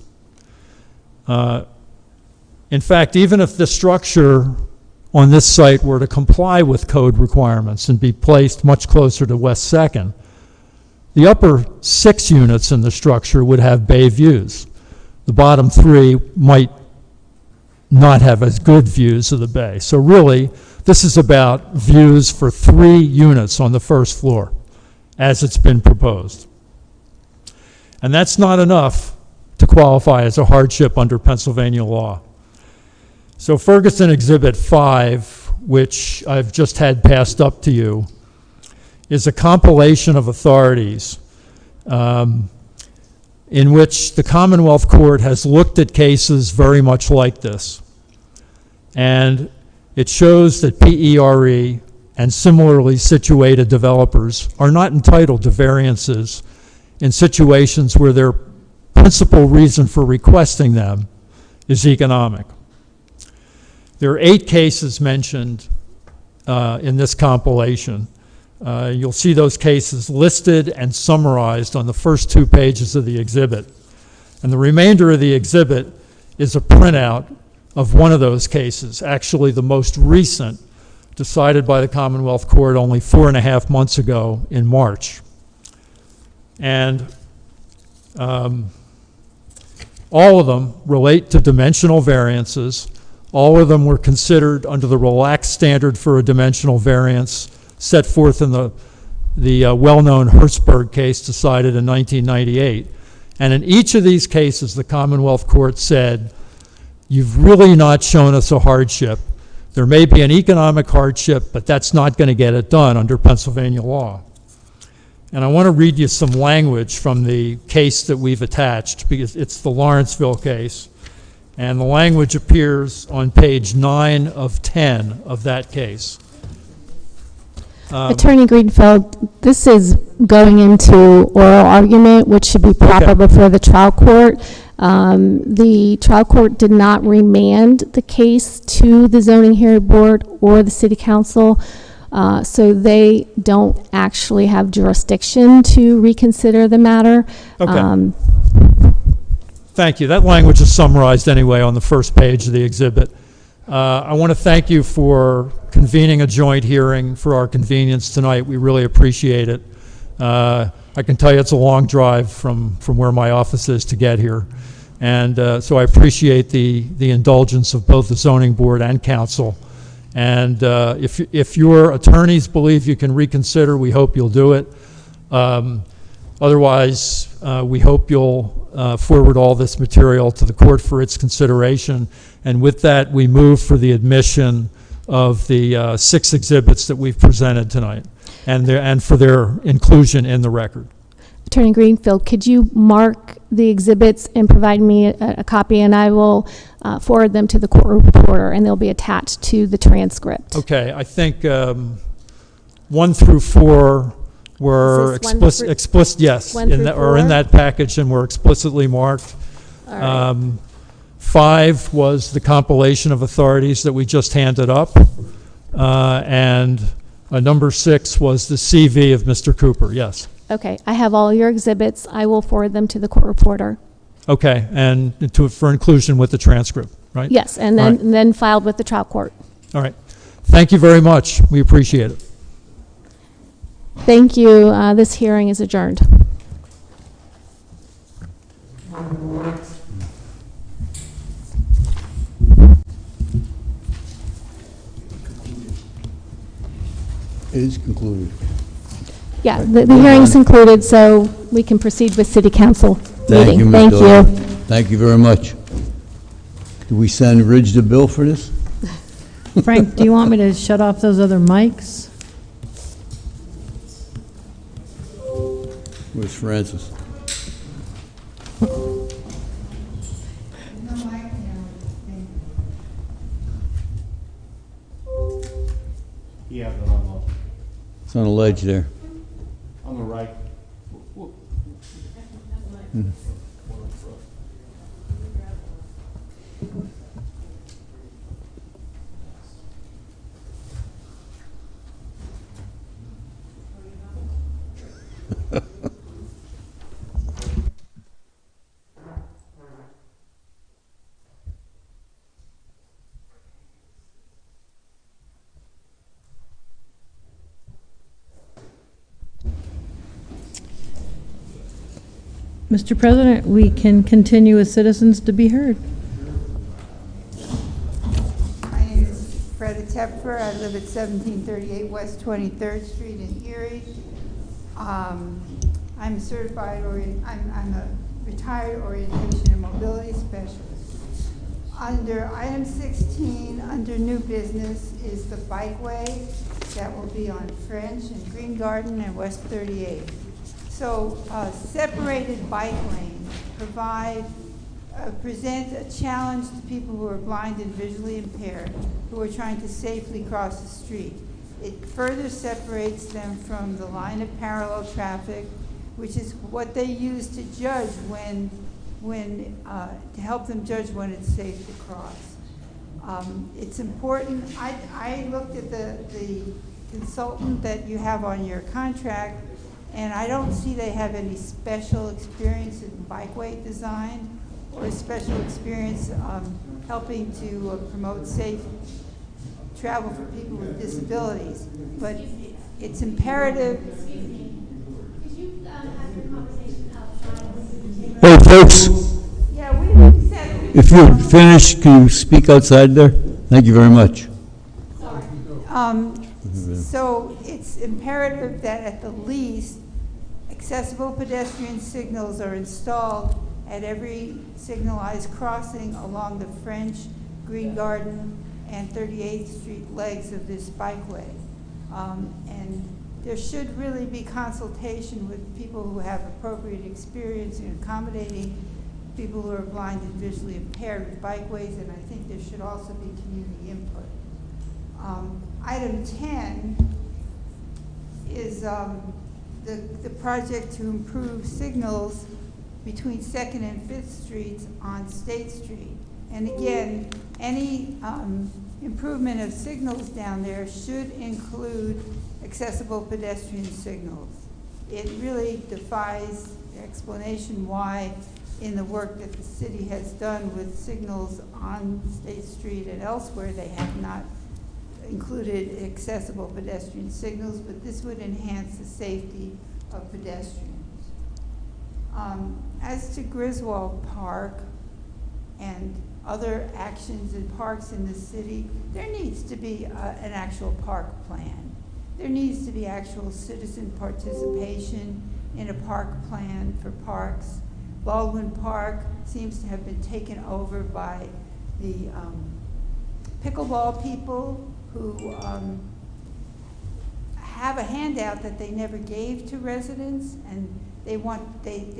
In fact, even if the structure on this site were to comply with code requirements and be placed much closer to West 2nd, the upper 6 units in the structure would have bay views. The bottom 3 might not have as good views of the bay. So really, this is about views for 3 units on the first floor, as it's been proposed. And that's not enough to qualify as a hardship under Pennsylvania law. So Ferguson Exhibit 5, which I've just had passed up to you, is a compilation of authorities in which the Commonwealth Court has looked at cases very much like this. And it shows that PERE and similarly situated developers are not entitled to variances in situations where their principal reason for requesting them is economic. There are 8 cases mentioned in this compilation. You'll see those cases listed and summarized on the first 2 pages of the exhibit. And the remainder of the exhibit is a printout of one of those cases, actually the most recent, decided by the Commonwealth Court only 4.5 months ago in March. And all of them relate to dimensional variances. All of them were considered under the relaxed standard for a dimensional variance set forth in the well-known Hertzberg case decided in 1998. And in each of these cases, the Commonwealth Court said, you've really not shown us a hardship. There may be an economic hardship, but that's not going to get it done under Pennsylvania law. And I want to read you some language from the case that we've attached, because it's the Lawrenceville case. And the language appears on page 9 of 10 of that case. Attorney Greenfield, this is going into oral argument, which should be proper before the trial court. The trial court did not remand the case to the zoning hearing board or the city council, so they don't actually have jurisdiction to reconsider the matter. Okay. Thank you. That language is summarized anyway on the first page of the exhibit. I want to thank you for convening a joint hearing for our convenience tonight. We really appreciate it. I can tell you it's a long drive from where my office is to get here. And so I appreciate the indulgence of both the zoning board and council. And if your attorneys believe you can reconsider, we hope you'll do it. Otherwise, we hope you'll forward all this material to the court for its consideration. And with that, we move for the admission of the 6 exhibits that we've presented tonight and for their inclusion in the record. Attorney Greenfield, could you mark the exhibits and provide me a copy, and I will forward them to the court reporter, and they'll be attached to the transcript. Okay, I think 1 through 4 were explicit, yes, in that package, and were explicitly marked. All right. 5 was the compilation of authorities that we just handed up, and number 6 was the CV of Mr. Cooper. Yes. Okay, I have all your exhibits. I will forward them to the court reporter. Okay, and for inclusion with the transcript, right? Yes, and then filed with the trial court. All right. Thank you very much. We appreciate it. Thank you. This hearing is adjourned. It is concluded. Yeah, the hearing's concluded, so we can proceed with city council meeting. Thank you. Thank you very much. Do we send Ridge the bill for this? Frank, do you want me to shut off those other mics? Where's Francis? Yeah, but I'm up. It's on a ledge there. On the right. Mhm. Mr. President, we can continue as citizens to be heard. My name is Freda Tepfer. I live at 1738 West 23rd Street in Erie. I'm a retired orientation and mobility specialist. Under item 16, under new business, is the bikeway that will be on French and Green Garden and West 38. So separated bike lanes present a challenge to people who are blind and visually impaired who are trying to safely cross the street. It further separates them from the line of parallel traffic, which is what they use to judge to help them judge when it's safe to cross. It's important. I looked at the consultant that you have on your contract, and I don't see they have any special experience in bikeway design or special experience helping to promote safe travel for people with disabilities. But it's imperative. Hey, folks. Yeah, if you're finished, can you speak outside there? Thank you very much. So it's imperative that at the least, accessible pedestrian signals are installed at every signalized crossing along the French, Green Garden, and 38th Street legs of this bikeway. And there should really be consultation with people who have appropriate experience in accommodating people who are blind and visually impaired with bikeways, and I think there should also be community input. Item 10 is the project to improve signals between 2nd and 5th Streets on State Street. And again, any improvement of signals down there should include accessible pedestrian signals. It really defies explanation why in the work that the city has done with signals on State Street and elsewhere, they have not included accessible pedestrian signals, but this would enhance the safety of pedestrians. As to Griswold Park and other actions in parks in the city, there needs to be an actual park plan. There needs to be actual citizen participation in a park plan for parks. Baldwin Park seems to have been taken over by the pickleball people who have a handout that they never gave to residents, and they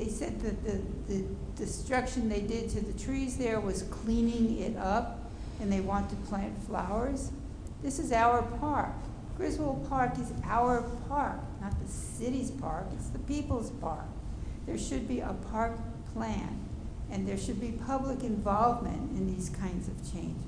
said that the destruction they did to the trees there was cleaning it up, and they want to plant flowers. This is our park. Griswold Park is our park, not the city's park, it's the people's park. There should be a park plan, and there should be public involvement in these kinds of changes.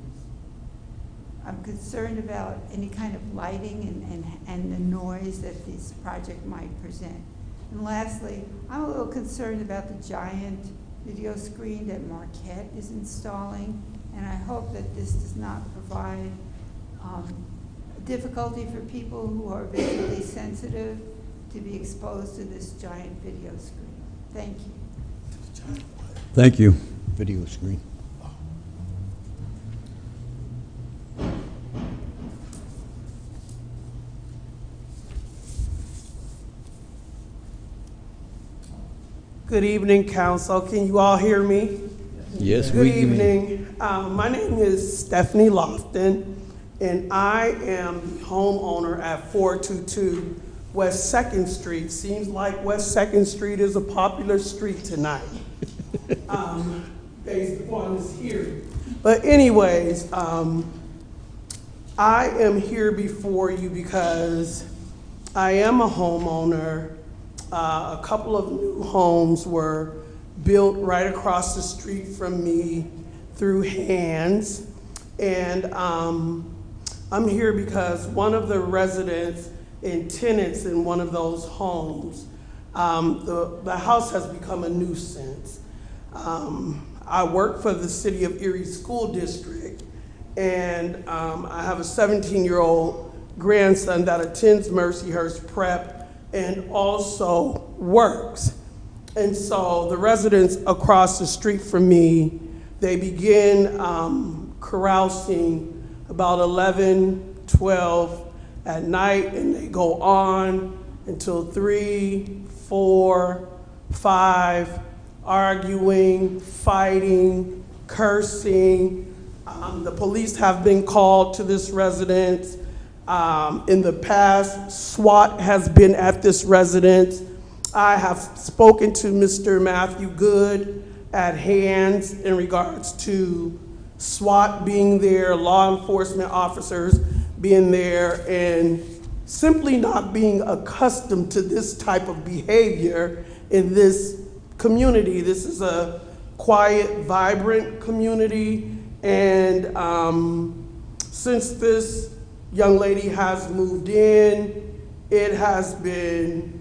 I'm concerned about any kind of lighting and the noise that this project might present. And lastly, I'm a little concerned about the giant video screen that Marquette is installing, and I hope that this does not provide difficulty for people who are visually sensitive to be exposed to this giant video screen. Thank you. Thank you. Video screen. Good evening, Council. Can you all hear me? Yes, Good evening. My name is Stephanie Lofton, and I am the homeowner at 422 West 2nd Street. Seems like West 2nd Street is a popular street tonight, based upon this hearing. But anyways, I am here before you because I am a homeowner. A couple of new homes were built right across the street from me through hands. And I'm here because one of the residents and tenants in one of those homes, the house has become a nuisance. I work for the City of Erie School District, and I have a 17-year-old grandson that attends Mercyhurst Prep and also works. And so the residents across the street from me, they begin carousing about 11, 12 at night, and they go on until 3, 4, 5, arguing, fighting, cursing. The police have been called to this residence. In the past, SWAT has been at this residence. I have spoken to Mr. Matthew Good at Hands in regards to SWAT being there, law enforcement officers being there, and simply not being accustomed to this type of behavior in this community. This is a quiet, vibrant community, and since this young lady has moved in, it has been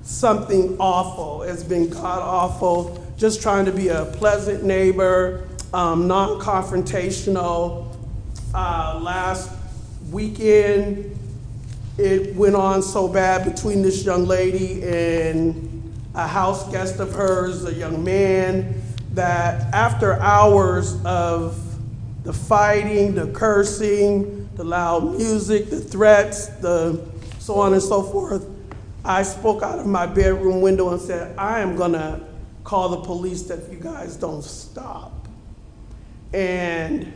something awful. It's been god-awful, just trying to be a pleasant neighbor, non-confrontational. Last weekend, it went on so bad between this young lady and a house guest of hers, a young man, that after hours of the fighting, the cursing, the loud music, the threats, the so on and so forth, I spoke out of my bedroom window and said, I am gonna call the police if you guys don't stop. And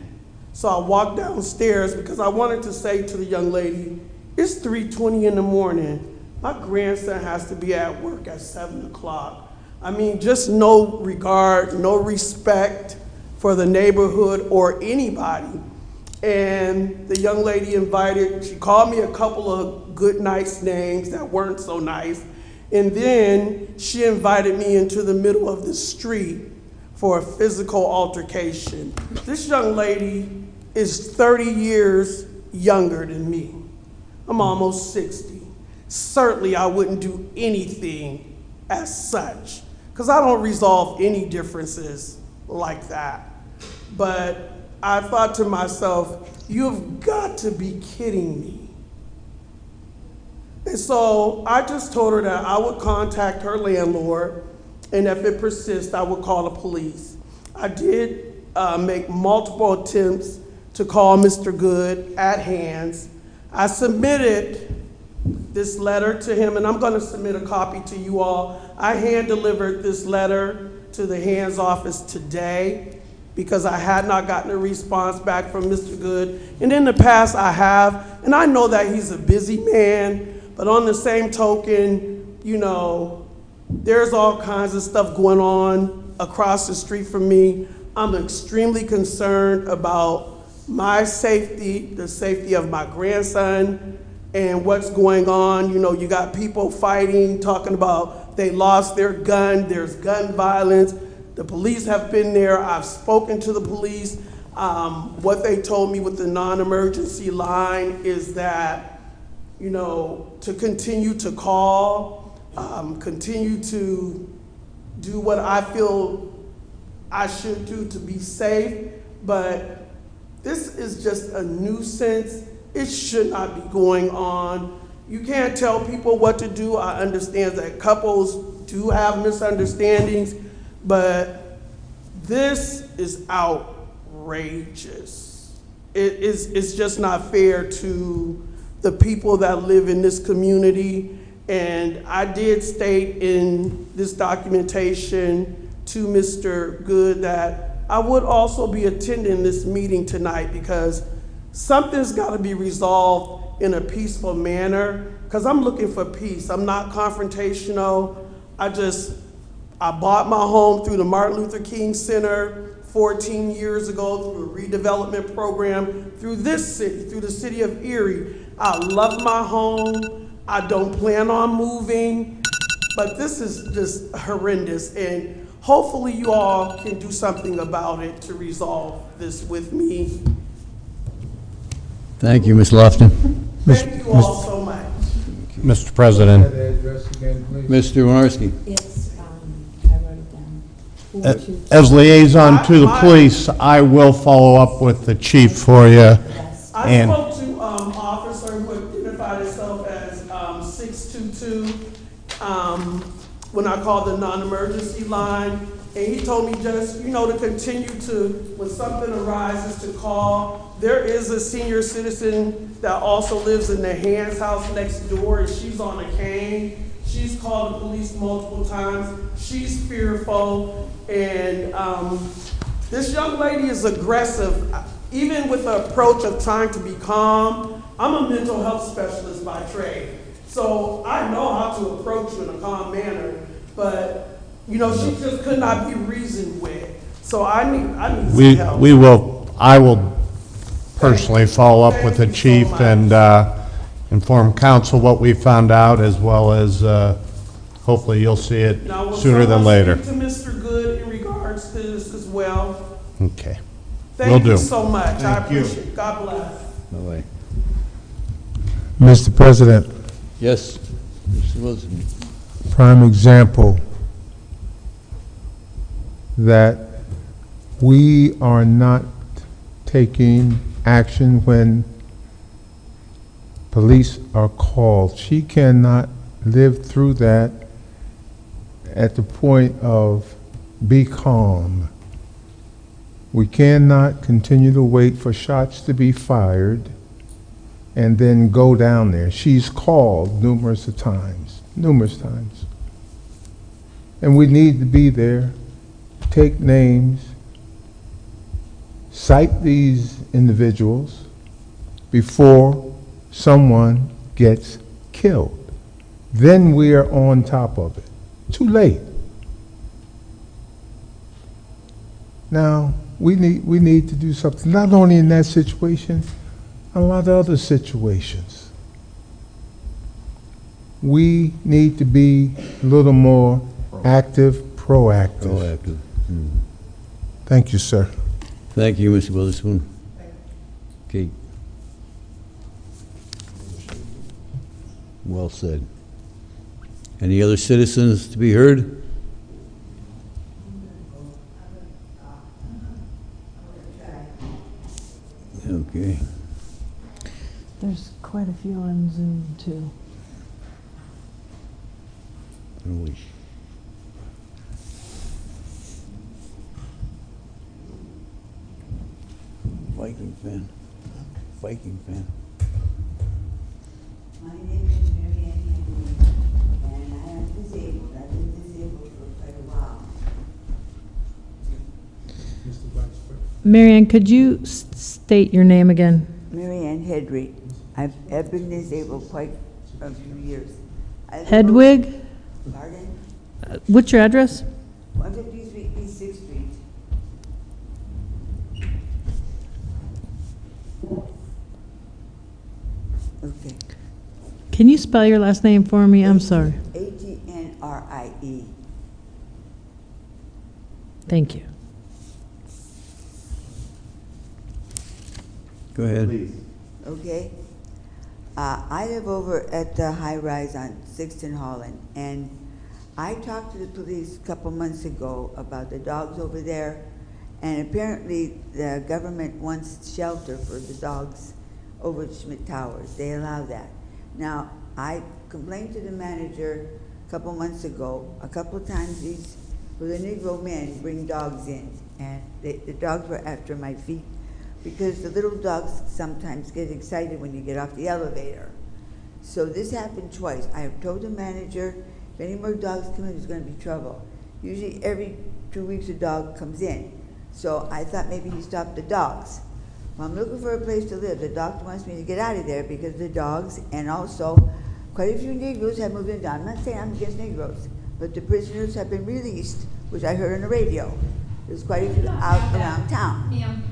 so I walked downstairs because I wanted to say to the young lady, it's 3:20 in the morning. My grandson has to be at work at 7 o'clock. I mean, just no regard, no respect for the neighborhood or anybody. And the young lady she called me a couple of good, nice names that weren't so nice. And then she invited me into the middle of the street for a physical altercation. This young lady is 30 years younger than me. I'm almost 60. Certainly I wouldn't do anything as such, because I don't resolve any differences like that. But I thought to myself, you've got to be kidding me. And so I just told her that I would contact her landlord, and if it persists, I would call the police. I did make multiple attempts to call Mr. Good at Hands. I submitted this letter to him, and I'm going to submit a copy to you all. I hand-delivered this letter to the Hands office today because I had not gotten a response back from Mr. Good. And in the past I have, and I know that he's a busy man, but on the same token, you know, there's all kinds of stuff going on across the street from me. I'm extremely concerned about my safety, the safety of my grandson, and what's going on. You know, you got people fighting, talking about they lost their gun, there's gun violence. The police have been there. I've spoken to the police. What they told me with the non-emergency line is that, you know, to continue to call, continue to do what I feel I should do to be safe, but this is just a nuisance. It should not be going on. You can't tell people what to do. I understand that couples do have misunderstandings, but this is outrageous. It's just not fair to the people that live in this community. And I did state in this documentation to Mr. Good that I would also be attending this meeting tonight because something's got to be resolved in a peaceful manner, because I'm looking for peace. I'm not confrontational. I bought my home through the Martin Luther King Center 14 years ago through a redevelopment program through this city, through the city of Erie. I love my home. I don't plan on moving, but this is just horrendous. And hopefully you all can do something about it to resolve this with me. Thank you, Ms. Lofton. Thank you all so much. Mr. President. Mr. Marski. It's, I wrote it down. As liaison to the police, I will follow up with the chief for you. I spoke to officer who identified himself as 622 when I called the non-emergency line, and he told me just, you know, to continue to, when something arises, to call. There is a senior citizen that also lives in the Hands house next door, and she's on a cane. She's called the police multiple times. She's fearful, and this young lady is aggressive. Even with the approach of trying to be calm, I'm a mental health specialist by trade. So I know how to approach you in a calm manner, but you know, she just could not be reasoned with. So I need some help. I will personally follow up with the chief and inform council what we found out, as well as hopefully you'll see it sooner than later. Speak to Mr. Good in regards to this as well. Okay. Thank you so much. I appreciate it. God bless. Bye-bye. Mr. President. Yes, Mr. Wilson. Prime example that we are not taking action when police are called. She cannot live through that at the point of be calm. We cannot continue to wait for shots to be fired and then go down there. She's called numerous times. And we need to be there, take names, cite these individuals before someone gets killed. Then we are on top of it. Too late. Now, we need to do something, not only in that situation, a lot of other situations. We need to be a little more active, proactive. Thank you, sir. Thank you, Mr. Witherspoon. Kate. Well said. Any other citizens to be heard? Okay. There's quite a few on Zoom, too. Holy. Viking fan. Viking fan. My name is Mary Ann Henry, and I am disabled. I've been disabled for quite a while. Mary Ann, could you state your name again? Mary Ann Henry. I've been disabled quite a few years. Hedwig? Pardon? What's your address? 153 East 6th Street. Okay. Can you spell your last name for me? I'm sorry. Atnrie. Thank you. Go ahead. Please. Okay. I live over at the high rise on 6th and Holland, and I talked to the police a couple months ago about the dogs over there, and apparently the government wants shelter for the dogs over at Schmidt Towers. They allow that. Now, I complained to the manager a couple months ago. A couple of times these the Negro men bring dogs in, and the dogs were after my feet because the little dogs sometimes get excited when you get off the elevator. So this happened twice. I have told the manager, if any more dogs come in, there's going to be trouble. Usually every 2 weeks a dog comes in. So I thought maybe he stopped the dogs. Well, I'm looking for a place to live. The doctor wants me to get out of there because of the dogs, and also quite a few Negroes have moved in. I'm not saying I'm against Negroes, but the prisoners have been released, which I heard on the radio. There's quite a few out around town.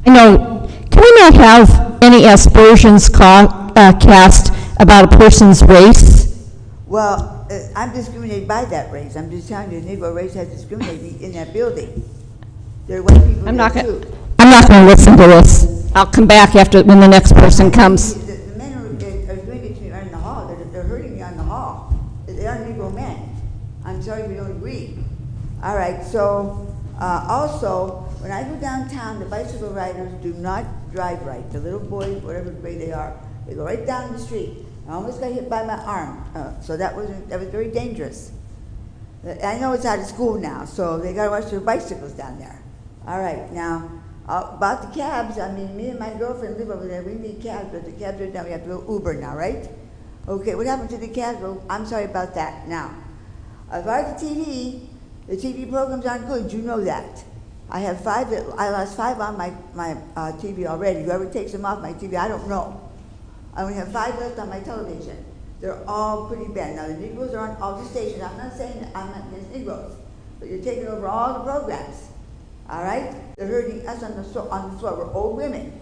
I know, can we not have any aspersions cast about a person's race? Well, I'm discriminated by that race. I'm just telling you, the Negro race has discriminated me in that building. There are white people there too. I'm not going to listen to this. I'll come back after, when the next person comes. The men are doing it to me right in the hall. They're hurting me on the hall. They are Negro men. I'm sorry we don't agree. All right, so also, when I go downtown, the bicycle riders do not drive right. The little boys, whatever grade they are, they go right down the street. I almost got hit by my arm, so that was very dangerous. I know it's out of school now, so they got to watch their bicycles down there. All right, now, about the cabs, I mean, me and my girlfriend live over there. We need cabs, but the cabs are down. We have to go Uber now, right? Okay, what happened to the cabs? Well, I'm sorry about that. Now, as far as the TV programs aren't good. You know that. I lost 5 on my TV already. Whoever takes them off my TV, I don't know. I only have 5 left on my television. They're all pretty bad. Now, the Negroes are on all the stations. I'm not saying that I'm not against Negroes, but you're taking over all the programs. All right? They're hurting us on the floor. We're old women.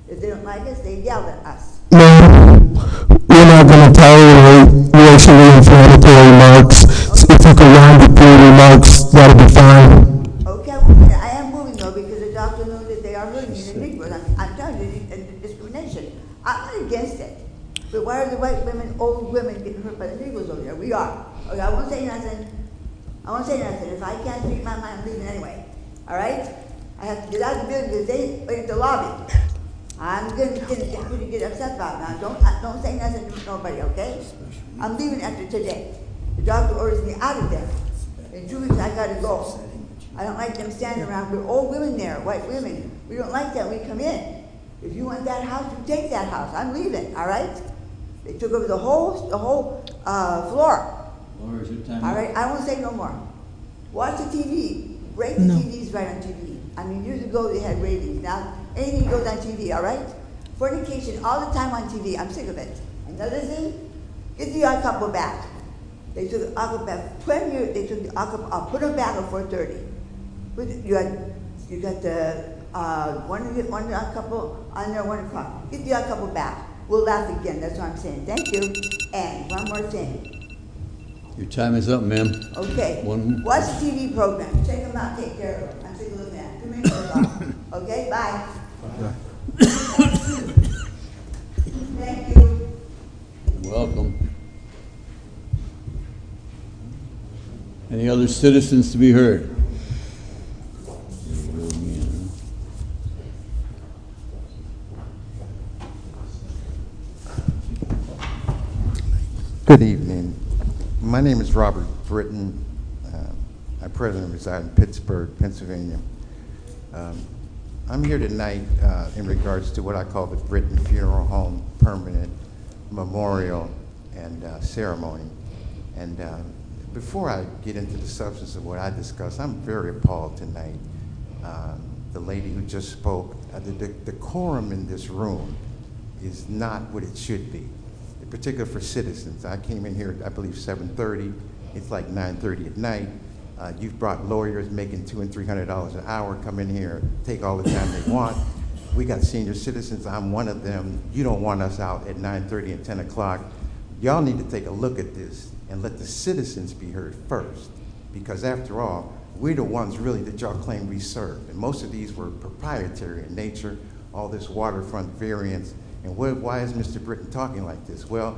If they don't like us, they yell at us. We're not going to tolerate racially inflammatory remarks. So if you can round up your remarks, that'll be fine. Okay, well, I am moving though because the doctor knows that they are hurting me, the Negroes. I'm telling you, the discrimination. I'm not against it. But why are the white women, old women, getting hurt by the Negroes over there? We are. Okay, I won't say nothing. If I can't speak my mind, I'm leaving anyway. All right? I have to get out of the building because they went at the lobby. I'm going to get upset about it now. Don't say nothing to nobody, okay? I'm leaving after today. The doctor orders me out of there. In 2 weeks, I got to go. I don't like them standing around. We're old women there, white women. We don't like that when we come in. If you want that house, you take that house. I'm leaving, all right? They took over the whole floor. Laura, is your time All up? right, I won't say no more. Watch the TV. Rate the TVs right on TV. I mean, years ago they had ratings. Now, anything goes on TV, all right? Fornication all the time on TV. I'm sick of it. Another thing, get the odd couple back. They took the odd couple back. 12 years, they took the odd couple, put them back at 4:30. You had You got the, one odd couple on there, 1 o'clock. Get the odd couple back. We'll laugh again, that's what I'm saying. Thank you. And one more thing. Your time is up, ma'am. Okay. Watch the TV program. Check them out, take care of them. I'm sick of looking at them. Too many of them. Okay, bye. Thank you. Welcome. Any other citizens to be heard? Good evening. My name is Robert Britton. I presently reside in Pittsburgh, Pennsylvania. I'm here tonight in regards to what I call the Britton Funeral Home Permanent Memorial and Ceremony. And before I get into the substance of what I discuss, I'm very appalled tonight. The lady who just spoke, the decorum in this room is not what it should be, in particular for citizens. I came in here, I believe, 7:30. It's like 9:30 at night. You've brought lawyers making $200 and $300 an hour come in here, take all the time they want. We got senior citizens. I'm one of them. You don't want us out at 9:30 and 10 o'clock. Y'all need to take a look at this and let the citizens be heard first, because after all, we're the ones really that y'all claim we serve. And most of these were proprietary in nature, all this waterfront variance. And why is Mr. Britton talking like this? Well,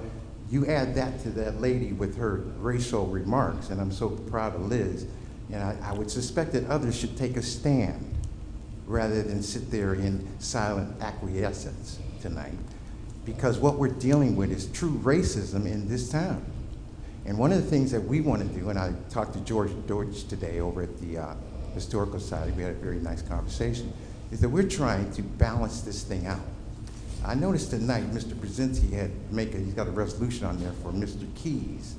you add that to that lady with her racial remarks, and I'm so proud of Liz, and I would suspect that others should take a stand rather than sit there in silent acquiescence tonight, because what we're dealing with is true racism in this town. And one of the things that we want to do, and I talked to George Deutsch today over at the Historical Society, we had a very nice conversation, is that we're trying to balance this thing out. I noticed tonight Mr. Brzezinski he's got a resolution on there for Mr. Keys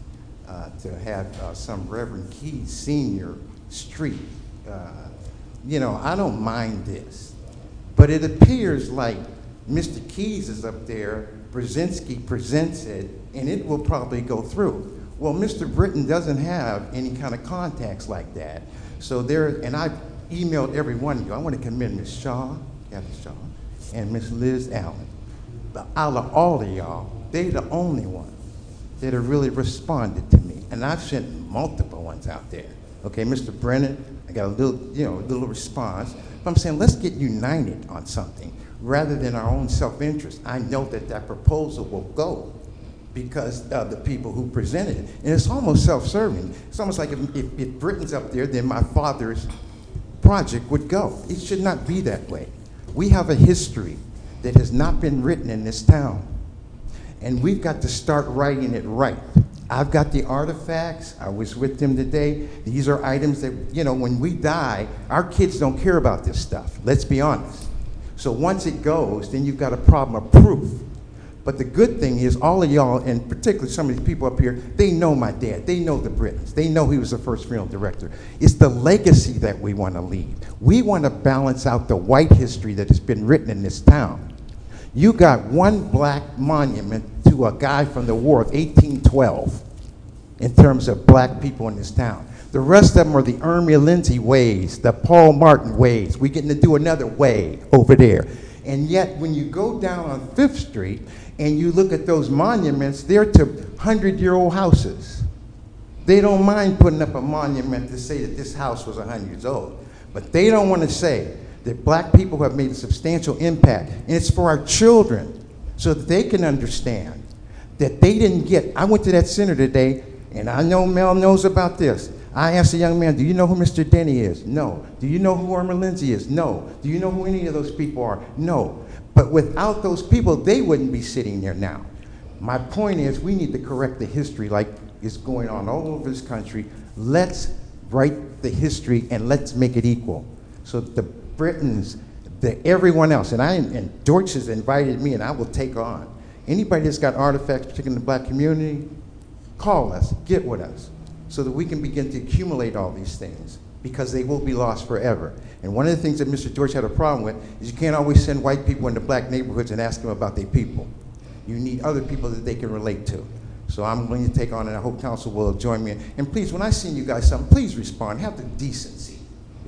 to have some Reverend Keys Senior Street. You know, I don't mind this, but it appears like Mr. Keys is up there, Brzezinski presents it, and it will probably go through. Well, Mr. Britton doesn't have any kind of contacts like that. So and I've emailed every one of you. I want to commend Ms. Shaw, Kathy Shaw, and Ms. Liz Allen. Out of all of y'all, they're the only ones that have really responded to me. And I've sent multiple ones out there. Okay, Mr. Brennan, I got a little response. But I'm saying, let's get united on something rather than our own self-interest. I know that proposal will go because of the people who presented it. And it's almost self-serving. It's almost like if Britain's up there, then my father's project would go. It should not be that way. We have a history that has not been written in this town. And we've got to start writing it right. I've got the artifacts. I was with them today. These are items that, when we die, our kids don't care about this stuff. Let's be honest. So once it goes, then you've got a problem of proof. But the good thing is all of y'all, and particularly some of these people up here, they know my dad. They know the Brittons. They know he was the first funeral director. It's the legacy that we want to leave. We want to balance out the white history that has been written in this town. You got one black monument to a guy from the War of 1812 in terms of black people in this town. The rest of them are the Irma Lindsay ways, the Paul Martin ways. We're getting to do another way over there. And yet, when you go down on 5th Street and you look at those monuments, they're to 100-year-old houses. They don't mind putting up a monument to say that this house was 100 years old. But they don't want to say that black people have made a substantial impact. And it's for our children so that they can understand that they didn't get. I went to that center today, and I know Mel knows about this. I asked the young man, do you know who Mr. Denny is? No. Do you know who Irma Lindsay is? No. Do you know who any of those people are? No. But without those people, they wouldn't be sitting there now. My point is, we need to correct the history like is going on all over this country. Let's write the history and let's make it equal. So the Britons, everyone else, and Deutsch has invited me, and I will take on. Anybody that's got artifacts, particularly in the black community, call us, get with us, so that we can begin to accumulate all these things, because they will be lost forever. And one of the things that Mr. Deutsch had a problem with is you can't always send white people into black neighborhoods and ask them about their people. You need other people that they can relate to. So I'm going to take on, and I hope council will join me. And please, when I send you guys something, please respond. Have the decency,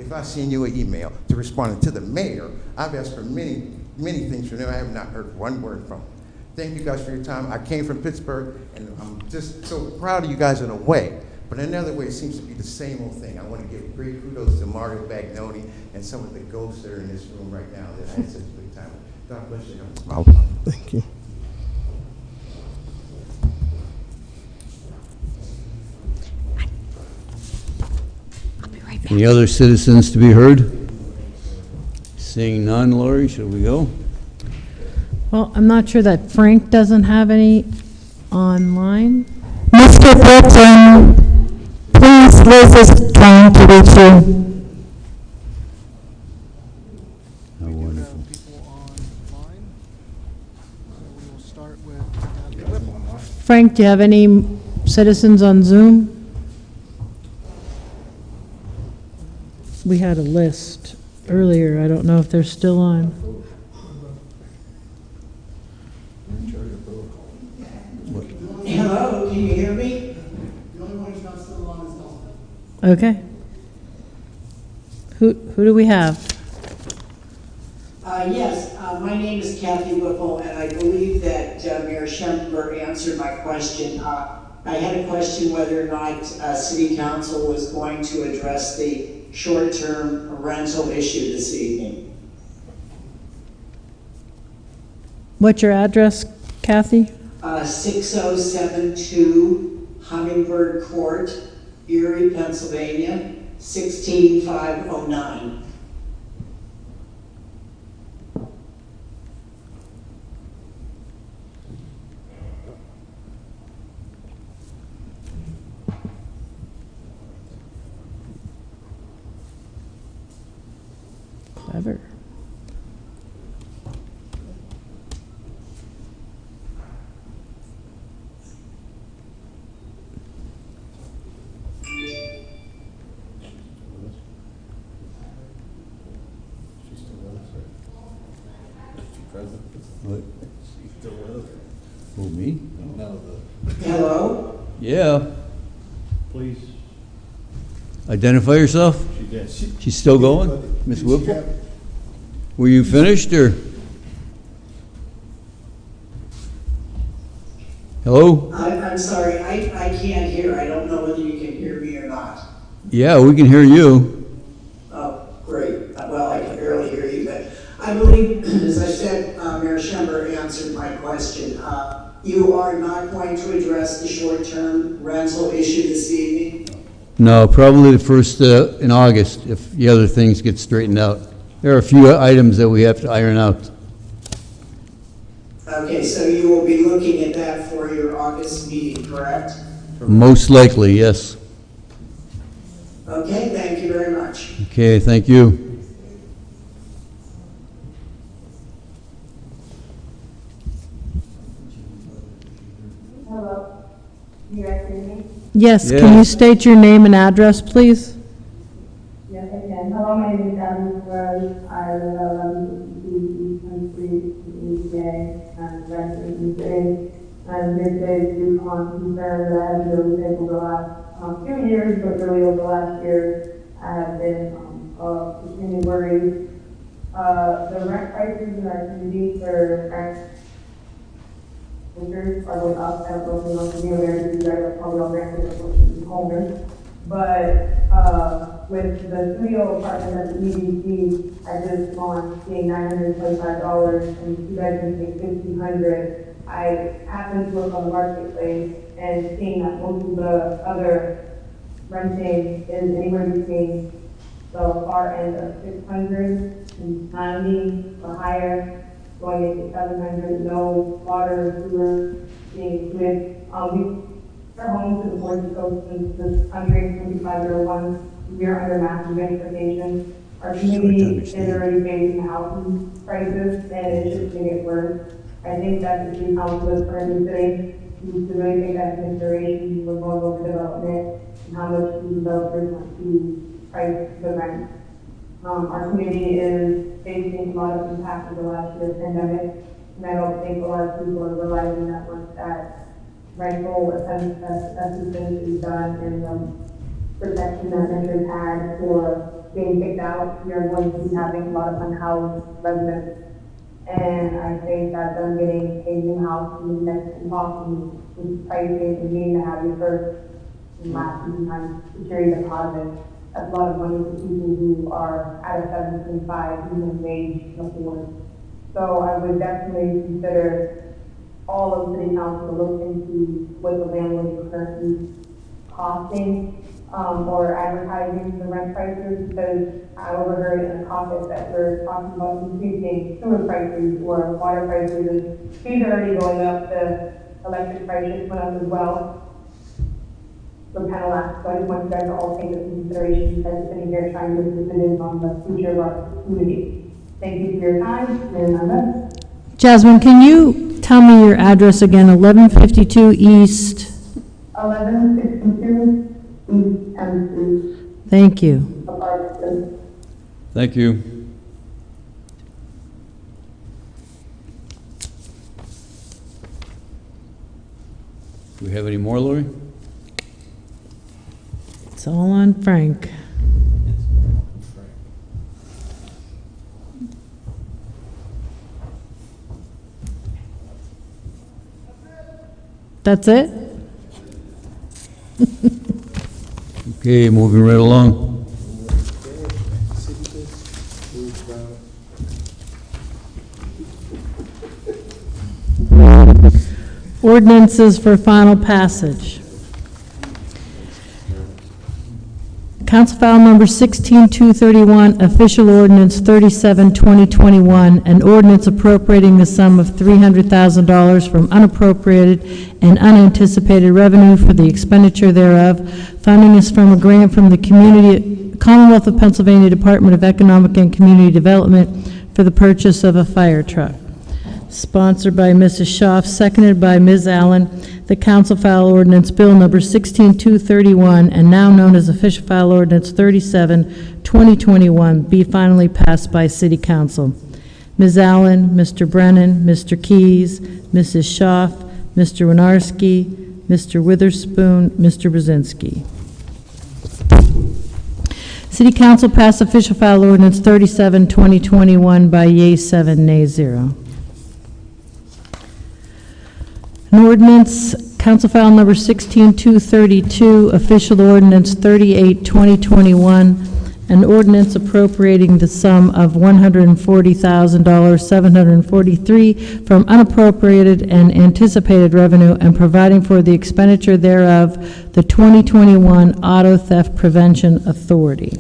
if I send you an email to respond to the mayor, I've asked for many things from them. I have not heard one word from them. Thank you guys for your time. I came from Pittsburgh, and I'm just so proud of you guys in a way. But another way, it seems to be the same old thing. I want to give great kudos to Mario Bagnoni and some of the ghosts that are in this room right now that I had such a good time with. God bless you. Thank you. Any other citizens to be heard? Seeing none, Lori, shall we go? Well, I'm not sure that Frank doesn't have any online. Mr. Wilson, please, Liz is trying to reach you. How wonderful. Frank, do you have any citizens on Zoom? We had a list earlier. I don't know if they're still on. Hello, can you hear me? The only one who's not still on is Nelson. Okay. Who do we have? Yes, my name is Kathy Whipple, and I believe that Mayor Schember answered my question. I had a question whether or not City Council was going to address the short-term rental issue this evening. What's your address, Kathy? 6072 Hummingbird Court, Erie, Pennsylvania, 16509. Clever. What? Who, me? No. Hello? Yeah. Please. Identify yourself? She did. She's still going? Miss Whipple? Were you finished, or? Hello? I'm sorry, I can't hear. I don't know whether you can hear me or not. Yeah, we can hear you. Oh, great. Well, I can barely hear you, but I believe, as I said, Mayor Schember answered my question. You are not going to address the short-term rental issue this evening? No, probably the first in August, if the other things get straightened out. There are a few items that we have to iron out. Okay, so you will be looking at that for your August meeting, correct? Most likely, yes. Okay, thank you very much. Okay, thank you. Hello, you guys hear me? Yes, can you state your name and address, please? Yes, I can. Hello, my name is Gavin Flores. I live at 1152 East 10th Street in EPA, and resident in Erie. And midday to concern that I have been really over the last few years, but really over the last year, I have been extremely worried. The rent prices in our community for renters are going up. I don't know if you know the new areas, you guys are probably all rented or homeowners. But with the studio apartment at the EDC, I just on seeing $925 and you guys can pay $1,500. I happened to look on the marketplace and seeing that most of the other renting is anywhere between the far end of $690 or higher, going into $700, no water, sewer being included. Our homes to the Board of Coast since this country, 2501, we are under massive gentrification. Our community is already facing housing crisis, and it's just going to get worse. I think that the city council is currently sitting needs to really take that into consideration when going over development and how much the developers want to price the rent. Our community is facing a lot of impact of the last year's pandemic, and I don't think a lot of people are realizing that once that rental assistance is done and the protection that renters had for being kicked out. We are going to be having a lot of unhoused residents. And I think that them getting a new house is next to impossible with prices and needing to have your first and last and sometimes security deposit. That's a lot of money for people who are at a 7.5 minimum wage afford. So I would definitely consider all of city council to look into what the landlords are currently costing or advertising the rent prices, because I overheard in the caucus that we're talking about increasing sewer prices or water prices, and fees are already going up, the electric prices went up as well. So kind of last, so I just want you guys to all take this into consideration as sitting here trying to make decisions on the future of our community. Thank you for your time, and I'm done. Jasmine, can you tell me your address again? 1152 East? 1162 East M Street. Thank you. Apartment. Thank you. Do we have any more, Lori? It's all on Frank. That's it? Okay, moving right along. Ordinances for final passage. Council file number 16231, official ordinance 37-2021, an ordinance appropriating the sum of $300,000 from unappropriated and unanticipated revenue for the expenditure thereof. Funding is from a grant from the Commonwealth of Pennsylvania Department of Economic and Community Development for the purchase of a fire truck. Sponsored by Mrs. Schaaf, seconded by Ms. Allen. The council file ordinance bill number 16231, and now known as official file ordinance 37-2021, be finally passed by city council. Ms. Allen, Mr. Brennan, Mr. Keys, Mrs. Schaaf, Mr. Winarski, Mr. Witherspoon, Mr. Brzezinski. City council passed official file ordinance 37-2021 by yea 7, nay 0. An ordinance, council file number 16232, official ordinance 38-2021, an ordinance appropriating the sum of $140,743 from unappropriated and anticipated revenue and providing for the expenditure thereof, the 2021 Auto Theft Prevention Authority.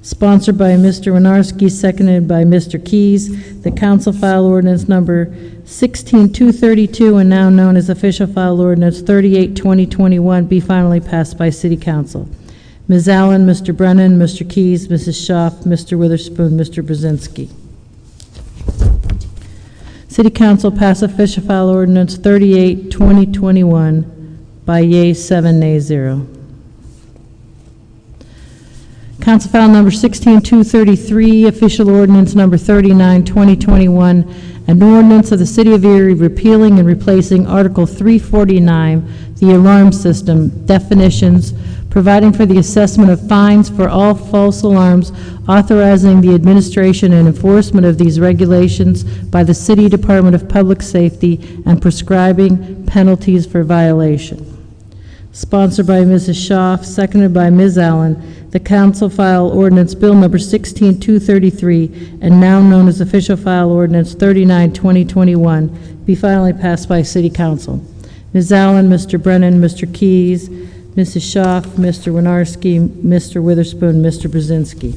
Sponsored by Mr. Winarski, seconded by Mr. Keys. The council file ordinance number 16232, and now known as official file ordinance 38-2021, be finally passed by city council. Ms. Allen, Mr. Brennan, Mr. Keys, Mrs. Schaaf, Mr. Witherspoon, Mr. Brzezinski. City council passed official file ordinance 38-2021 by yea 7, nay 0. Council file number 16233, official ordinance number 39-2021, an ordinance of the City of Erie repealing and replacing Article 349, the alarm system, definitions, providing for the assessment of fines for all false alarms, authorizing the administration and enforcement of these regulations by the City Department of Public Safety, and prescribing penalties for violation. Sponsored by Mrs. Schaaf, seconded by Ms. Allen. The council file ordinance bill number 16233, and now known as official file ordinance 39-2021, be finally passed by city council. Ms. Allen, Mr. Brennan, Mr. Keys, Mrs. Schaaf, Mr. Winarski, Mr. Witherspoon, Mr. Brzezinski.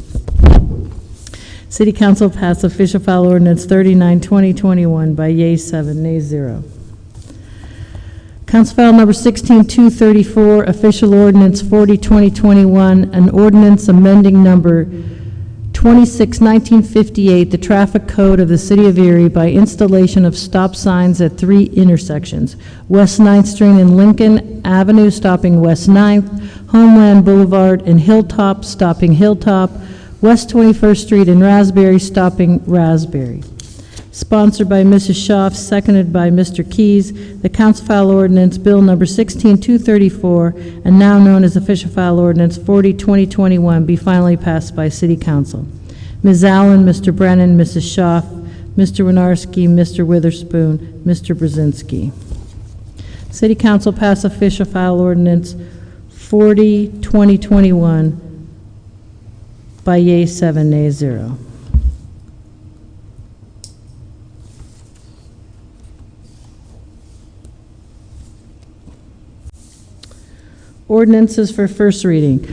City council passed official file ordinance 39-2021 by yea 7, nay 0. Council file number 16234, official ordinance 40-2021, an ordinance amending number 26-1958, the traffic code of the City of Erie by installation of stop signs at 3 intersections: West 9th Street and Lincoln Avenue, stopping West 9th, Homeland Boulevard and Hilltop, stopping Hilltop, West 21st Street and Raspberry, stopping Raspberry. Sponsored by Mrs. Schaaf, seconded by Mr. Keys, the council file ordinance, Bill number 16234, and now known as official file ordinance 40-2021, be finally passed by City Council. Ms. Allen, Mr. Brennan, Mrs. Schaaf, Mr. Winarski, Mr. Witherspoon, Mr. Brzezinski. City Council pass official file ordinance 40-2021 by yea 7, nay 0. Ordinances for first reading.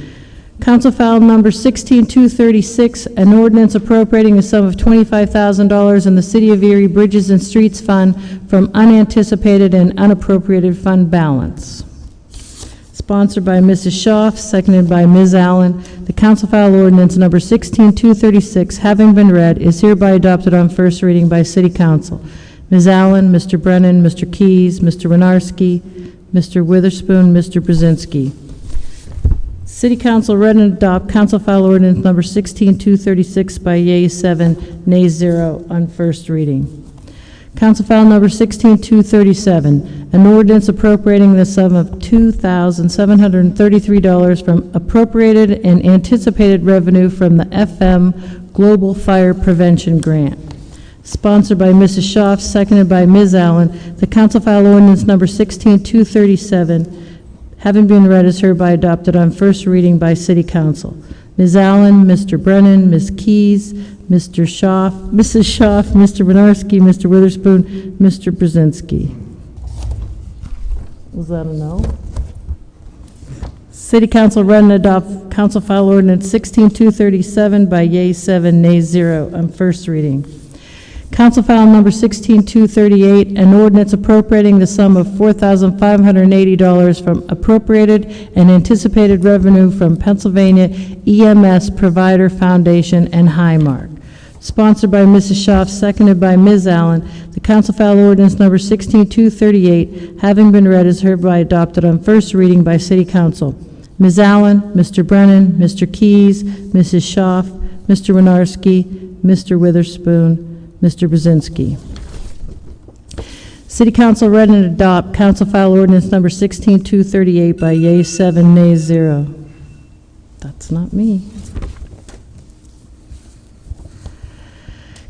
Council file number 16236, an ordinance appropriating a sum of $25,000 in the City of Erie Bridges and Streets Fund from unanticipated and unappropriated fund balance. Sponsored by Mrs. Schaaf, seconded by Ms. Allen. The council file ordinance number 16236, having been read, is hereby adopted on first reading by City Council. Ms. Allen, Mr. Brennan, Mr. Keys, Mr. Winarski, Mr. Witherspoon, Mr. Brzezinski. City Council read and adopt council file ordinance number 16236 by yea 7, nay 0 on first reading. Council file number 16237, an ordinance appropriating the sum of $2,733 from appropriated and anticipated revenue from the FM Global Fire Prevention Grant. Sponsored by Mrs. Schaaf, seconded by Ms. Allen, the council file ordinance number 16237, having been read, is hereby adopted on first reading by City Council. Ms. Allen, Mr. Brennan, Ms. Keys, Mr. Schaaf, Mrs. Schaaf, Mr. Winarski, Mr. Witherspoon, Mr. Brzezinski. Was that a no? City Council read and adopt council file ordinance 16237 by yea 7, nay 0 on first reading. Council file number 16238, an ordinance appropriating the sum of $4,580 from appropriated and anticipated revenue from Pennsylvania EMS Provider Foundation and Highmark. Sponsored by Mrs. Schaaf, seconded by Ms. Allen, the council file ordinance number 16238, having been read, is hereby adopted on first reading by City Council. Ms. Allen, Mr. Brennan, Mr. Keys, Mrs. Schaaf, Mr. Winarski, Mr. Witherspoon, Mr. Brzezinski. City Council read and adopt council file ordinance number 16238 by yea 7, nay 0. That's not me.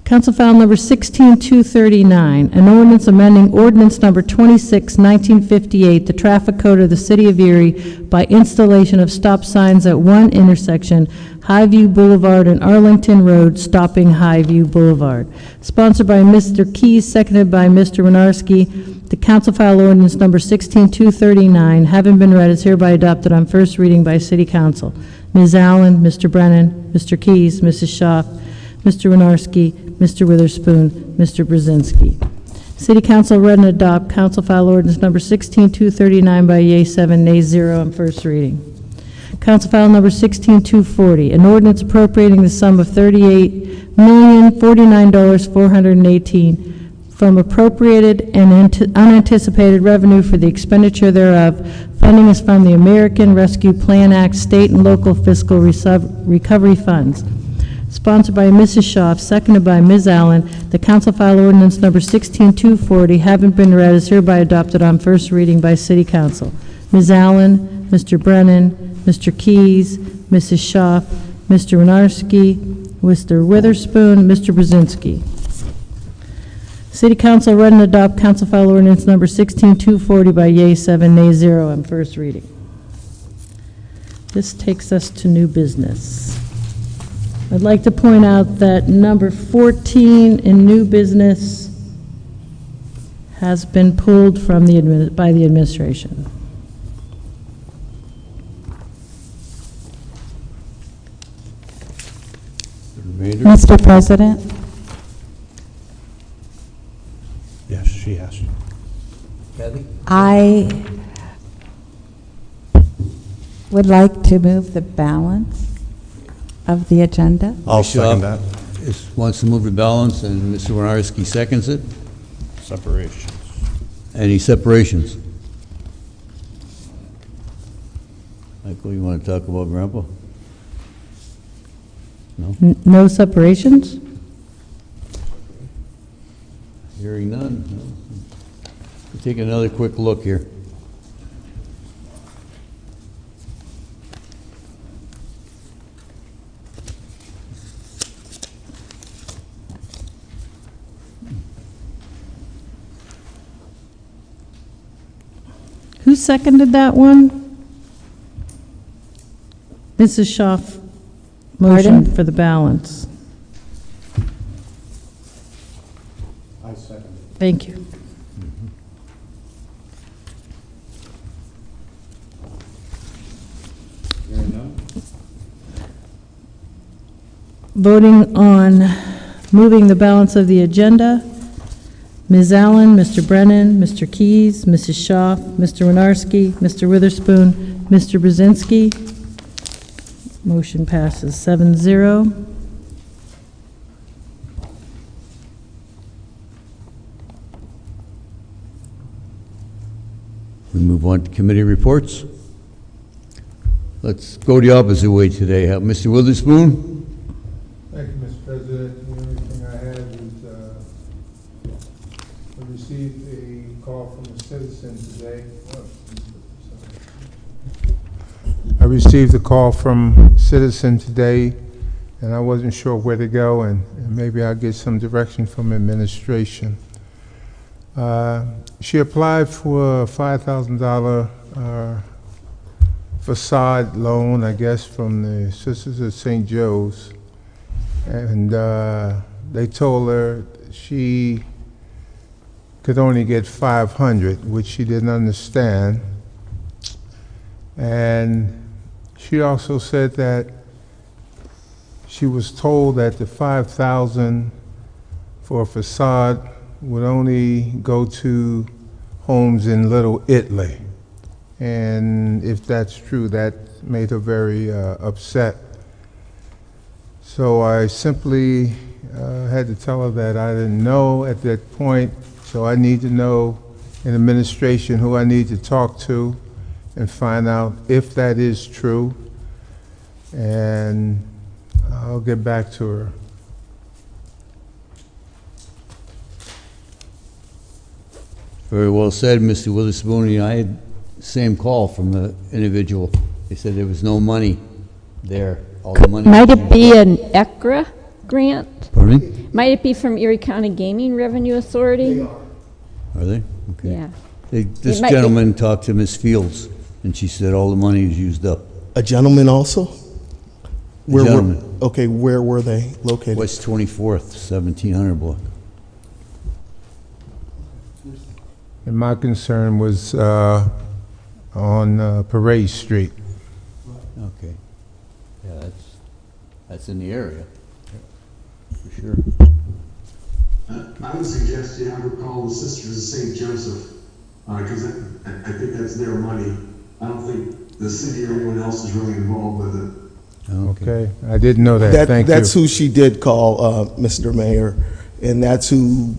Council file number 16239, an ordinance amending ordinance number 26, 1958, the traffic code of the City of Erie by installation of stop signs at one intersection, Highview Boulevard and Arlington Road, stopping Highview Boulevard. Sponsored by Mr. Keys, seconded by Mr. Winarski, the council file ordinance number 16239, having been read, is hereby adopted on first reading by City Council. Ms. Allen, Mr. Brennan, Mr. Keys, Mrs. Schaaf, Mr. Winarski, Mr. Witherspoon, Mr. Brzezinski. City Council read and adopt council file ordinance number 16239 by yea 7, nay 0 on first reading. Council file number 16240, an ordinance appropriating the sum of $38,049,418 from appropriated and unanticipated revenue for the expenditure thereof. Funding is from the American Rescue Plan Act, state and local fiscal recovery funds. Sponsored by Mrs. Schaaf, seconded by Ms. Allen, the council file ordinance number 16240, having been read, is hereby adopted on first reading by City Council. Ms. Allen, Mr. Brennan, Mr. Keys, Mrs. Schaaf, Mr. Winarski, Mr. Witherspoon, Mr. Brzezinski. City Council read and adopt council file ordinance number 16240 by yea 7, nay 0 on first reading. This takes us to new business. I'd like to point out that number 14 in new business has been pulled from by the administration. Mr. President, Yes, she has. Kathy? I would like to move the balance of the agenda. I'll second that. Wants to move the balance, and Mr. Winarski seconds it. Separations. Any separations? Michael, you want to talk about Grandpa? No? No separations? Take another quick look here. Who seconded that one? Mrs. Schaaf, motion Pardon? for the balance. I second it. Thank you. Hearing none? Voting on moving the balance of the agenda. Ms. Allen, Mr. Brennan, Mr. Keys, Mrs. Schaaf, Mr. Winarski, Mr. Witherspoon, Mr. Brzezinski. Motion passes 7-0. We move on to committee reports. Let's go the opposite way today. Mr. Witherspoon? Thank you, Mr. President. The only thing I have is, I received a call from a citizen today. I received a call from a citizen today, and I wasn't sure where to go, and maybe I'll get some direction from administration. She applied for a $5,000 facade loan, I guess, from the Sisters of St. Joe's. And they told her she could only get $500, which she didn't understand. And she also said that she was told that the $5,000 for a facade would only go to homes in Little Italy. And if that's true, that made her very upset. So I simply had to tell her that I didn't know at that point, so I need to know in administration who I need to talk to and find out if that is true, and I'll get back to her. Very well said, Mr. Witherspoon. I had the same call from the individual. They said there was no money there. All the money. Might it be an ECRA grant? Pardon me? Might it be from Erie County Gaming Revenue Authority? Are they? Okay. Yeah. This might- gentleman talked to Ms. Fields, and she said all the money was used up. A gentleman also? Gentleman. Okay, where were they located? West 24th, 1700 block. And my concern was on Parade Street. Okay. Yeah, that's in the area, for sure. I would suggest you have her call the Sisters of St. Joseph, because I think that's their money. I don't think the city or anyone else is really involved with it. Okay, I didn't know that. Thank you. That's who she did call, Mr. Mayor, and that's who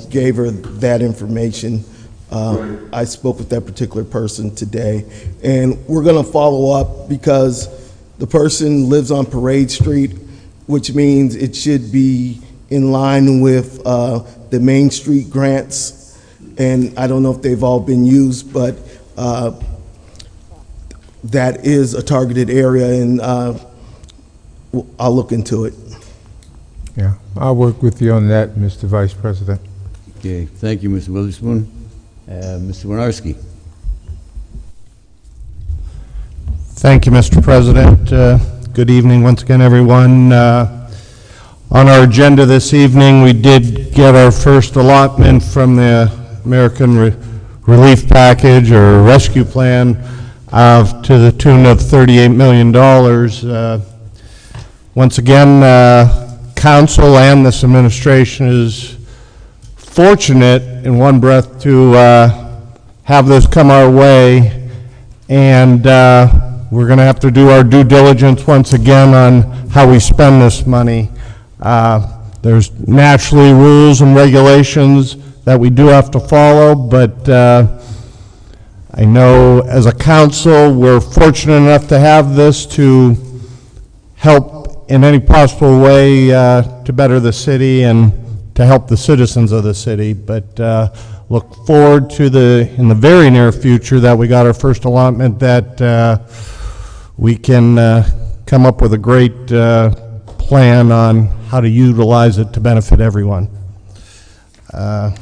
gave her that information. Right. I spoke with that particular person today, and we're going to follow up because the person lives on Parade Street, which means it should be in line with the Main Street grants, and I don't know if they've all been used, but that is a targeted area, and I'll look into it. Yeah, I'll work with you on that, Mr. Vice President. Okay, thank you, Mr. Witherspoon. Mr. Winarski. Thank you, Mr. President. Good evening once again, everyone. On our agenda this evening, we did get our first allotment from the American Relief Package or Rescue Plan to the tune of $38 million. Once again, Council and this administration is fortunate in one breath to have this come our way, and we're going to have to do our due diligence once again on how we spend this money. There's naturally rules and regulations that we do have to follow, but I know as a council we're fortunate enough to have this to help in any possible way to better the city and to to help the citizens of the city. But look forward to in the very near future that we got our first allotment, that we can come up with a great plan on how to utilize it to benefit everyone. The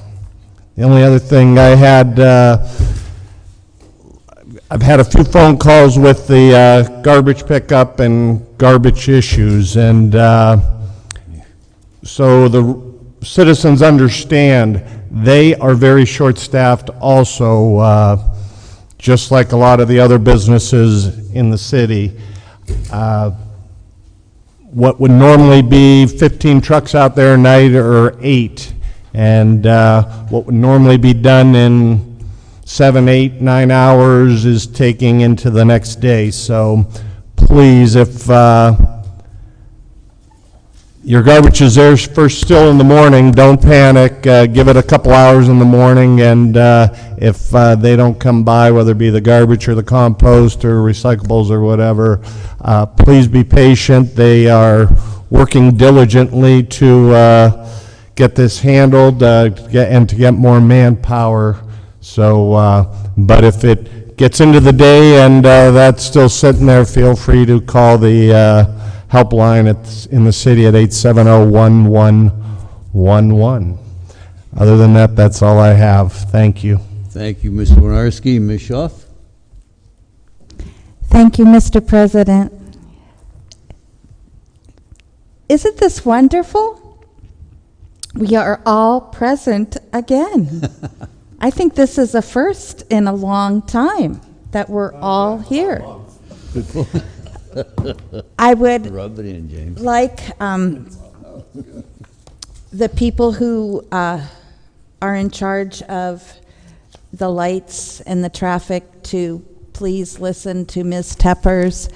only other thing I had, I've had a few phone calls with the garbage pickup and garbage issues, and so the citizens understand they are very short-staffed also, just like a lot of the other businesses in the city. What would normally be 15 trucks out there a night are 8, and what would normally be done in 7, 8, 9 hours is taking into the next day. So please, if your garbage is there first still in the morning, don't panic. Give it a couple hours in the morning, and if they don't come by, whether it be the garbage or the compost or recyclables or whatever, please be patient. They are working diligently to get this handled and to get more manpower. So, but if it gets into the day and that's still sitting there, feel free to call the helpline in the city at 870-1111. Other than that, that's all I have. Thank you. Thank you, Mr. Winarski. Ms. Schaaf? Thank you, Mr. President. Isn't this wonderful? We are all present again. I think this is a first in a long time that we're all here. I would Rub it in, James. like the people who are in charge of the lights and the traffic to please listen to Ms. Tepper's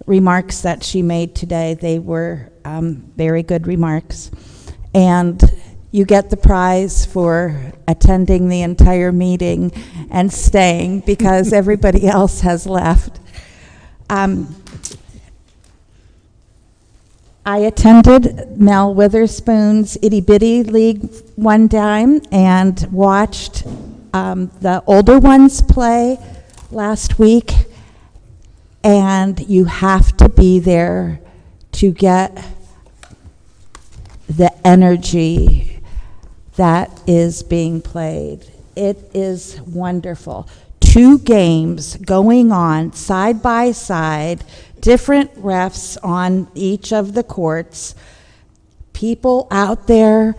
remarks that she made today. They were very good remarks. And you get the prize for attending the entire meeting and staying because everybody else has left. I attended Mel Witherspoon's Itty Bitty League one time and watched the older ones play last week, and you have to be there to get the energy that is being played. It is wonderful. 2 games going on side by side, different refs on each of the courts, people out there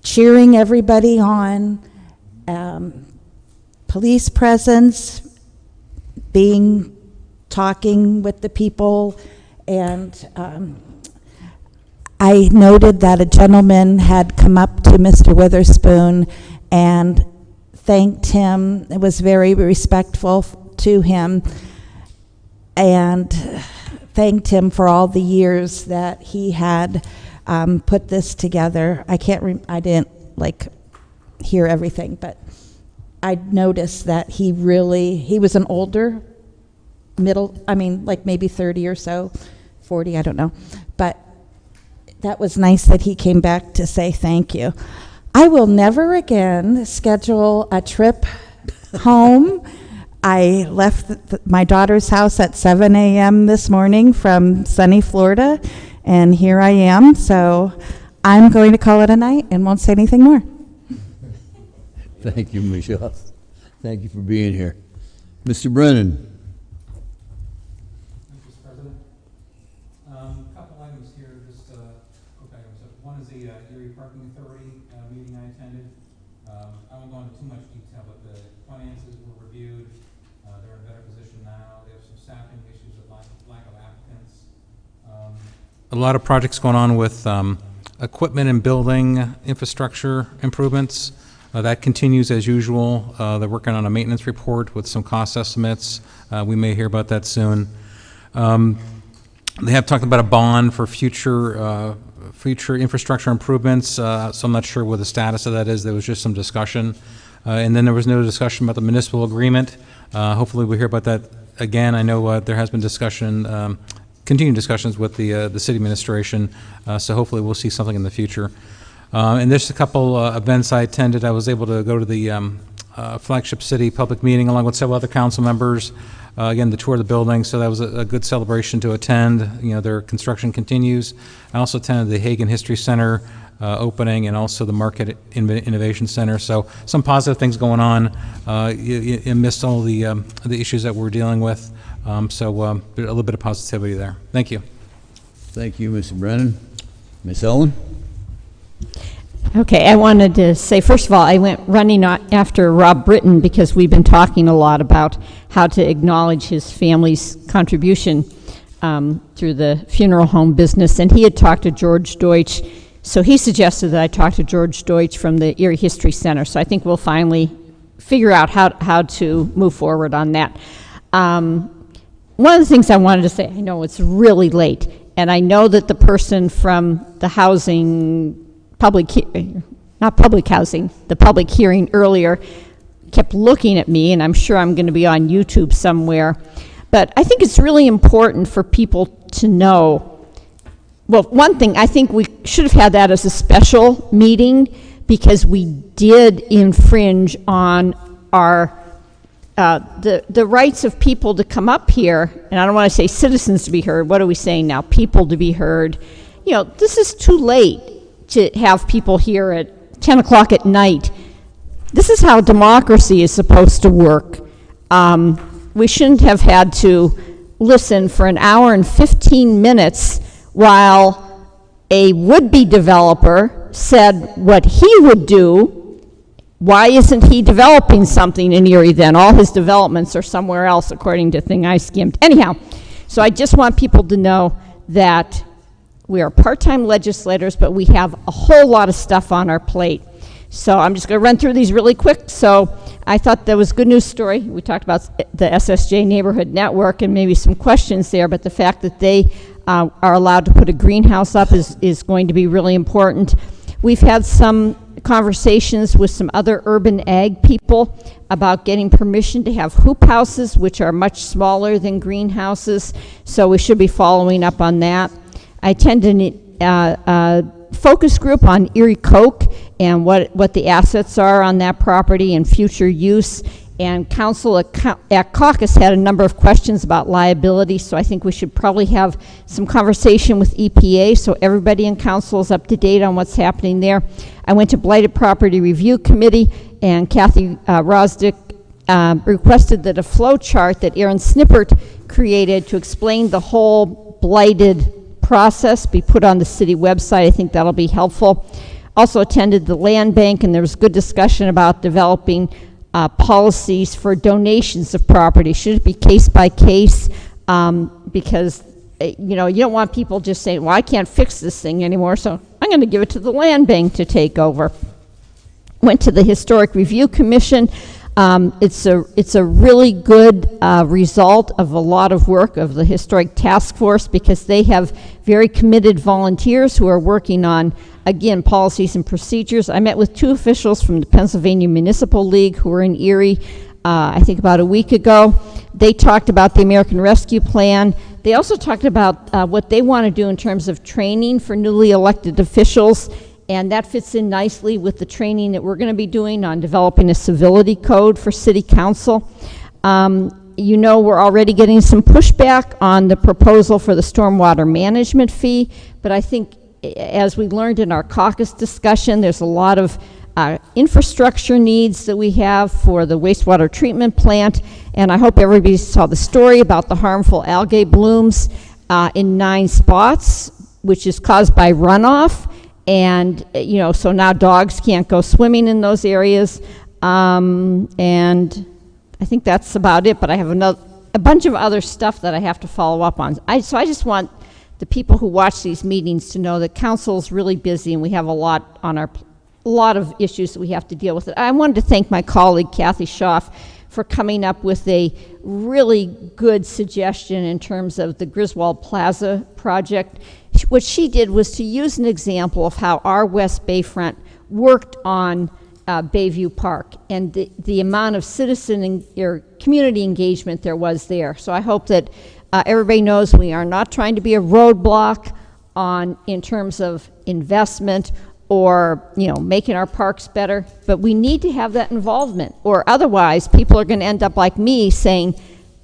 cheering everybody on, police presence, talking with the people, and I noted that a gentleman had come up to Mr. Witherspoon and thanked him. It was very respectful to him, and thanked him for all the years that he had put this together. I didn't hear everything, but I noticed that he was an older, maybe 30 or so, 40, I don't know, but that was nice that he came back to say thank you. I will never again schedule a trip home. I left my daughter's house at 7 a.m. this morning from sunny Florida, and here I am. So I'm going to call it a night and won't say anything more. Thank you, Ms. Schaaf. Thank you for being here. Mr. Brennan. Mr. President, a couple items here, just quick items. One is the Erie Parking Authority meeting I attended. I won't go into too much detail, but the finances were reviewed. They're in a better position now. They have some staffing issues with lack of applicants. A lot of projects going on with equipment and building infrastructure improvements. That continues as usual. They're working on a maintenance report with some cost estimates. We may hear about that soon. They have talked about a bond for future infrastructure improvements, so I'm not sure what the status of that is. There was just some discussion. And then there was no discussion about the municipal agreement. Hopefully we'll hear about that again. I know there has been discussion, continuing discussions with the city administration, so hopefully we'll see something in the future. And there's a couple events I attended. I was able to go to the Flagship City public meeting along with several other council members. Again, the tour of the building, so that was a good celebration to attend. You know, their construction continues. I also attended the Hagen History Center opening and also the Marquette Innovation Center. So some positive things going on. You missed all the issues that we're dealing with. So a little bit of positivity there. Thank you. Thank you, Mr. Brennan. Ms. Owen? Okay, I wanted to say, first of all, I went running after Rob Britton because we've been talking a lot about how to acknowledge his family's contribution through the funeral home business, and he had talked to George Deutsch, so he suggested that I talk to George Deutsch from the Erie History Center, so I think we'll finally figure out how to move forward on that. One of the things I wanted to say, I know it's really late, and I know that the person from the housing not public housing, the public hearing earlier, kept looking at me, and I'm sure I'm going to be on YouTube somewhere. But I think it's really important for people to know. Well, one thing, I think we should have had that as a special meeting because we did infringe on our the rights of people to come up here, and I don't want to say citizens to be heard. What are we saying now? People to be heard. You know, this is too late to have people here at 10 o'clock at night. This is how democracy is supposed to work. We shouldn't have had to listen for an hour and 15 minutes while a would-be developer said what he would do. Why isn't he developing something in Erie then? All his developments are somewhere else, according to the thing I skimmed. Anyhow, so I just want people to know that we are part-time legislators, but we have a whole lot of stuff on our plate. So I'm just going to run through these really quick. So I thought that was a good news story. We talked about the SSJ Neighborhood Network and maybe some questions there, but the fact that they are allowed to put a greenhouse up is going to be really important. We've had some conversations with some other urban ag people about getting permission to have hoop houses, which are much smaller than greenhouses. So we should be following up on that. I attended a focus group on Erie Coke and what the assets are on that property and future use. And council at caucus had a number of questions about liability, so I think we should probably have some conversation with EPA so everybody in council is up to date on what's happening there. I went to Blighted Property Review Committee, and Kathy Rosdick requested that a flow chart that Aaron Snippert created to explain the whole blighted process be put on the city website. I think that'll be helpful. Also attended the land bank, and there was good discussion about developing policies for donations of property. Should it be case by case? Because you know, you don't want people just saying, well, I can't fix this thing anymore, so I'm going to give it to the land bank to take over. Went to the Historic Review Commission. It's a really good result of a lot of work of the Historic Task Force because they have very committed volunteers who are working on, again, policies and procedures. I met with two officials from the Pennsylvania Municipal League who were in Erie, I think about a week ago. They talked about the American Rescue Plan. They also talked about what they want to do in terms of training for newly elected officials, and that fits in nicely with the training that we're going to be doing on developing a civility code for city council. You know, we're already getting some pushback on the proposal for the stormwater management fee, but I think as we learned in our caucus discussion, there's a lot of infrastructure needs that we have for the wastewater treatment plant, and I hope everybody saw the story about the harmful algae blooms in 9 spots, which is caused by runoff, and you know, so now dogs can't go swimming in those areas, and I think that's about it, but I have a bunch of other stuff that I have to follow up on. So I just want the people who watch these meetings to know that council's really busy and we have a lot on a lot of issues that we have to deal with. I wanted to thank my colleague Kathy Schaaf for coming up with a really good suggestion in terms of the Griswold Plaza project. What she did was to use an example of how our West Bayfront worked on Bayview Park and the amount of citizen or community engagement there was there. So I hope that everybody knows we are not trying to be a roadblock in terms of investment or, making our parks better, but we need to have that involvement, or otherwise people are going to end up like me saying,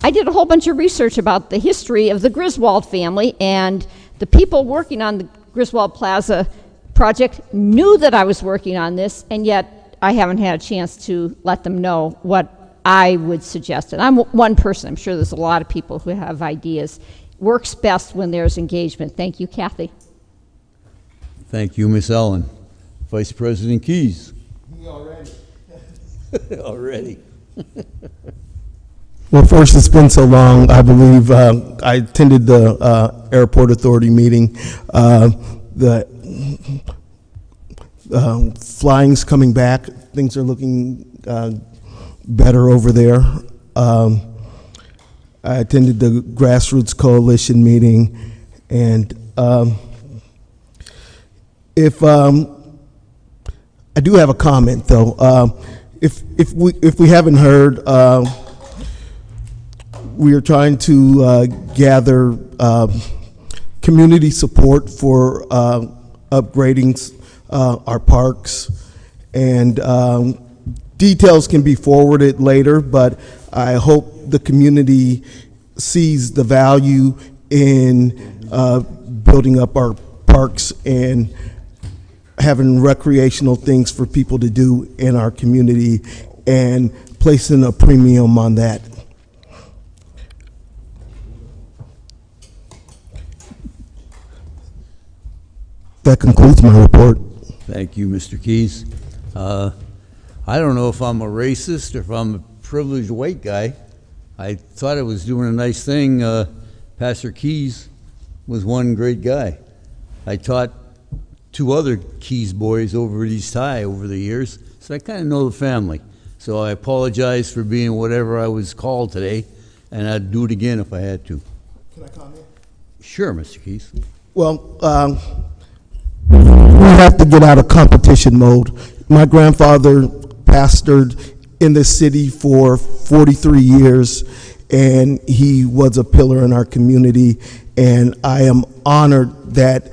I did a whole bunch of research about the history of the Griswold family, and the people working on the Griswold Plaza project knew that I was working on this, and yet I haven't had a chance to let them know what I would suggest. And I'm one person. I'm sure there's a lot of people who have ideas. Works best when there's engagement. Thank you, Kathy. Thank you, Miss Ellen. Vice President Keys. Me already. Already. Well, first, it's been so long. I believe I attended the Airport Authority meeting. The flying's coming back. Things are looking better over there. I attended the Grassroots Coalition meeting, and if I do have a comment, though. If we haven't heard, we are trying to gather community support for upgrading our parks, and details can be forwarded later, but I hope the community sees the value in building up our parks and having recreational things for people to do in our community and placing a premium on that. That concludes my report. Thank you, Mr. Keys. I don't know if I'm a racist or if I'm a privileged white guy. I thought I was doing a nice thing. Pastor Keys was one great guy. I taught 2 other Keys boys over at East High over the years, so I kind of know the family. So I apologize for being whatever I was called today, and I'd do it again if I had to. Can I comment? Sure, Mr. Keys. Well, we have to get out of competition mode. My grandfather pastored in this city for 43 years, and he was a pillar in our community, and I am honored that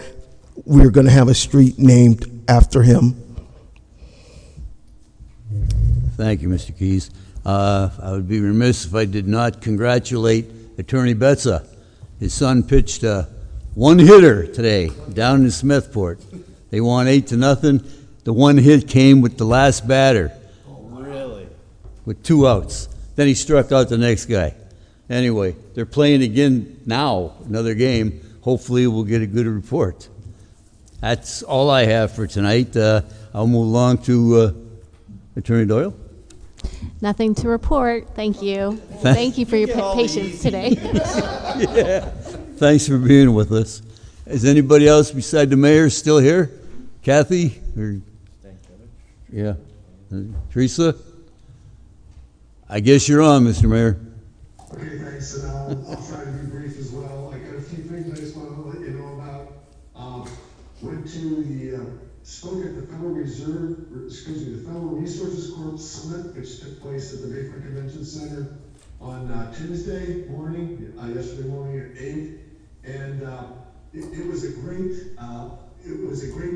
we're going to have a street named after him. Thank you, Mr. Keys. I would be remiss if I did not congratulate Attorney Betza. His son pitched a one-hitter today down in Smithport. They won 8-0. The one hit came with the last batter. Oh, really? With 2 outs. Then he struck out the next guy. Anyway, they're playing again now, another game. Hopefully we'll get a good report. That's all I have for tonight. I'll move along to Attorney Doyle. Nothing to report. Thank you. Thank you for your patience today. Yeah. Thanks for being with us. Is anybody else beside the mayor still here? Kathy? Or, yeah. Teresa? I guess you're on, Mr. Mayor. Okay, thanks, and I'll try to be brief as well. I got a few things I just want to let you know about. Went to spoke at the Federal Resources Corp Summit, which took place at the Bayfront Convention Center on Tuesday morning, yesterday morning at 8, and it was a great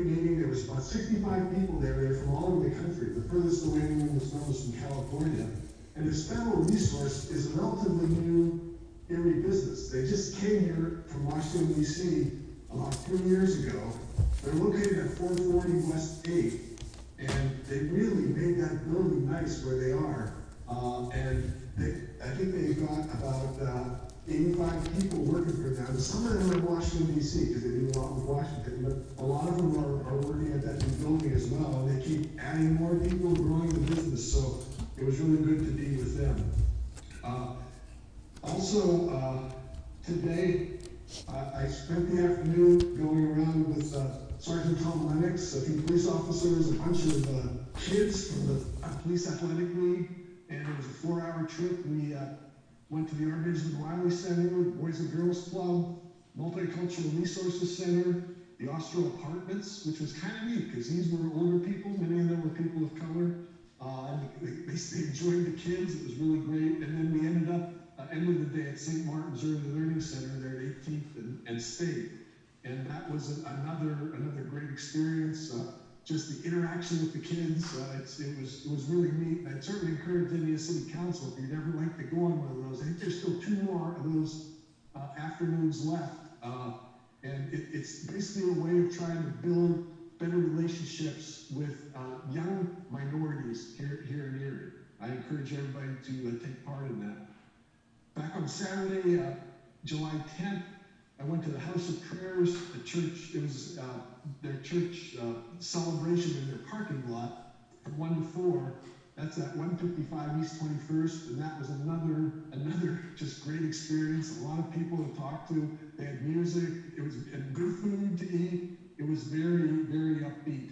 meeting. There was about 65 people there. They were from all over the country. The furthest away anyone was from was from California. And this Federal Resource is a relatively new Erie business. They just came here from Washington, D.C. about 3 years ago. They're located at 440 West 8th, and they really made that building nice where they are. And I think they've got about 85 people working for them. Some of them are in Washington, D.C., because they do a lot with Washington, but a lot of them are working at that new building as well. And they keep adding more people, growing the business, so it was really good to be with them. Also, today, I spent the afternoon going around with Sergeant Tom Lennox, a few police officers, a bunch of kids from the Police Athletic League, and it was a 4-hour trip. We went to the Ordinance Wiley Center, Boys and Girls Club, Multicultural Resources Center, the Austro Apartments, which was kind of neat because these were older people, many of them were people of color. They enjoyed the kids, it was really great. And then we ended up, end of the day at St. Martin's Early Learning Center there at 18th and State. And that was another great experience. just the interaction with the kids. It was really neat. I'd certainly encourage any city council, if you'd ever like to go on one of those. I think there's still 2 more of those afternoons left. And it's basically a way of trying to build better relationships with young minorities here in Erie. I encourage everybody to take part in that. Back on Saturday, July 10th, I went to the House of Prayers, the church. It was their church celebration in their parking lot from 1 to 4. That's at 155 East 21st, and that was another just great experience. A lot of people to talk to. They had music. It was good food to eat. It was very, very upbeat.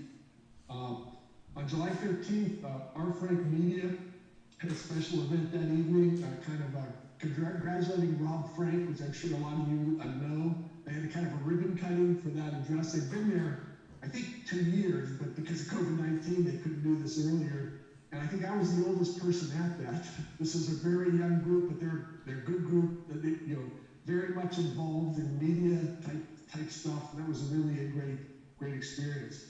On July 15th, our Frank Media had a special event that evening, congratulating Rob Frank, which I'm sure a lot of you know. They had a kind of a ribbon cutting for that address. They've been there, I think, 2 years, but because of COVID-19, they couldn't do this earlier. And I think I was the oldest person at that. This is a very young group, but they're a good group. They, very much involved in media type stuff. And that was really a great experience.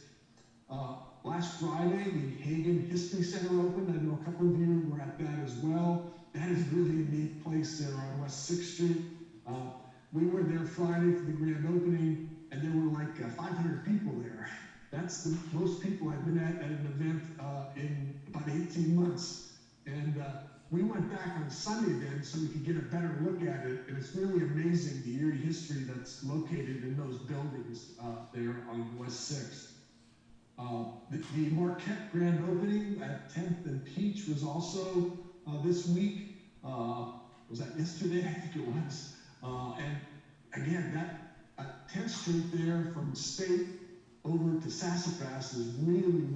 Last Friday, the Hagen History Center opened. I know a couple of you were at that as well. That is really a neat place there on West 6th Street. We were there Friday for the grand opening, and there were like 500 people there. That's the most people I've been at an event in about 18 months. And we went back on Sunday then so we could get a better look at it. And it's really amazing the Erie history that's located in those buildings there on West 6th. The Marquette grand opening at 10th and Peach was also this week. Was that yesterday? I think it was. And again, that 10th Street there from State over to Sassafras is really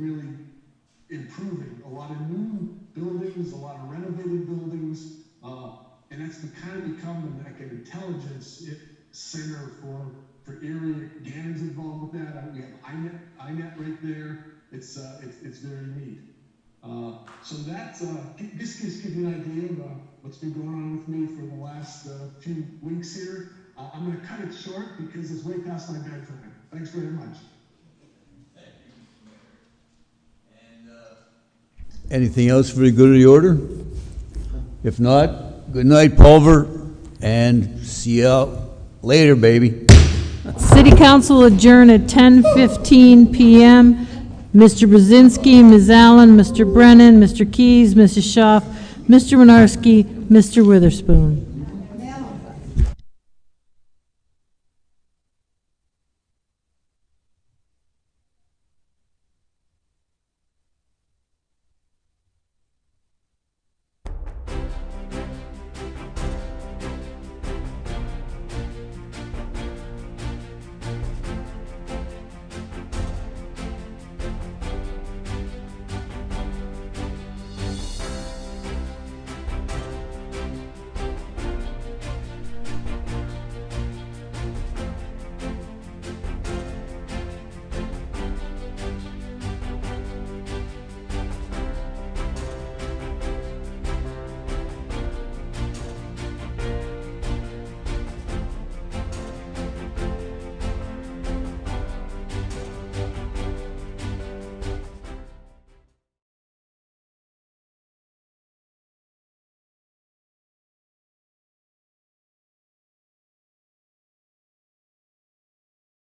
improving. A lot of new buildings, a lot of renovated buildings, and it's kind of become like an intelligence center for Erie. Gannon's involved with that. We have INET right there. It's very neat. So that's this gives you an idea of what's been going on with me for the last few weeks here. I'm going to cut it short because it's way past my bedtime. Thanks very much. Anything else for the good of the order? If not, good night, Pulver, and see you later, baby. City Council adjourn at 10:15 p.m. Mr. Brzezinski, Ms. Allen, Mr. Brennan, Mr. Keys, Mrs. Schaaf, Mr. Winarski, Mr. Witherspoon.